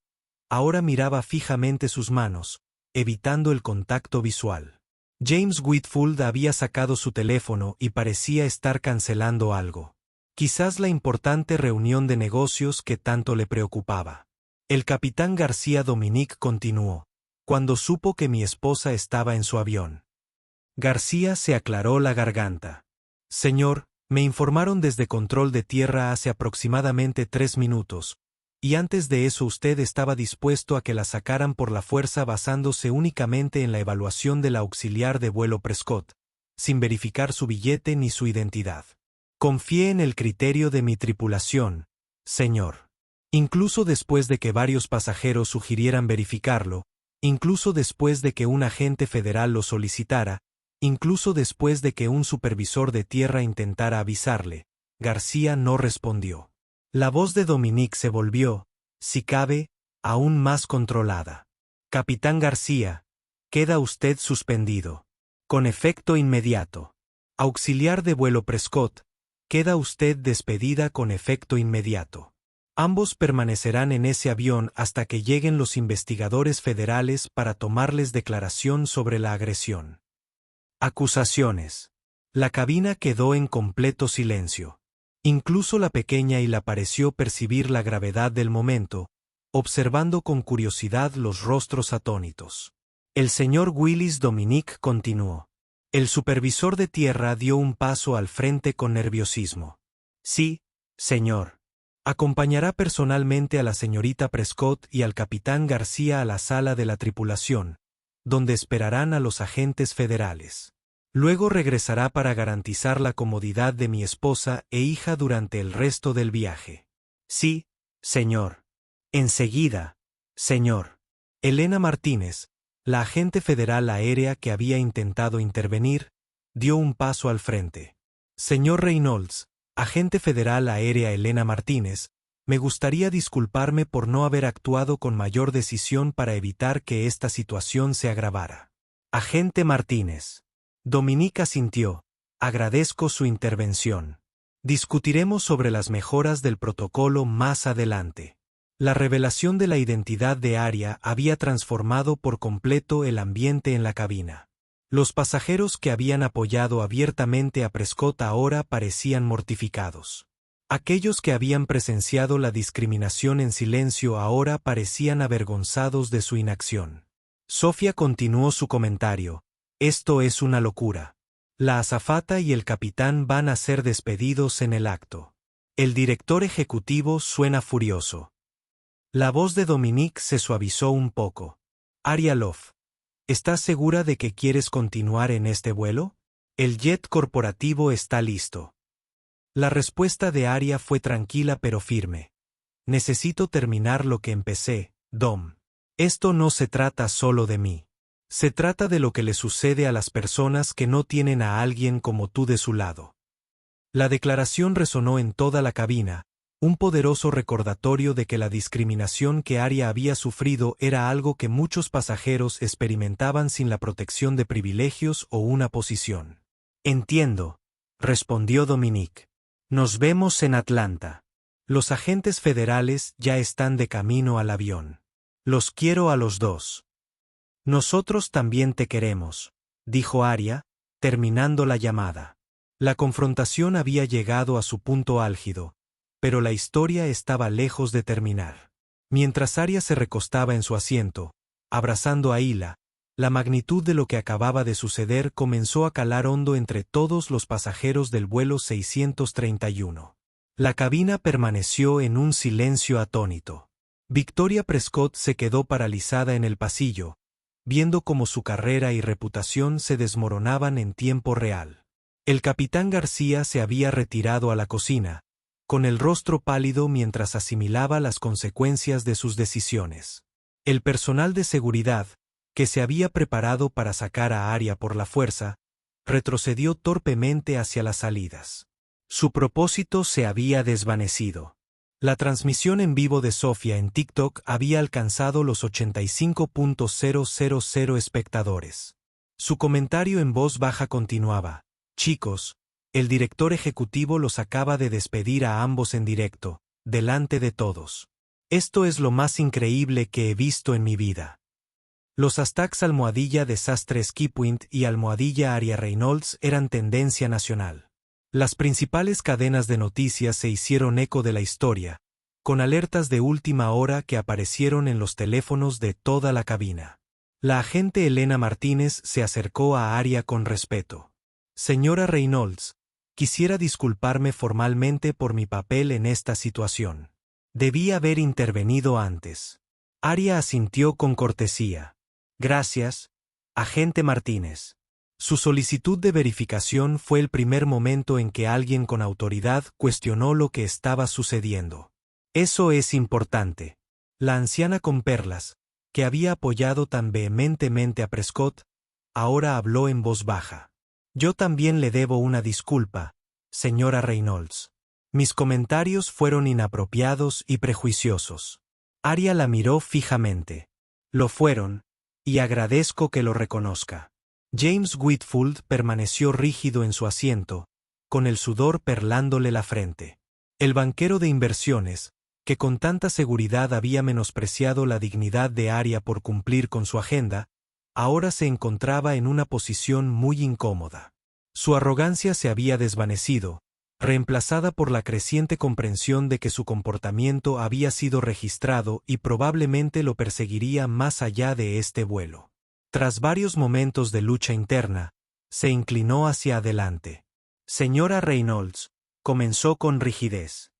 Speaker 1: ahora miraba fijamente sus manos, evitando el contacto visual. James Whitfield había sacado su teléfono y parecía estar cancelando algo. Quizás la importante reunión de negocios que tanto le preocupaba. El capitán García Dominic continuó, cuando supo que mi esposa estaba en su avión. García se aclaró la garganta. Señor, me informaron desde control de tierra hace aproximadamente 3 minutos, y antes de eso usted estaba dispuesto a que la sacaran por la fuerza basándose únicamente en la evaluación del auxiliar de vuelo Prescott, sin verificar su billete ni su identidad. Confié en el criterio de mi tripulación, señor. Incluso después de que varios pasajeros sugirieran verificarlo, incluso después de que un agente federal lo solicitara, incluso después de que un supervisor de tierra intentara avisarle, García no respondió. La voz de Dominic se volvió, si cabe, aún más controlada. Capitán García, queda usted suspendido. Con efecto inmediato. Auxiliar de vuelo Prescott, queda usted despedida con efecto inmediato. Ambos permanecerán en ese avión hasta que lleguen los investigadores federales para tomarles declaración sobre la agresión. Acusaciones. La cabina quedó en completo silencio. Incluso la pequeña Hila pareció percibir la gravedad del momento, observando con curiosidad los rostros atónitos. El señor Willis Dominic continuó. El supervisor de tierra dio un paso al frente con nerviosismo. Sí, señor. Acompañará personalmente a la señorita Prescott y al capitán García a la sala de la tripulación, donde esperarán a los agentes federales. Luego regresará para garantizar la comodidad de mi esposa e hija durante el resto del viaje. Sí, señor. Enseguida, señor. Elena Martínez, la agente federal aérea que había intentado intervenir, dio un paso al frente. Señor Reynolds, agente federal aérea Elena Martínez, me gustaría disculparme por no haber actuado con mayor decisión para evitar que esta situación se agravara. Agente Martínez. Dominic asintió. Agradezco su intervención. Discutiremos sobre las mejoras del protocolo más adelante. La revelación de la identidad de Aria había transformado por completo el ambiente en la cabina. Los pasajeros que habían apoyado abiertamente a Prescott ahora parecían mortificados. Aquellos que habían presenciado la discriminación en silencio ahora parecían avergonzados de su inacción. Sofía continuó su comentario. Esto es una locura. La azafata y el capitán van a ser despedidos en el acto. El director ejecutivo suena furioso. La voz de Dominic se suavizó un poco. Aria Love, ¿estás segura de que quieres continuar en este vuelo? El jet corporativo está listo. La respuesta de Aria fue tranquila pero firme. Necesito terminar lo que empecé, Dom. Esto no se trata solo de mí. Se trata de lo que le sucede a las personas que no tienen a alguien como tú de su lado. La declaración resonó en toda la cabina, un poderoso recordatorio de que la discriminación que Aria había sufrido era algo que muchos pasajeros experimentaban sin la protección de privilegios o una posición. Entiendo, respondió Dominic. Nos vemos en Atlanta. Los agentes federales ya están de camino al avión. Los quiero a los dos. Nosotros también te queremos, dijo Aria, terminando la llamada. La confrontación había llegado a su punto álgido, pero la historia estaba lejos de terminar. Mientras Aria se recostaba en su asiento, abrazando a Hila, la magnitud de lo que acababa de suceder comenzó a calar hondo entre todos los pasajeros del vuelo 631. La cabina permaneció en un silencio atónito. Victoria Prescott se quedó paralizada en el pasillo, viendo cómo su carrera y reputación se desmoronaban en tiempo real. El capitán García se había retirado a la cocina, con el rostro pálido mientras asimilaba las consecuencias de sus decisiones. El personal de seguridad, que se había preparado para sacar a Aria por la fuerza, retrocedió torpemente hacia las salidas. Su propósito se había desvanecido. La transmisión en vivo de Sofía en TikTok había alcanzado los 85.000 espectadores. Su comentario en voz baja continuaba: chicos, el director ejecutivo los acaba de despedir a ambos en directo, delante de todos. Esto es lo más increíble que he visto en mi vida. Los hashtags #desastre Skipoint y #Aria Reynolds eran tendencia nacional. Las principales cadenas de noticias se hicieron eco de la historia, con alertas de última hora que aparecieron en los teléfonos de toda la cabina. La agente Elena Martínez se acercó a Aria con respeto. Señora Reynolds, quisiera disculparme formalmente por mi papel en esta situación. Debí haber intervenido antes. Aria asintió con cortesía. Gracias, agente Martínez. Su solicitud de verificación fue el primer momento en que alguien con autoridad cuestionó lo que estaba sucediendo. Eso es importante. La anciana con perlas, que había apoyado tan vehementemente a Prescott, ahora habló en voz baja. Yo también le debo una disculpa, señora Reynolds. Mis comentarios fueron inapropiados y prejuiciosos. Aria la miró fijamente. Lo fueron, y agradezco que lo reconozca. James Whitfield permaneció rígido en su asiento, con el sudor perlándole la frente. El banquero de inversiones, que con tanta seguridad había menospreciado la dignidad de Aria por cumplir con su agenda, ahora se encontraba en una posición muy incómoda. Su arrogancia se había desvanecido, reemplazada por la creciente comprensión de que su comportamiento había sido registrado y probablemente lo perseguiría más allá de este vuelo. Tras varios momentos de lucha interna, se inclinó hacia adelante. Señora Reynolds, comenzó con rigidez.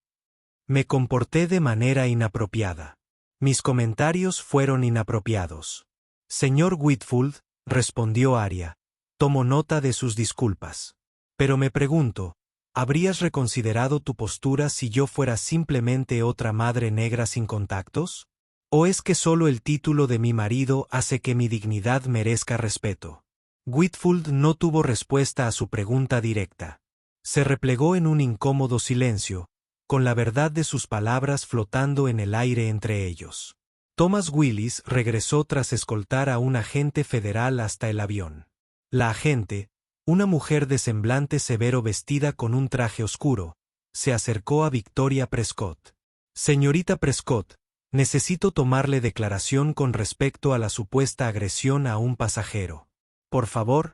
Speaker 1: Me comporté de manera inapropiada. Mis comentarios fueron inapropiados. Señor Whitfield, respondió Aria, tomo nota de sus disculpas. Pero me pregunto, ¿habrías reconsiderado tu postura si yo fuera simplemente otra madre negra sin contactos? ¿O es que solo el título de mi marido hace que mi dignidad merezca respeto? Whitfield no tuvo respuesta a su pregunta directa. Se replegó en un incómodo silencio, con la verdad de sus palabras flotando en el aire entre ellos. Thomas Willis regresó tras escoltar a un agente federal hasta el avión. La agente, una mujer de semblante severo vestida con un traje oscuro, se acercó a Victoria Prescott. Señorita Prescott, necesito tomarle declaración con respecto a la supuesta agresión a un pasajero. Por favor,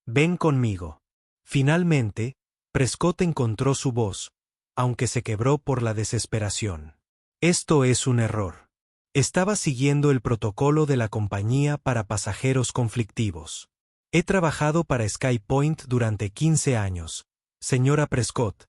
Speaker 1: ven conmigo. Finalmente, Prescott encontró su voz, aunque se quebró por la desesperación. Esto es un error. Estaba siguiendo el protocolo de la compañía para pasajeros conflictivos. He trabajado para SkyPoint durante 15 años, señora Prescott,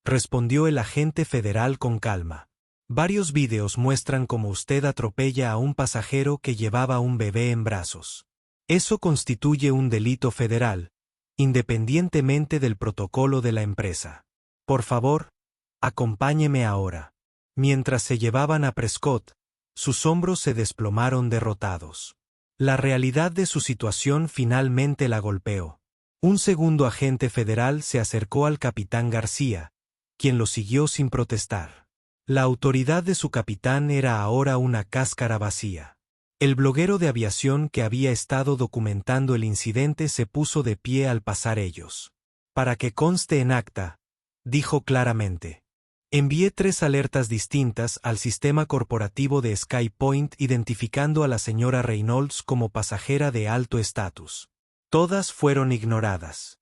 Speaker 1: respondió el agente federal con calma. Varios vídeos muestran cómo usted atropella a un pasajero que llevaba un bebé en brazos. Eso constituye un delito federal, independientemente del protocolo de la empresa. Por favor, acompáñeme ahora. Mientras se llevaban a Prescott, sus hombros se desplomaron derrotados. La realidad de su situación finalmente la golpeó. Un segundo agente federal se acercó al capitán García, quien lo siguió sin protestar. La autoridad de su capitán era ahora una cáscara vacía. El bloguero de aviación que había estado documentando el incidente se puso de pie al pasar ellos. Para que conste en acta, dijo claramente. Envié 3 alertas distintas al sistema corporativo de SkyPoint identificando a la señora Reynolds como pasajera de alto estatus. Todas fueron ignoradas.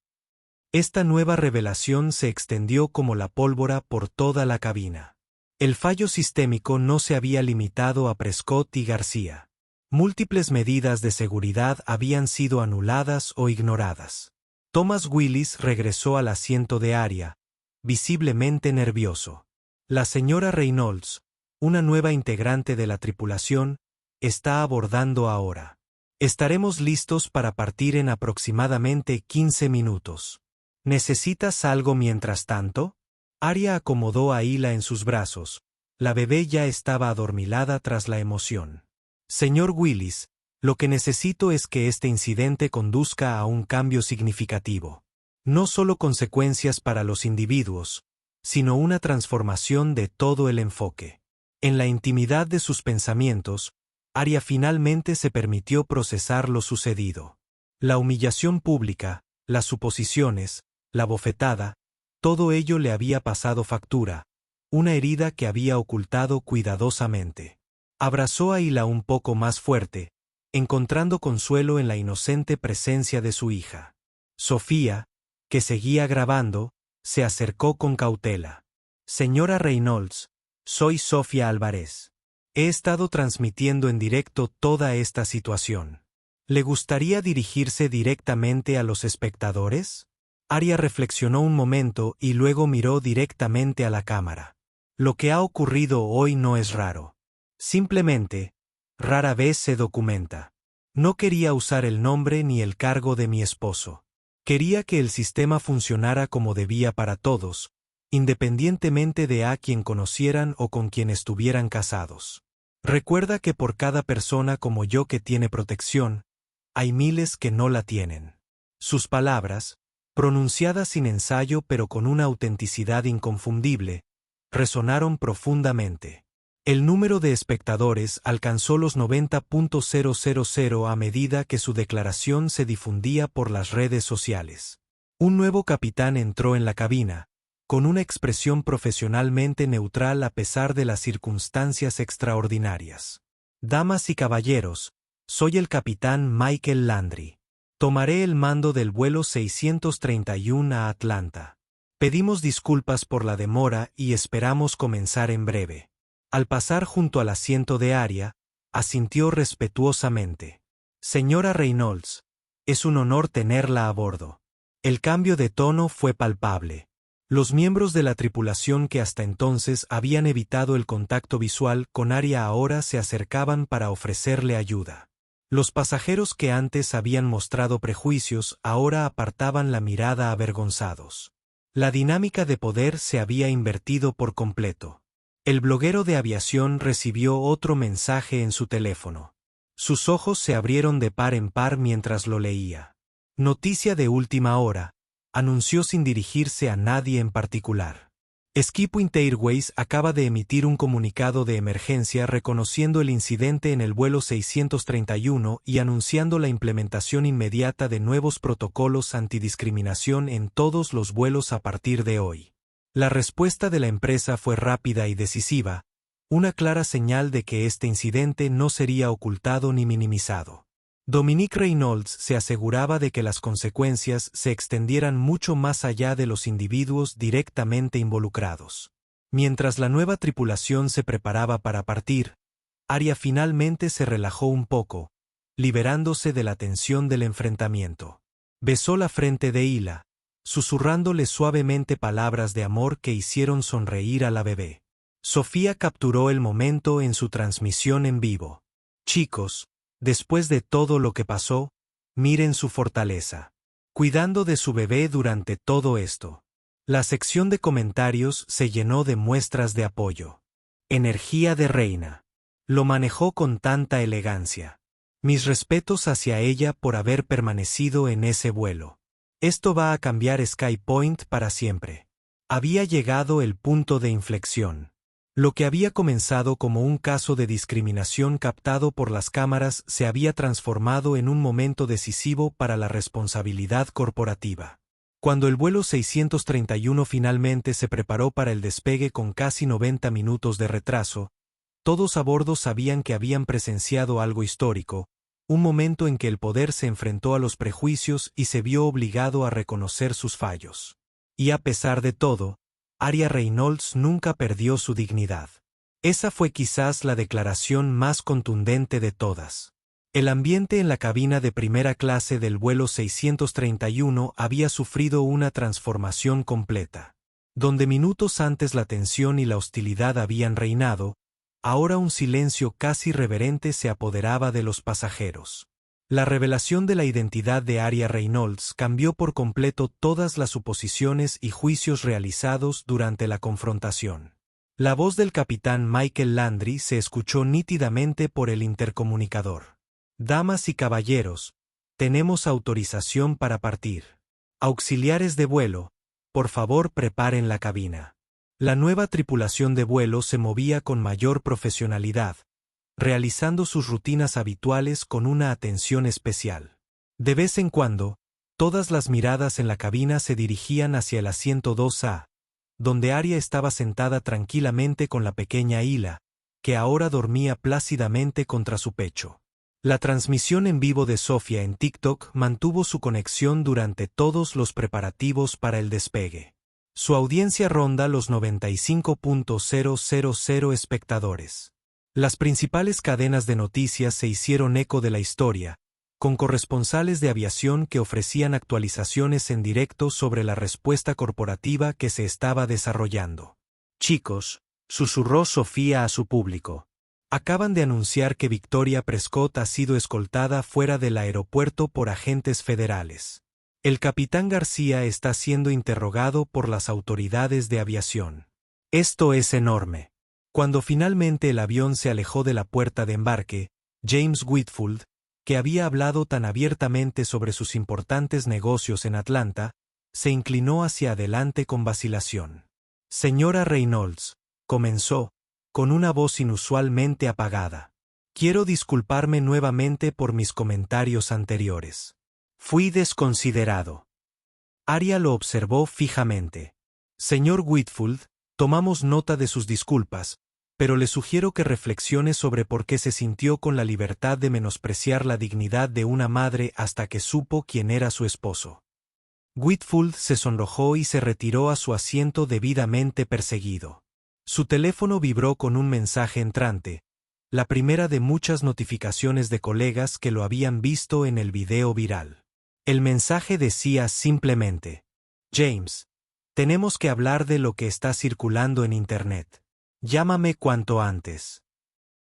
Speaker 1: Esta nueva revelación se extendió como la pólvora por toda la cabina. El fallo sistémico no se había limitado a Prescott y García. Múltiples medidas de seguridad habían sido anuladas o ignoradas. Thomas Willis regresó al asiento de Aria, visiblemente nervioso. La señora Reynolds, una nueva integrante de la tripulación, está abordando ahora. Estaremos listos para partir en aproximadamente 15 minutos. ¿Necesitas algo mientras tanto? Aria acomodó a Hila en sus brazos. La bebé ya estaba adormilada tras la emoción. Señor Willis, lo que necesito es que este incidente conduzca a un cambio significativo. No solo consecuencias para los individuos, sino una transformación de todo el enfoque. En la intimidad de sus pensamientos, Arya finalmente se permitió procesar lo sucedido. La humillación pública, las suposiciones, la bofetada, todo ello le había pasado factura, una herida que había ocultado cuidadosamente. Abrazó a Hila un poco más fuerte, encontrando consuelo en la inocente presencia de su hija. Sofía, que seguía grabando, se acercó con cautela. Señora Reynolds, soy Sofía Álvarez. He estado transmitiendo en directo toda esta situación. ¿Le gustaría dirigirse directamente a los espectadores? Arya reflexionó un momento y luego miró directamente a la cámara. Lo que ha ocurrido hoy no es raro. Simplemente, rara vez se documenta. No quería usar el nombre ni el cargo de mi esposo. Quería que el sistema funcionara como debía para todos, independientemente de a quien conocieran o con quien estuvieran casados. Recuerda que por cada persona como yo que tiene protección, hay miles que no la tienen. Sus palabras, pronunciadas sin ensayo pero con una autenticidad inconfundible, resonaron profundamente. El número de espectadores alcanzó los 90.000 a medida que su declaración se difundía por las redes sociales. Un nuevo capitán entró en la cabina, con una expresión profesionalmente neutral a pesar de las circunstancias extraordinarias. Damas y caballeros, soy el capitán Michael Landry. Tomaré el mando del vuelo 631 a Atlanta. Pedimos disculpas por la demora y esperamos comenzar en breve. Al pasar junto al asiento de Arya, asintió respetuosamente. Señora Reynolds, es un honor tenerla a bordo. El cambio de tono fue palpable. Los miembros de la tripulación que hasta entonces habían evitado el contacto visual con Arya ahora se acercaban para ofrecerle ayuda. Los pasajeros que antes habían mostrado prejuicios ahora apartaban la mirada avergonzados. La dinámica de poder se había invertido por completo. El bloguero de aviación recibió otro mensaje en su teléfono. Sus ojos se abrieron de par en par mientras lo leía. Noticia de última hora, anunció sin dirigirse a nadie en particular. Skipwith Airways acaba de emitir un comunicado de emergencia reconociendo el incidente en el vuelo 631 y anunciando la implementación inmediata de nuevos protocolos antidiscriminación en todos los vuelos a partir de hoy. La respuesta de la empresa fue rápida y decisiva, una clara señal de que este incidente no sería ocultado ni minimizado. Dominique Reynolds se aseguraba de que las consecuencias se extendieran mucho más allá de los individuos directamente involucrados. Mientras la nueva tripulación se preparaba para partir, Arya finalmente se relajó un poco, liberándose de la tensión del enfrentamiento. Besó la frente de Hila, susurrándole suavemente palabras de amor que hicieron sonreír a la bebé. Sofía capturó el momento en su transmisión en vivo. Chicos, después de todo lo que pasó, miren su fortaleza. Cuidando de su bebé durante todo esto. La sección de comentarios se llenó de muestras de apoyo. Energía de reina. Lo manejó con tanta elegancia. Mis respetos hacia ella por haber permanecido en ese vuelo. Esto va a cambiar Sky Point para siempre. Había llegado el punto de inflexión. Lo que había comenzado como un caso de discriminación captado por las cámaras se había transformado en un momento decisivo para la responsabilidad corporativa. Cuando el vuelo 631 finalmente se preparó para el despegue con casi 90 minutos de retraso, todos a bordo sabían que habían presenciado algo histórico, un momento en que el poder se enfrentó a los prejuicios y se vio obligado a reconocer sus fallos. Y a pesar de todo, Arya Reynolds nunca perdió su dignidad. Esa fue quizás la declaración más contundente de todas. El ambiente en la cabina de primera clase del vuelo 631 había sufrido una transformación completa. Donde minutos antes la tensión y la hostilidad habían reinado, ahora un silencio casi reverente se apoderaba de los pasajeros. La revelación de la identidad de Arya Reynolds cambió por completo todas las suposiciones y juicios realizados durante la confrontación. La voz del capitán Michael Landry se escuchó nítidamente por el intercomunicador. Damas y caballeros, tenemos autorización para partir. Auxiliares de vuelo, por favor preparen la cabina. La nueva tripulación de vuelo se movía con mayor profesionalidad, realizando sus rutinas habituales con una atención especial. De vez en cuando, todas las miradas en la cabina se dirigían hacia el asiento 2A, donde Arya estaba sentada tranquilamente con la pequeña Hila, que ahora dormía plácidamente contra su pecho. La transmisión en vivo de Sofía en TikTok mantuvo su conexión durante todos los preparativos para el despegue. Su audiencia ronda los 95.000 espectadores. Las principales cadenas de noticias se hicieron eco de la historia, con corresponsales de aviación que ofrecían actualizaciones en directo sobre la respuesta corporativa que se estaba desarrollando. «Chicos», susurró Sofía a su público. «Acaban de anunciar que Victoria Prescott ha sido escoltada fuera del aeropuerto por agentes federales. El capitán García está siendo interrogado por las autoridades de aviación. Esto es enorme». Cuando finalmente el avión se alejó de la puerta de embarque, James Whitfield, que había hablado tan abiertamente sobre sus importantes negocios en Atlanta, se inclinó hacia adelante con vacilación. «Señora Reynolds», comenzó, con una voz inusualmente apagada. «Quiero disculparme nuevamente por mis comentarios anteriores. Fui desconsiderado». Arya lo observó fijamente. «Señor Whitfield, tomamos nota de sus disculpas, pero le sugiero que reflexione sobre por qué se sintió con la libertad de menospreciar la dignidad de una madre hasta que supo quién era su esposo». Whitfield se sonrojó y se retiró a su asiento debidamente perseguido. Su teléfono vibró con un mensaje entrante, la primera de muchas notificaciones de colegas que lo habían visto en el video viral. El mensaje decía simplemente: «James, tenemos que hablar de lo que está circulando en Internet. Llámame cuanto antes».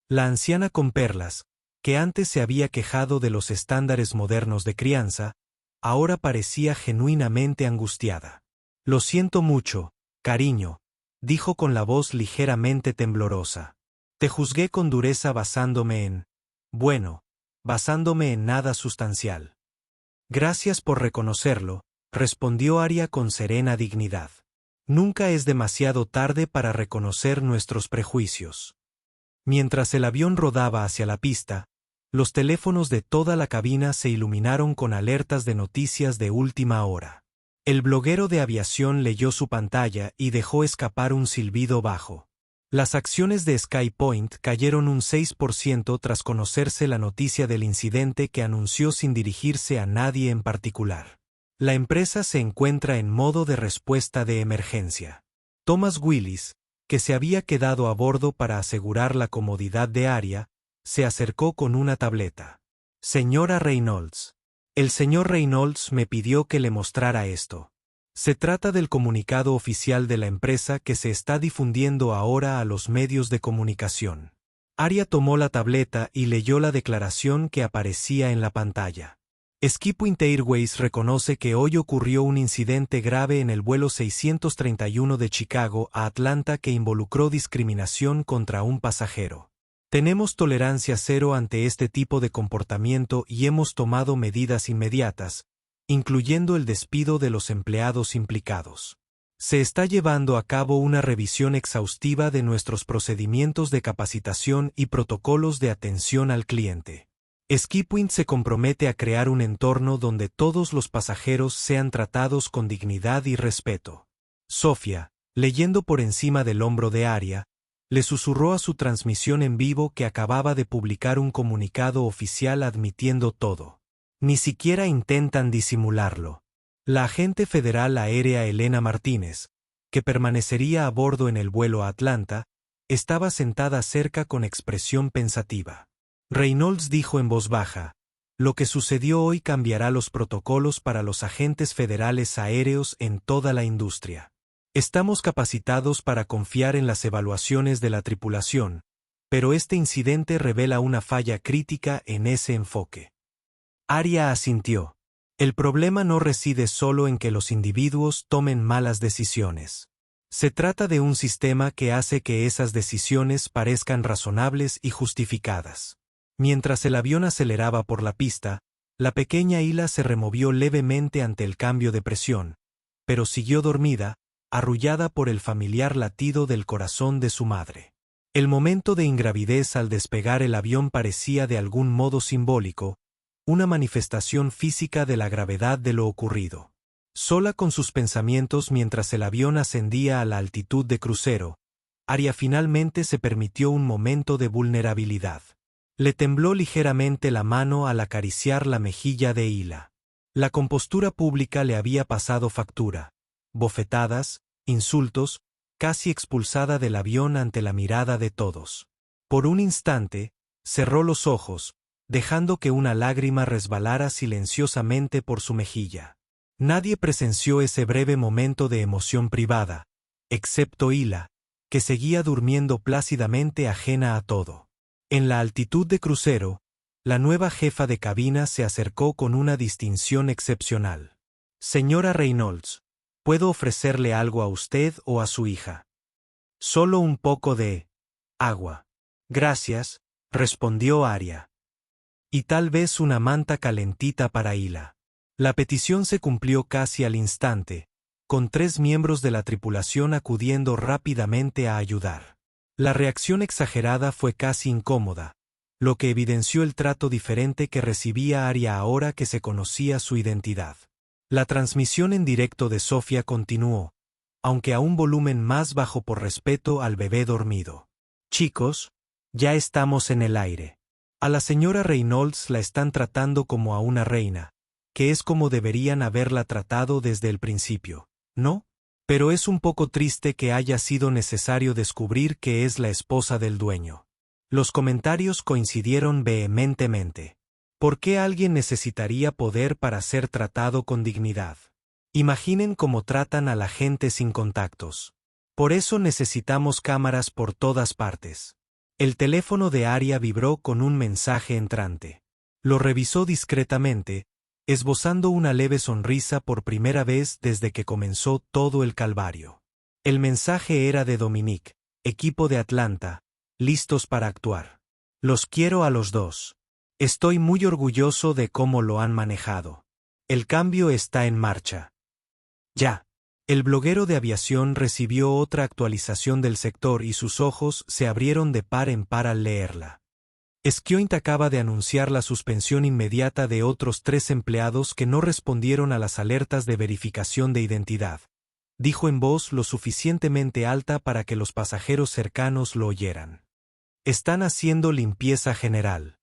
Speaker 1: La anciana con perlas, que antes se había quejado de los estándares modernos de crianza, ahora parecía genuinamente angustiada. «Lo siento mucho, cariño», dijo con la voz ligeramente temblorosa. «Te juzgué con dureza basándome en nada sustancial». «Gracias por reconocerlo», respondió Arya con serena dignidad. «Nunca es demasiado tarde para reconocer nuestros prejuicios». Mientras el avión rodaba hacia la pista, los teléfonos de toda la cabina se iluminaron con alertas de noticias de última hora. El bloguero de aviación leyó su pantalla y dejó escapar un silbido bajo. Las acciones de SkyPoint cayeron un 6% tras conocerse la noticia del incidente que anunció sin dirigirse a nadie en particular. La empresa se encuentra en modo de respuesta de emergencia. Thomas Willis, que se había quedado a bordo para asegurar la comodidad de Arya, se acercó con una tableta. «Señora Reynolds. El señor Reynolds me pidió que le mostrara esto. Se trata del comunicado oficial de la empresa que se está difundiendo ahora a los medios de comunicación». Arya tomó la tableta y leyó la declaración que aparecía en la pantalla. SkyPoint Airways reconoce que hoy ocurrió un incidente grave en el vuelo 631 de Chicago a Atlanta que involucró discriminación contra un pasajero. Tenemos tolerancia cero ante este tipo de comportamiento y hemos tomado medidas inmediatas, incluyendo el despido de los empleados implicados. Se está llevando a cabo una revisión exhaustiva de nuestros procedimientos de capacitación y protocolos de atención al cliente. SkyPoint se compromete a crear un entorno donde todos los pasajeros sean tratados con dignidad y respeto. Sofía, leyendo por encima del hombro de Arya, le susurró a su transmisión en vivo que acababa de publicar un comunicado oficial admitiendo todo. Ni siquiera intentan disimularlo. La agente federal aérea Elena Martínez, que permanecería a bordo en el vuelo a Atlanta, estaba sentada cerca con expresión pensativa. Reynolds dijo en voz baja: «Lo que sucedió hoy cambiará los protocolos para los agentes federales aéreos en toda la industria. Estamos capacitados para confiar en las evaluaciones de la tripulación, pero este incidente revela una falla crítica en ese enfoque». Arya asintió. El problema no reside solo en que los individuos tomen malas decisiones. Se trata de un sistema que hace que esas decisiones parezcan razonables y justificadas. Mientras el avión aceleraba por la pista, la pequeña Hila se removió levemente ante el cambio de presión, pero siguió dormida, arrullada por el familiar latido del corazón de su madre. El momento de ingravidez al despegar el avión parecía de algún modo simbólico, una manifestación física de la gravedad de lo ocurrido. Sola con sus pensamientos mientras el avión ascendía a la altitud de crucero, Arya finalmente se permitió un momento de vulnerabilidad. Le tembló ligeramente la mano al acariciar la mejilla de Hila. La compostura pública le había pasado factura. Bofetadas, insultos, casi expulsada del avión ante la mirada de todos. Por un instante, cerró los ojos, dejando que una lágrima resbalara silenciosamente por su mejilla. Nadie presenció ese breve momento de emoción privada, excepto Hila, que seguía durmiendo plácidamente ajena a todo. En la altitud de crucero, la nueva jefa de cabina se acercó con una distinción excepcional. Señora Reynolds, ¿puedo ofrecerle algo a usted o a su hija? Solo un poco de agua. Gracias, respondió Arya. Y tal vez una manta calentita para Hila. La petición se cumplió casi al instante, con 3 miembros de la tripulación acudiendo rápidamente a ayudar. La reacción exagerada fue casi incómoda, lo que evidenció el trato diferente que recibía Arya ahora que se conocía su identidad. La transmisión en directo de Sofía continuó, aunque a un volumen más bajo por respeto al bebé dormido. Chicos, ya estamos en el aire. A la señora Reynolds la están tratando como a una reina, que es como deberían haberla tratado desde el principio, ¿no? Pero es un poco triste que haya sido necesario descubrir que es la esposa del dueño. Los comentarios coincidieron vehementemente. ¿Por qué alguien necesitaría poder para ser tratado con dignidad? Imaginen cómo tratan a la gente sin contactos. Por eso necesitamos cámaras por todas partes. El teléfono de Arya vibró con un mensaje entrante. Lo revisó discretamente, esbozando una leve sonrisa por primera vez desde que comenzó todo el calvario. El mensaje era de Dominic, equipo de Atlanta, listos para actuar. Los quiero a los dos. Estoy muy orgulloso de cómo lo han manejado. El cambio está en marcha. Ya. El bloguero de aviación recibió otra actualización del sector y sus ojos se abrieron de par en par al leerla. Skjoint acaba de anunciar la suspensión inmediata de otros 3 empleados que no respondieron a las alertas de verificación de identidad, dijo en voz lo suficientemente alta para que los pasajeros cercanos lo oyeran. Están haciendo limpieza general.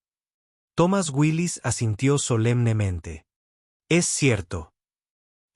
Speaker 1: Thomas Willis asintió solemnemente. Es cierto.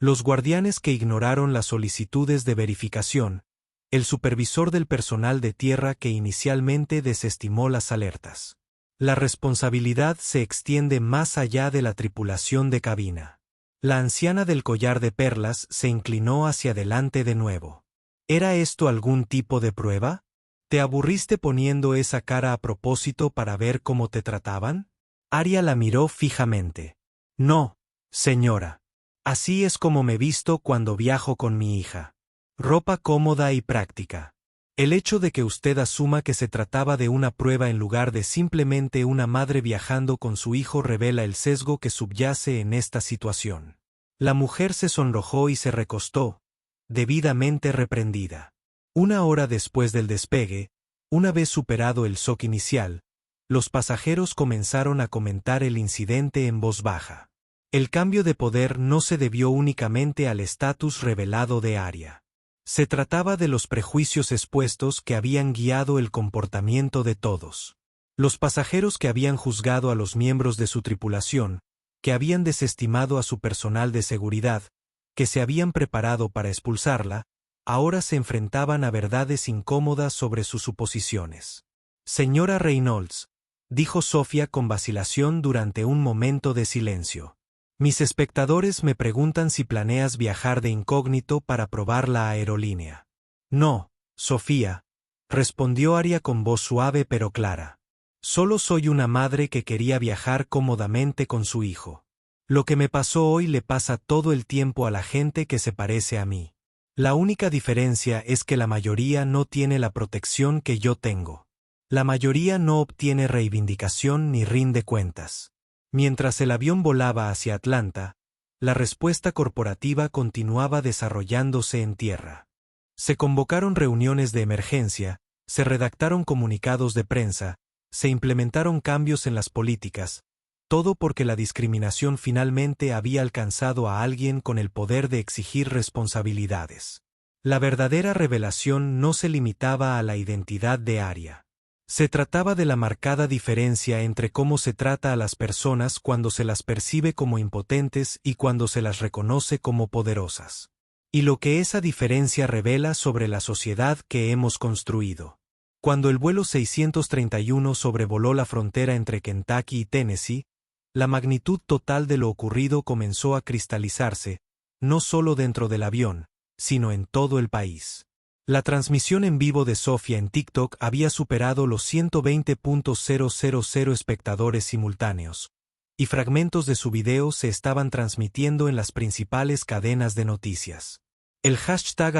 Speaker 1: Los guardianes que ignoraron las solicitudes de verificación, el supervisor del personal de tierra que inicialmente desestimó las alertas. La responsabilidad se extiende más allá de la tripulación de cabina. La anciana del collar de perlas se inclinó hacia adelante de nuevo. ¿Era esto algún tipo de prueba? ¿Te aburriste poniendo esa cara a propósito para ver cómo te trataban? Arya la miró fijamente. No, señora. Así es como me visto cuando viajo con mi hija. Ropa cómoda y práctica. El hecho de que usted asuma que se trataba de una prueba en lugar de simplemente una madre viajando con su hijo revela el sesgo que subyace en esta situación. La mujer se sonrojó y se recostó, debidamente reprendida. 1 hora después del despegue, una vez superado el shock inicial, los pasajeros comenzaron a comentar el incidente en voz baja. El cambio de poder no se debió únicamente al estatus revelado de Arya. Se trataba de los prejuicios expuestos que habían guiado el comportamiento de todos. Los pasajeros que habían juzgado a los miembros de su tripulación, que habían desestimado a su personal de seguridad, que se habían preparado para expulsarla, ahora se enfrentaban a verdades incómodas sobre sus suposiciones. Señora Reynolds, dijo Sofía con vacilación durante un momento de silencio. Mis espectadores me preguntan si planeas viajar de incógnito para probar la aerolínea. No, Sofía, respondió Arya con voz suave pero clara. Solo soy una madre que quería viajar cómodamente con su hijo. Lo que me pasó hoy le pasa todo el tiempo a la gente que se parece a mí. La única diferencia es que la mayoría no tiene la protección que yo tengo. La mayoría no obtiene reivindicación ni rinde cuentas. Mientras el avión volaba hacia Atlanta, la respuesta corporativa continuaba desarrollándose en tierra. Se convocaron reuniones de emergencia, se redactaron comunicados de prensa, se implementaron cambios en las políticas, todo porque la discriminación finalmente había alcanzado a alguien con el poder de exigir responsabilidades. La verdadera revelación no se limitaba a la identidad de Arya. Se trataba de la marcada diferencia entre cómo se trata a las personas cuando se las percibe como impotentes y cuando se las reconoce como poderosas. Y lo que esa diferencia revela sobre la sociedad que hemos construido. Cuando el vuelo 631 sobrevoló la frontera entre Kentucky y Tennessee, la magnitud total de lo ocurrido comenzó a cristalizarse, no solo dentro del avión, sino en todo el país. La transmisión en vivo de Sofía en TikTok había superado los 120.000 espectadores simultáneos, y fragmentos de su video se estaban transmitiendo en las principales cadenas de noticias. El hashtag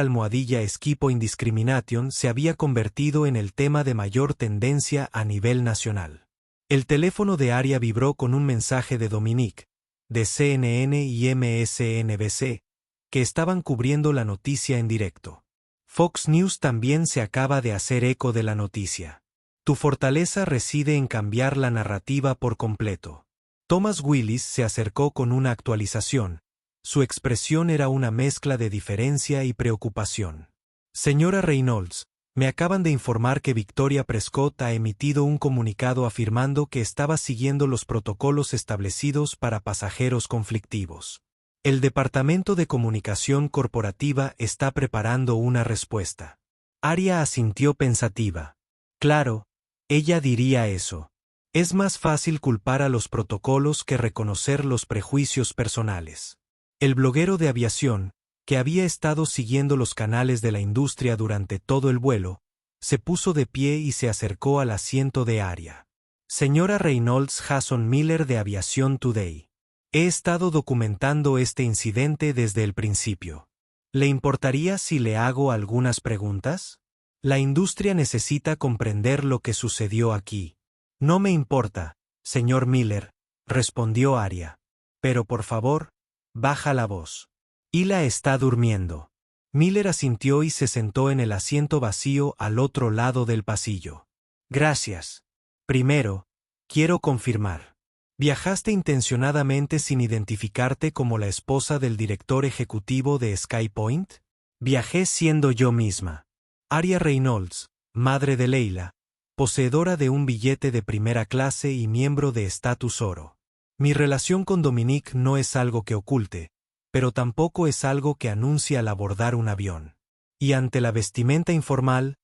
Speaker 1: #SkipoIndiscrimination se había convertido en el tema de mayor tendencia a nivel nacional. El teléfono de Arya vibró con un mensaje de Dominique, de CNN y MSNBC, que estaban cubriendo la noticia en directo. Fox News también se acaba de hacer eco de la noticia. Tu fortaleza reside en cambiar la narrativa por completo. Thomas Willis se acercó con una actualización. Su expresión era una mezcla de diferencia y preocupación. Señora Reynolds, me acaban de informar que Victoria Prescott ha emitido un comunicado afirmando que estaba siguiendo los protocolos establecidos para pasajeros conflictivos. El Departamento de Comunicación Corporativa está preparando una respuesta. Arya asintió pensativa. Claro, ella diría eso. Es más fácil culpar a los protocolos que reconocer los prejuicios personales. El bloguero de aviación, que había estado siguiendo los canales de la industria durante todo el vuelo, se puso de pie y se acercó al asiento de Arya. Señora Reynolds, Jason Miller de Aviation Today. He estado documentando este incidente desde el principio. ¿Le importaría si le hago algunas preguntas? La industria necesita comprender lo que sucedió aquí. No me importa, señor Miller, respondió Arya. Pero por favor, baja la voz. Hila está durmiendo. Miller asintió y se sentó en el asiento vacío al otro lado del pasillo. Gracias. Primero, quiero confirmar. ¿Viajaste intencionadamente sin identificarte como la esposa del director ejecutivo de SkyPoint? Viajé siendo yo misma. Arya Reynolds, madre de Leila, poseedora de un billete de primera clase y miembro de Status Oro. Mi relación con Dominique no es algo que oculte, pero tampoco es algo que anuncie al abordar un avión. Y ante la vestimenta informal,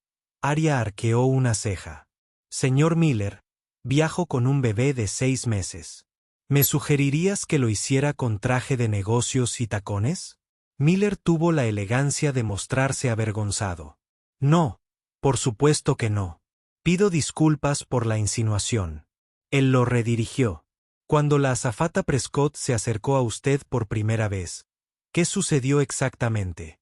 Speaker 1: Arya arqueó una ceja. Señor Miller, viajo con un bebé de 6 meses. ¿Me sugerirías que lo hiciera con traje de negocios y tacones? Miller tuvo la elegancia de mostrarse avergonzado. No, por supuesto que no. Pido disculpas por la insinuación. Él lo redirigió. Cuando la azafata Prescott se acercó a usted por primera vez, ¿qué sucedió exactamente?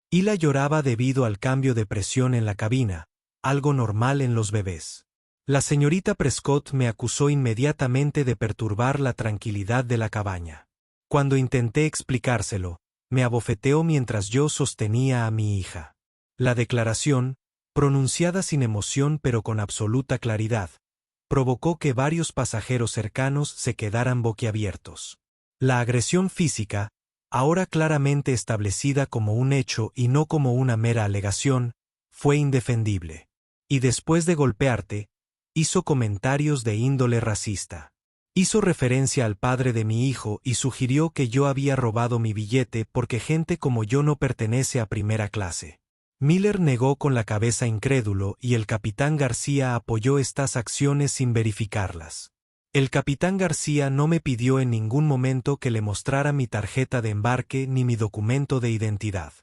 Speaker 1: Hila lloraba debido al cambio de presión en la cabina, algo normal en los bebés. La señorita Prescott me acusó inmediatamente de perturbar la tranquilidad de la cabaña. Cuando intenté explicárselo, me abofeteó mientras yo sostenía a mi hija. La declaración, pronunciada sin emoción pero con absoluta claridad, provocó que varios pasajeros cercanos se quedaran boquiabiertos. La agresión física, ahora claramente establecida como un hecho y no como una mera alegación, fue indefendible. Y después de golpearte, hizo comentarios de índole racista. Hizo referencia al padre de mi hijo y sugirió que yo había robado mi billete porque gente como yo no pertenece a primera clase. Miller negó con la cabeza incrédulo y el capitán García apoyó estas acciones sin verificarlas. El capitán García no me pidió en ningún momento que le mostrara mi tarjeta de embarque ni mi documento de identidad.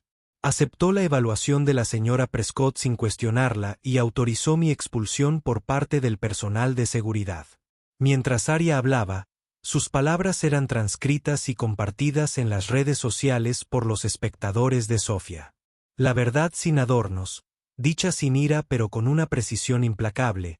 Speaker 1: Aceptó la evaluación de la señora Prescott sin cuestionarla y autorizó mi expulsión por parte del personal de seguridad. Mientras Arya hablaba, sus palabras eran transcritas y compartidas en las redes sociales por los espectadores de Sofía. La verdad sin adornos, dicha sin ira pero con una precisión implacable,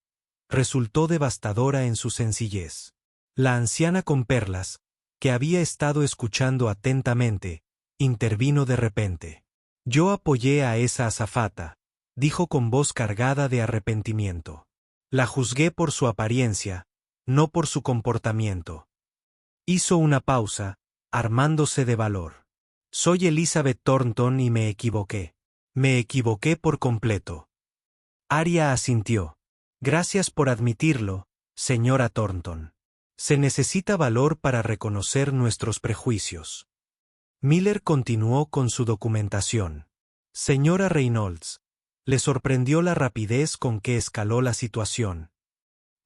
Speaker 1: resultó devastadora en su sencillez. La anciana con perlas, que había estado escuchando atentamente, intervino de repente. Yo apoyé a esa azafata, dijo con voz cargada de arrepentimiento. La juzgué por su apariencia, no por su comportamiento. Hizo una pausa, armándose de valor. Soy Elizabeth Thornton y me equivoqué. Me equivoqué por completo. Arya asintió. Gracias por admitirlo, señora Thornton. Se necesita valor para reconocer nuestros prejuicios. Miller continuó con su documentación. Señora Reynolds, le sorprendió la rapidez con que escaló la situación.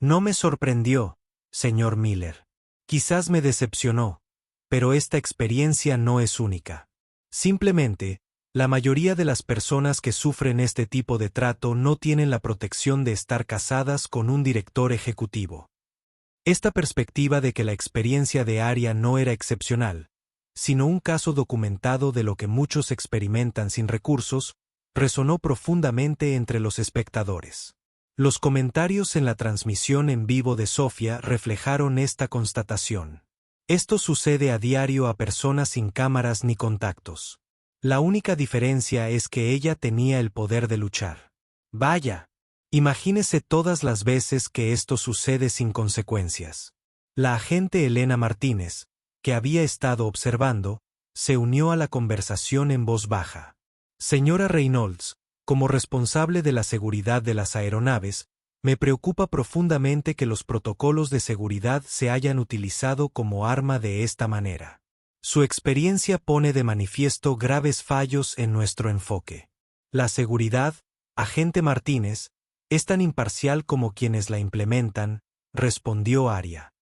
Speaker 1: No me sorprendió, señor Miller. Quizás me decepcionó, pero esta experiencia no es única. Simplemente, la mayoría de las personas que sufren este tipo de trato no tienen la protección de estar casadas con un director ejecutivo. Esta perspectiva de que la experiencia de Arya no era excepcional, sino un caso documentado de lo que muchos experimentan sin recursos, resonó profundamente entre los espectadores. Los comentarios en la transmisión en vivo de Sofía reflejaron esta constatación. Esto sucede a diario a personas sin cámaras ni contactos. La única diferencia es que ella tenía el poder de luchar. Vaya, imagínese todas las veces que esto sucede sin consecuencias. La agente Elena Martínez, que había estado observando, se unió a la conversación en voz baja. Señora Reynolds, como responsable de la seguridad de las aeronaves, me preocupa profundamente que los protocolos de seguridad se hayan utilizado como arma de esta manera. Su experiencia pone de manifiesto graves fallos en nuestro enfoque. La seguridad, agente Martínez, es tan imparcial como quienes la implementan, respondió Arya.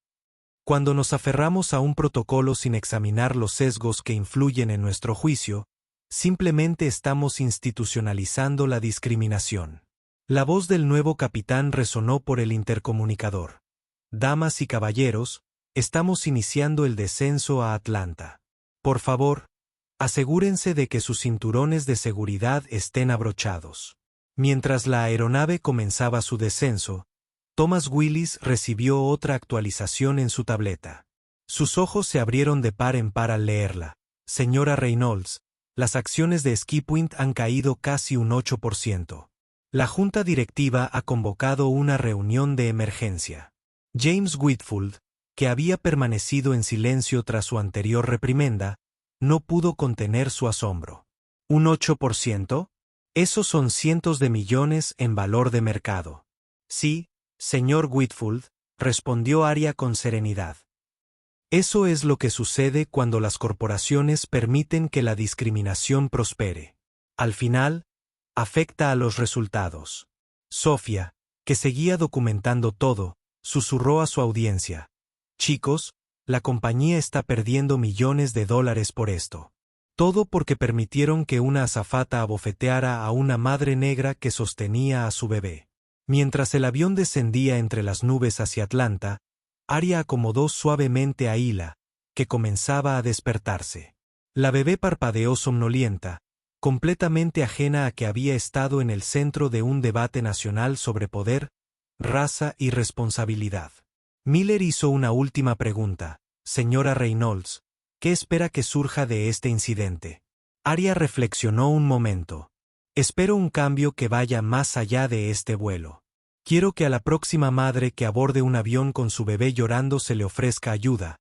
Speaker 1: Cuando nos aferramos a un protocolo sin examinar los sesgos que influyen en nuestro juicio, simplemente estamos institucionalizando la discriminación. La voz del nuevo capitán resonó por el intercomunicador. Damas y caballeros, estamos iniciando el descenso a Atlanta. Por favor, asegúrense de que sus cinturones de seguridad estén abrochados. Mientras la aeronave comenzaba su descenso, Thomas Willis recibió otra actualización en su tableta. Sus ojos se abrieron de par en par al leerla. Señora Reynolds, las acciones de Skipoint han caído casi un 8%. La junta directiva ha convocado una reunión de emergencia. James Whitfield, que había permanecido en silencio tras su anterior reprimenda, no pudo contener su asombro. ¿Un 8%? Esos son cientos de millones en valor de mercado. Sí, señor Whitfield, respondió Arya con serenidad. Eso es lo que sucede cuando las corporaciones permiten que la discriminación prospere. Al final, afecta a los resultados. Sofía, que seguía documentando todo, susurró a su audiencia. Chicos, la compañía está perdiendo millones de dólares por esto. Todo porque permitieron que una azafata abofeteara a una madre negra que sostenía a su bebé. Mientras el avión descendía entre las nubes hacia Atlanta, Arya acomodó suavemente a Hila, que comenzaba a despertarse. La bebé parpadeó somnolienta, completamente ajena a que había estado en el centro de un debate nacional sobre poder, raza y responsabilidad. Miller hizo una última pregunta. Señora Reynolds, ¿qué espera que surja de este incidente? Arya reflexionó un momento. Espero un cambio que vaya más allá de este vuelo. Quiero que a la próxima madre que aborde un avión con su bebé llorando se le ofrezca ayuda,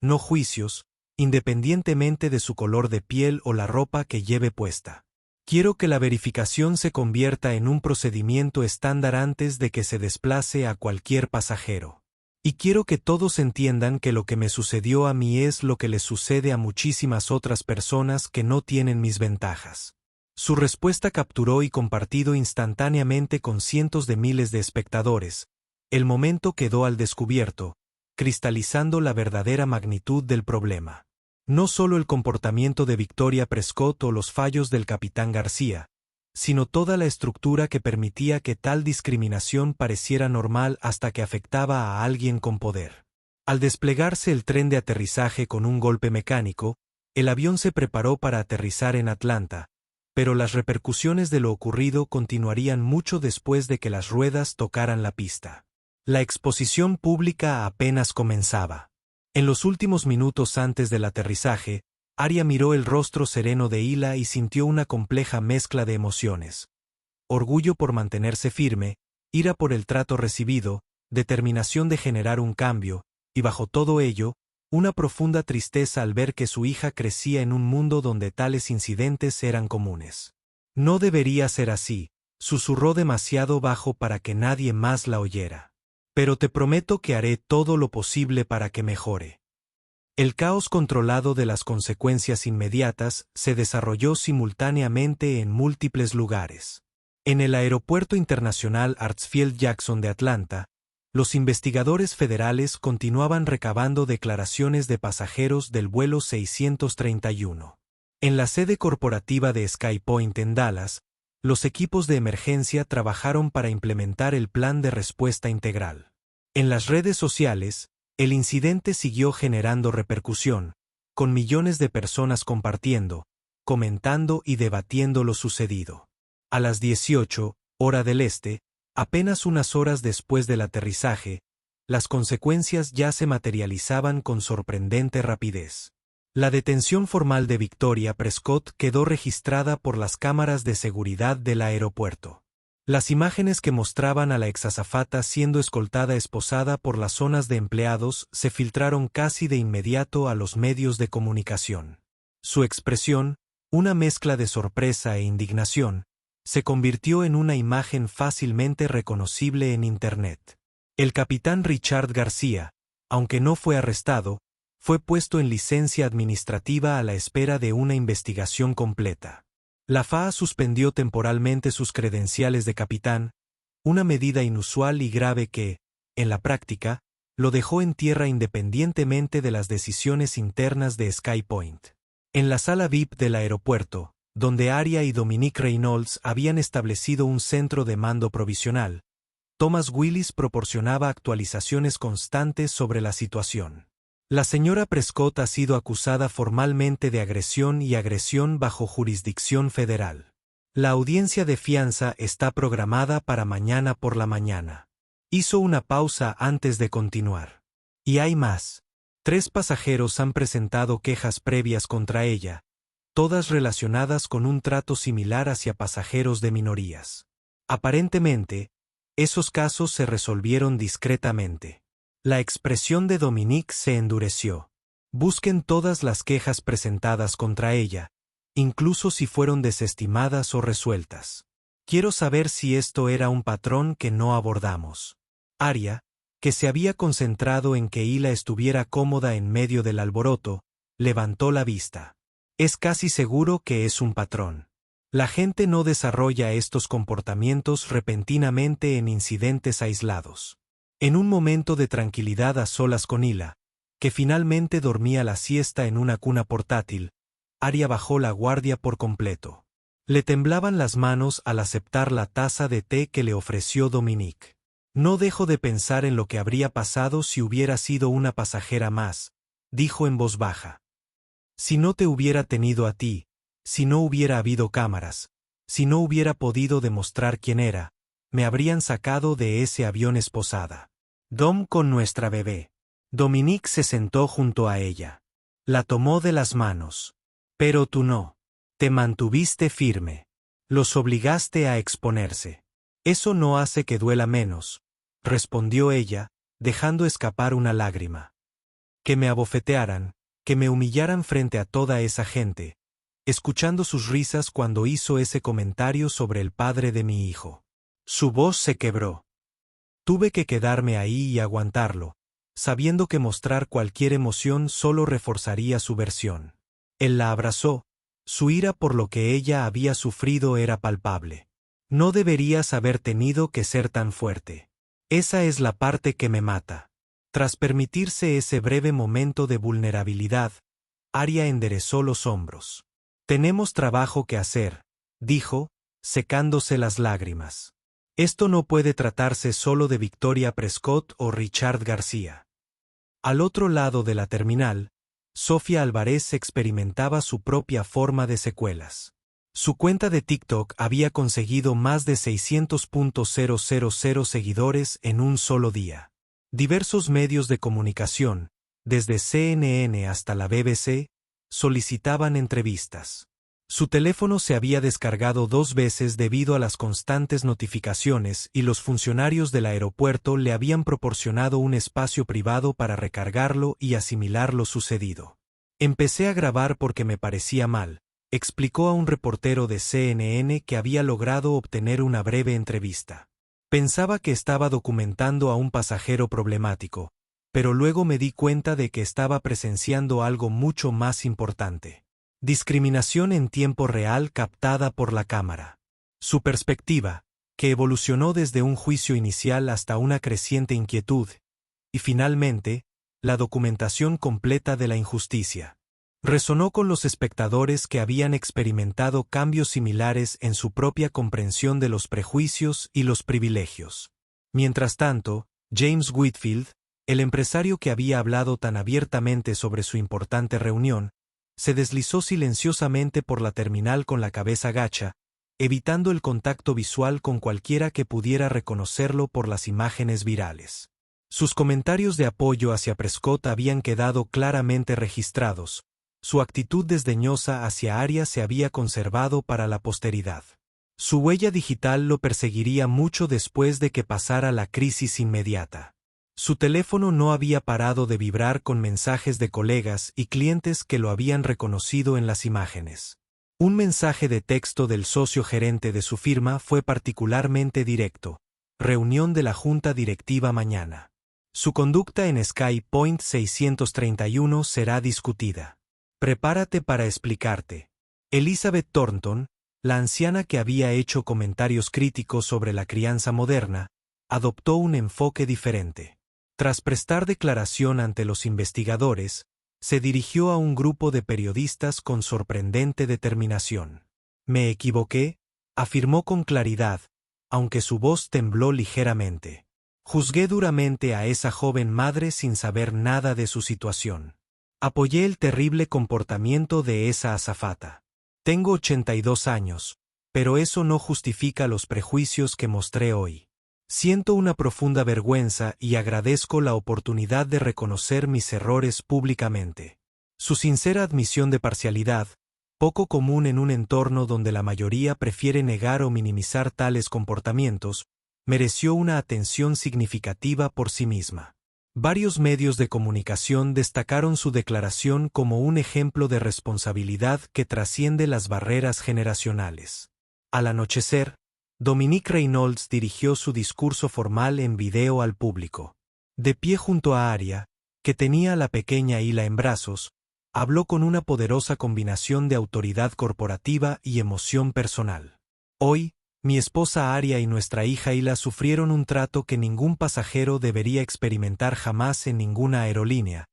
Speaker 1: no juicios, independientemente de su color de piel o la ropa que lleve puesta. Quiero que la verificación se convierta en un procedimiento estándar antes de que se desplace a cualquier pasajero. Y quiero que todos entiendan que lo que me sucedió a mí es lo que les sucede a muchísimas otras personas que no tienen mis ventajas. Su respuesta capturó y compartido instantáneamente con cientos de miles de espectadores. El momento quedó al descubierto, cristalizando la verdadera magnitud del problema. No solo el comportamiento de Victoria Prescott o los fallos del capitán García, sino toda la estructura que permitía que tal discriminación pareciera normal hasta que afectaba a alguien con poder. Al desplegarse el tren de aterrizaje con un golpe mecánico, el avión se preparó para aterrizar en Atlanta, pero las repercusiones de lo ocurrido continuarían mucho después de que las ruedas tocaran la pista. La exposición pública apenas comenzaba. En los últimos minutos antes del aterrizaje, Arya miró el rostro sereno de Hila y sintió una compleja mezcla de emociones. Orgullo por mantenerse firme, ira por el trato recibido, determinación de generar un cambio, y bajo todo ello, una profunda tristeza al ver que su hija crecía en un mundo donde tales incidentes eran comunes. No debería ser así, susurró demasiado bajo para que nadie más la oyera. Pero te prometo que haré todo lo posible para que mejore. El caos controlado de las consecuencias inmediatas se desarrolló simultáneamente en múltiples lugares. En el Aeropuerto Internacional Hartsfield-Jackson de Atlanta, los investigadores federales continuaban recabando declaraciones de pasajeros del vuelo 631. En la sede corporativa de SkyPoint en Dallas, los equipos de emergencia trabajaron para implementar el plan de respuesta integral. En las redes sociales, el incidente siguió generando repercusión, con millones de personas compartiendo, comentando y debatiendo lo sucedido. A las 18, hora del este, apenas unas horas después del aterrizaje, las consecuencias ya se materializaban con sorprendente rapidez. La detención formal de Victoria Prescott quedó registrada por las cámaras de seguridad del aeropuerto. Las imágenes que mostraban a la exazafata siendo esposada por las zonas de empleados se filtraron casi de inmediato a los medios de comunicación. Su expresión, una mezcla de sorpresa e indignación, se convirtió en una imagen fácilmente reconocible en Internet. El capitán Richard García, aunque no fue arrestado, fue puesto en licencia administrativa a la espera de una investigación completa. La FAA suspendió temporalmente sus credenciales de capitán, una medida inusual y grave que, en la práctica, lo dejó en tierra independientemente de las decisiones internas de SkyPoint. En la sala VIP del aeropuerto, donde Arya y Dominique Reynolds habían establecido un centro de mando provisional, Thomas Willis proporcionaba actualizaciones constantes sobre la situación. La señora Prescott ha sido acusada formalmente de agresión y agresión bajo jurisdicción federal. La audiencia de fianza está programada para mañana por la mañana. Hizo una pausa antes de continuar. Y hay más. 3 pasajeros han presentado quejas previas contra ella, todas relacionadas con un trato similar hacia pasajeros de minorías. Aparentemente, esos casos se resolvieron discretamente. La expresión de Dominique se endureció. Busquen todas las quejas presentadas contra ella, incluso si fueron desestimadas o resueltas. Quiero saber si esto era un patrón que no abordamos. Arya, que se había concentrado en que Hila estuviera cómoda en medio del alboroto, levantó la vista. Es casi seguro que es un patrón. La gente no desarrolla estos comportamientos repentinamente en incidentes aislados. En un momento de tranquilidad a solas con Hila, que finalmente dormía la siesta en una cuna portátil, Arya bajó la guardia por completo. Le temblaban las manos al aceptar la taza de té que le ofreció Dominique. No dejo de pensar en lo que habría pasado si hubiera sido una pasajera más, dijo en voz baja. Si no te hubiera tenido a ti, si no hubiera habido cámaras, si no hubiera podido demostrar quién era, me habrían sacado de ese avión esposada. Dom con nuestra bebé. Dominique se sentó junto a ella. La tomó de las manos. Pero tú no. Te mantuviste firme. Los obligaste a exponerse. Eso no hace que duela menos, respondió ella, dejando escapar una lágrima. Que me abofetearan, que me humillaran frente a toda esa gente, escuchando sus risas cuando hizo ese comentario sobre el padre de mi hijo. Su voz se quebró. Tuve que quedarme ahí y aguantarlo, sabiendo que mostrar cualquier emoción solo reforzaría su versión. Él la abrazó, su ira por lo que ella había sufrido era palpable. No deberías haber tenido que ser tan fuerte. Esa es la parte que me mata. Tras permitirse ese breve momento de vulnerabilidad, Arya enderezó los hombros. Tenemos trabajo que hacer, dijo, secándose las lágrimas. Esto no puede tratarse solo de Victoria Prescott o Richard García. Al otro lado de la terminal, Sofía Álvarez experimentaba su propia forma de secuelas. Su cuenta de TikTok había conseguido más de 600.000 seguidores en un solo día. Diversos medios de comunicación, desde CNN hasta la BBC, solicitaban entrevistas. Su teléfono se había descargado 2 veces debido a las constantes notificaciones y los funcionarios del aeropuerto le habían proporcionado un espacio privado para recargarlo y asimilar lo sucedido. Empecé a grabar porque me parecía mal, explicó a un reportero de CNN que había logrado obtener una breve entrevista. Pensaba que estaba documentando a un pasajero problemático, pero luego me di cuenta de que estaba presenciando algo mucho más importante. Discriminación en tiempo real captada por la cámara. Su perspectiva, que evolucionó desde un juicio inicial hasta una creciente inquietud, y finalmente, la documentación completa de la injusticia. Resonó con los espectadores que habían experimentado cambios similares en su propia comprensión de los prejuicios y los privilegios. Mientras tanto, James Whitfield, el empresario que había hablado tan abiertamente sobre su importante reunión, se deslizó silenciosamente por la terminal con la cabeza gacha, evitando el contacto visual con cualquiera que pudiera reconocerlo por las imágenes virales. Sus comentarios de apoyo hacia Prescott habían quedado claramente registrados. Su actitud desdeñosa hacia Aria se había conservado para la posteridad. Su huella digital lo perseguiría mucho después de que pasara la crisis inmediata. Su teléfono no había parado de vibrar con mensajes de colegas y clientes que lo habían reconocido en las imágenes. Un mensaje de texto del socio gerente de su firma fue particularmente directo. Reunión de la junta directiva mañana. Su conducta en Sky Point 631 será discutida. Prepárate para explicarte. Elizabeth Thornton, la anciana que había hecho comentarios críticos sobre la crianza moderna, adoptó un enfoque diferente. Tras prestar declaración ante los investigadores, se dirigió a un grupo de periodistas con sorprendente determinación. Me equivoqué, afirmó con claridad, aunque su voz tembló ligeramente. Juzgué duramente a esa joven madre sin saber nada de su situación. Apoyé el terrible comportamiento de esa azafata. Tengo 82 años, pero eso no justifica los prejuicios que mostré hoy. Siento una profunda vergüenza y agradezco la oportunidad de reconocer mis errores públicamente. Su sincera admisión de parcialidad, poco común en un entorno donde la mayoría prefiere negar o minimizar tales comportamientos, mereció una atención significativa por sí misma. Varios medios de comunicación destacaron su declaración como un ejemplo de responsabilidad que trasciende las barreras generacionales. Al anochecer, Dominique Reynolds dirigió su discurso formal en video al público. De pie junto a Aria, que tenía a la pequeña Hila en brazos, habló con una poderosa combinación de autoridad corporativa y emoción personal. Hoy, mi esposa Aria y nuestra hija Hila sufrieron un trato que ningún pasajero debería experimentar jamás en ninguna aerolínea,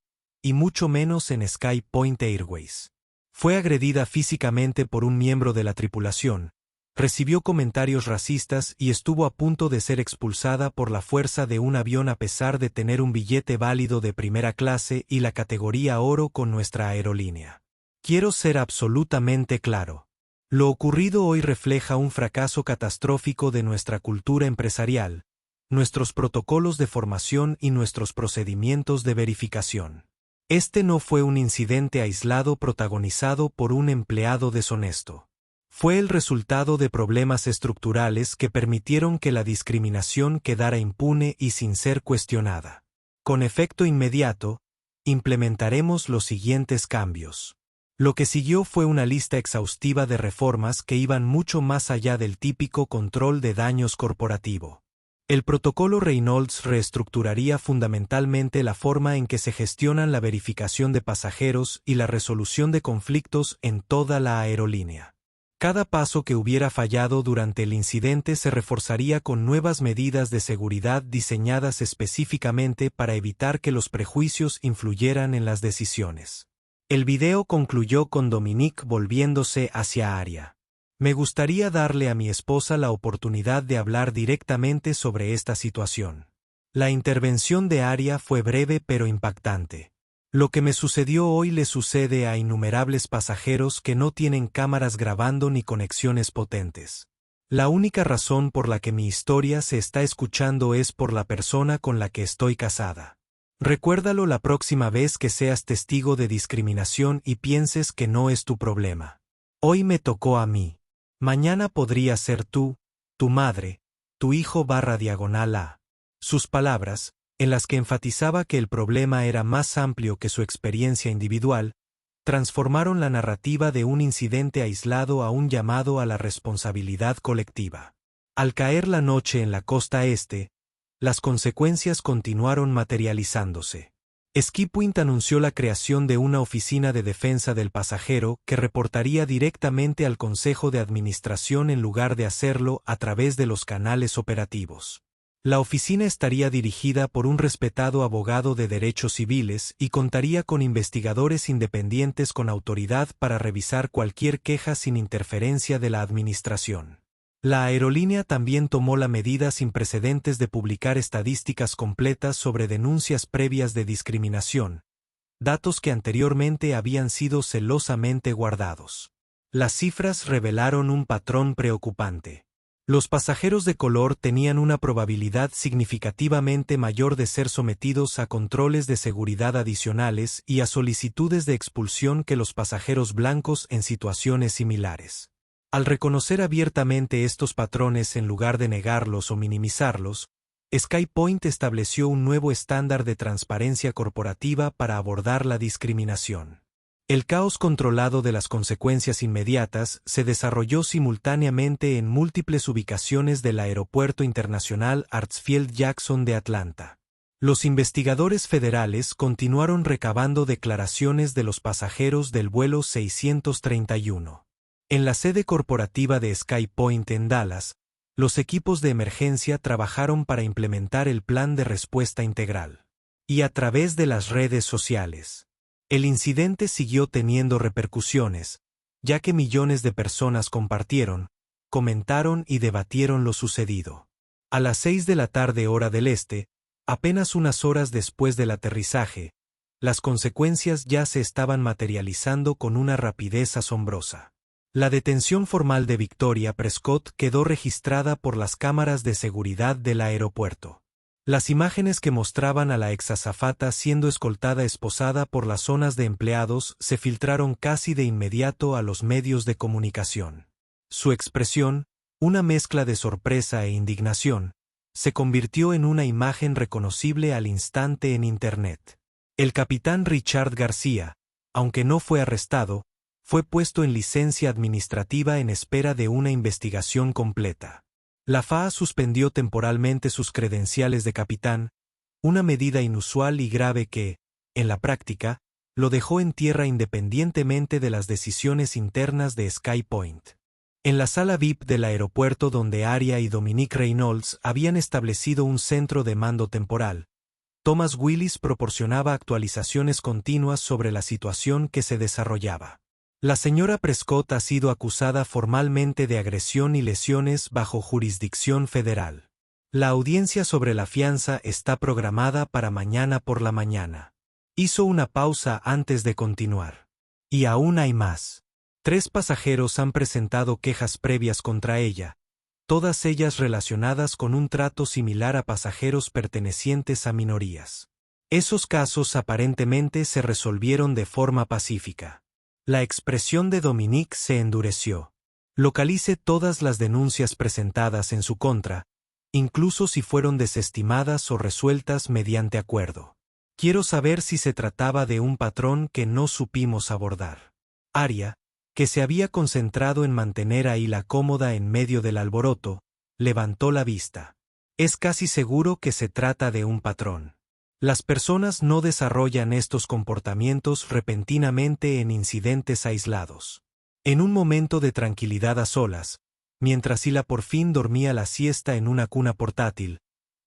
Speaker 1: y mucho menos en Sky Point Airways. Fue agredida físicamente por un miembro de la tripulación, recibió comentarios racistas y estuvo a punto de ser expulsada por la fuerza de un avión a pesar de tener un billete válido de primera clase y la categoría oro con nuestra aerolínea. Quiero ser absolutamente claro. Lo ocurrido hoy refleja un fracaso catastrófico de nuestra cultura empresarial, nuestros protocolos de formación y nuestros procedimientos de verificación. Este no fue un incidente aislado protagonizado por un empleado deshonesto. Fue el resultado de problemas estructurales que permitieron que la discriminación quedara impune y sin ser cuestionada. Con efecto inmediato, implementaremos los siguientes cambios. Lo que siguió fue una lista exhaustiva de reformas que iban mucho más allá del típico control de daños corporativo. El protocolo Reynolds reestructuraría fundamentalmente la forma en que se gestionan la verificación de pasajeros y la resolución de conflictos en toda la aerolínea. Cada paso que hubiera fallado durante el incidente se reforzaría con nuevas medidas de seguridad diseñadas específicamente para evitar que los prejuicios influyeran en las decisiones. El video concluyó con Dominique volviéndose hacia Aria. Me gustaría darle a mi esposa la oportunidad de hablar directamente sobre esta situación. La intervención de Aria fue breve pero impactante. Lo que me sucedió hoy le sucede a innumerables pasajeros que no tienen cámaras grabando ni conexiones potentes. La única razón por la que mi historia se está escuchando es por la persona con la que estoy casada. Recuérdalo la próxima vez que seas testigo de discriminación y pienses que no es tu problema. Hoy me tocó a mí. Mañana podría ser tú, tu madre, tu hijo /diagonal a. Sus palabras, en las que enfatizaba que el problema era más amplio que su experiencia individual, transformaron la narrativa de un incidente aislado a un llamado a la responsabilidad colectiva. Al caer la noche en la costa este, las consecuencias continuaron materializándose. Ski Point anunció la creación de una oficina de defensa del pasajero que reportaría directamente al Consejo de Administración en lugar de hacerlo a través de los canales operativos. La oficina estaría dirigida por un respetado abogado de derechos civiles y contaría con investigadores independientes con autoridad para revisar cualquier queja sin interferencia de la administración. La aerolínea también tomó la medida sin precedentes de publicar estadísticas completas sobre denuncias previas de discriminación, datos que anteriormente habían sido celosamente guardados. Las cifras revelaron un patrón preocupante. Los pasajeros de color tenían una probabilidad significativamente mayor de ser sometidos a controles de seguridad adicionales y a solicitudes de expulsión que los pasajeros blancos en situaciones similares. Al reconocer abiertamente estos patrones en lugar de negarlos o minimizarlos, Sky Point estableció un nuevo estándar de transparencia corporativa para abordar la discriminación. El caos controlado de las consecuencias inmediatas se desarrolló simultáneamente en múltiples ubicaciones del Aeropuerto Internacional Hartsfield-Jackson de Atlanta. Los investigadores federales continuaron recabando declaraciones de los pasajeros del vuelo 631. En la sede corporativa de Sky Point en Dallas, los equipos de emergencia trabajaron para implementar el plan de respuesta integral. Y a través de las redes sociales. El incidente siguió teniendo repercusiones, ya que millones de personas compartieron, comentaron y debatieron lo sucedido. A las 6 de la tarde hora del este, apenas unas horas después del aterrizaje, las consecuencias ya se estaban materializando con una rapidez asombrosa. La detención formal de Victoria Prescott quedó registrada por las cámaras de seguridad del aeropuerto. Las imágenes que mostraban a la exazafata siendo esposada por las zonas de empleados se filtraron casi de inmediato a los medios de comunicación. Su expresión, una mezcla de sorpresa e indignación, se convirtió en una imagen reconocible al instante en Internet. El capitán Richard García, aunque no fue arrestado, fue puesto en licencia administrativa en espera de una investigación completa. La FAA suspendió temporalmente sus credenciales de capitán, una medida inusual y grave que, en la práctica, lo dejó en tierra independientemente de las decisiones internas de Sky Point. En la sala VIP del aeropuerto donde Aria y Dominique Reynolds habían establecido un centro de mando temporal, Thomas Willis proporcionaba actualizaciones continuas sobre la situación que se desarrollaba. La señora Prescott ha sido acusada formalmente de agresión y lesiones bajo jurisdicción federal. La audiencia sobre la fianza está programada para mañana por la mañana. Hizo una pausa antes de continuar. Y aún hay más. 3 pasajeros han presentado quejas previas contra ella, todas ellas relacionadas con un trato similar a pasajeros pertenecientes a minorías. Esos casos aparentemente se resolvieron de forma pacífica. La expresión de Dominique se endureció. Localice todas las denuncias presentadas en su contra, incluso si fueron desestimadas o resueltas mediante acuerdo. Quiero saber si se trataba de un patrón que no supimos abordar. Aria, que se había concentrado en mantener a Hila cómoda en medio del alboroto, levantó la vista. Es casi seguro que se trata de un patrón. Las personas no desarrollan estos comportamientos repentinamente en incidentes aislados. En un momento de tranquilidad a solas, mientras Hila por fin dormía la siesta en una cuna portátil,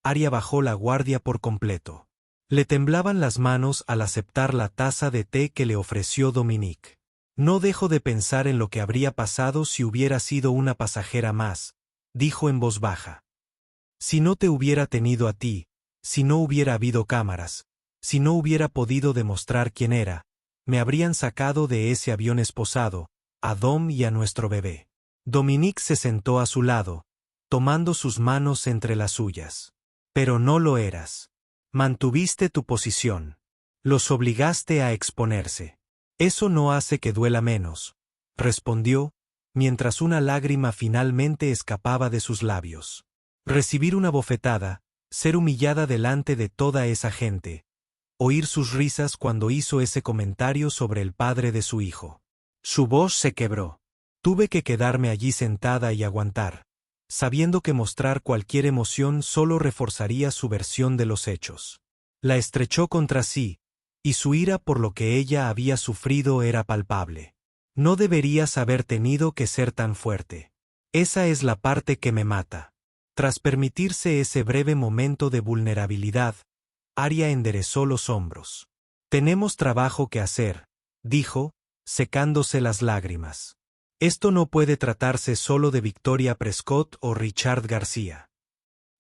Speaker 1: Aria bajó la guardia por completo. Le temblaban las manos al aceptar la taza de té que le ofreció Dominique. No dejo de pensar en lo que habría pasado si hubiera sido una pasajera más, dijo en voz baja. Si no te hubiera tenido a ti, si no hubiera habido cámaras, si no hubiera podido demostrar quién era, me habrían sacado de ese avión esposado, a Dom y a nuestro bebé. Dominique se sentó a su lado, tomando sus manos entre las suyas. Pero no lo eras. Mantuviste tu posición. Los obligaste a exponerse. Eso no hace que duela menos, respondió, mientras una lágrima finalmente escapaba de sus labios. Recibir una bofetada, ser humillada delante de toda esa gente, oír sus risas cuando hizo ese comentario sobre el padre de su hijo. Su voz se quebró. Tuve que quedarme allí sentada y aguantar, sabiendo que mostrar cualquier emoción solo reforzaría su versión de los hechos. La estrechó contra sí, y su ira por lo que ella había sufrido era palpable. No deberías haber tenido que ser tan fuerte. Esa es la parte que me mata. Tras permitirse ese breve momento de vulnerabilidad, Arya enderezó los hombros. Tenemos trabajo que hacer, dijo, secándose las lágrimas. Esto no puede tratarse solo de Victoria Prescott o Richard García.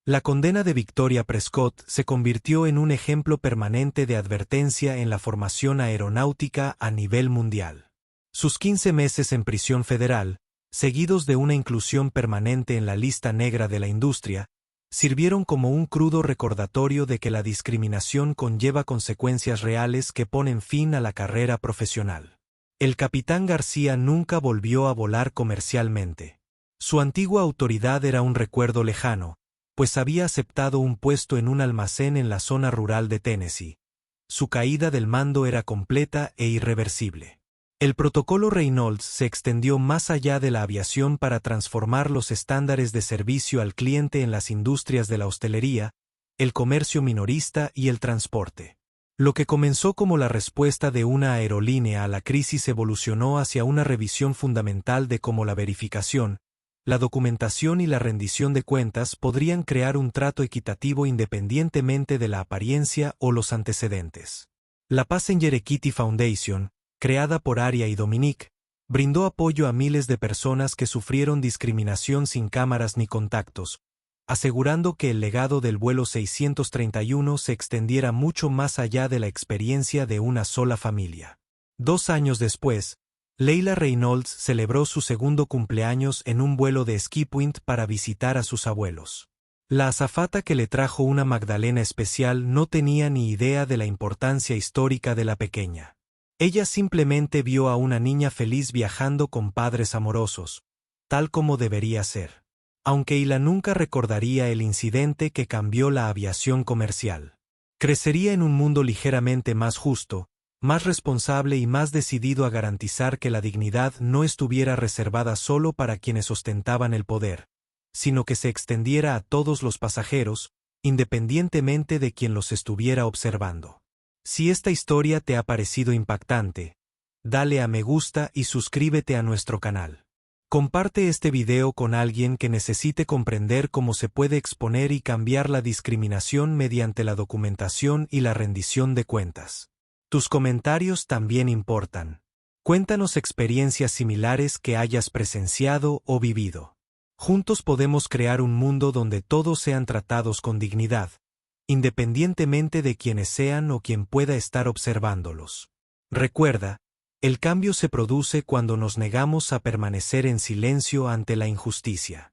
Speaker 1: La condena de Victoria Prescott se convirtió en un ejemplo permanente de advertencia en la formación aeronáutica a nivel mundial. Sus 15 meses en prisión federal, seguidos de una inclusión permanente en la lista negra de la industria, sirvieron como un crudo recordatorio de que la discriminación conlleva consecuencias reales que ponen fin a la carrera profesional. El capitán García nunca volvió a volar comercialmente. Su antigua autoridad era un recuerdo lejano, pues había aceptado un puesto en un almacén en la zona rural de Tennessee. Su caída del mando era completa e irreversible. El protocolo Reynolds se extendió más allá de la aviación para transformar los estándares de servicio al cliente en las industrias de la hostelería, el comercio minorista y el transporte. Lo que comenzó como la respuesta de una aerolínea a la crisis evolucionó hacia una revisión fundamental de cómo la verificación, la documentación y la rendición de cuentas podrían crear un trato equitativo independientemente de la apariencia o los antecedentes. La Passenger Equity Foundation, creada por Arya y Dominique, brindó apoyo a miles de personas que sufrieron discriminación sin cámaras ni contactos, asegurando que el legado del vuelo 631 se extendiera mucho más allá de la experiencia de una sola familia. 2 años después, Leila Reynolds celebró su segundo cumpleaños en un vuelo de Ski Point para visitar a sus abuelos. La azafata que le trajo una magdalena especial no tenía ni idea de la importancia histórica de la pequeña. Ella simplemente vio a una niña feliz viajando con padres amorosos, tal como debería ser. Aunque Hila nunca recordaría el incidente que cambió la aviación comercial. Crecería en un mundo ligeramente más justo, más responsable y más decidido a garantizar que la dignidad no estuviera reservada solo para quienes ostentaban el poder, sino que se extendiera a todos los pasajeros, independientemente de quien los estuviera observando. Si esta historia te ha parecido impactante, dale a me gusta y suscríbete a nuestro canal. Comparte este video con alguien que necesite comprender cómo se puede exponer y cambiar la discriminación mediante la documentación y la rendición de cuentas. Tus comentarios también importan. Cuéntanos experiencias similares que hayas presenciado o vivido. Juntos podemos crear un mundo donde todos sean tratados con dignidad, independientemente de quienes sean o quien pueda estar observándolos. Recuerda, el cambio se produce cuando nos negamos a permanecer en silencio ante la injusticia.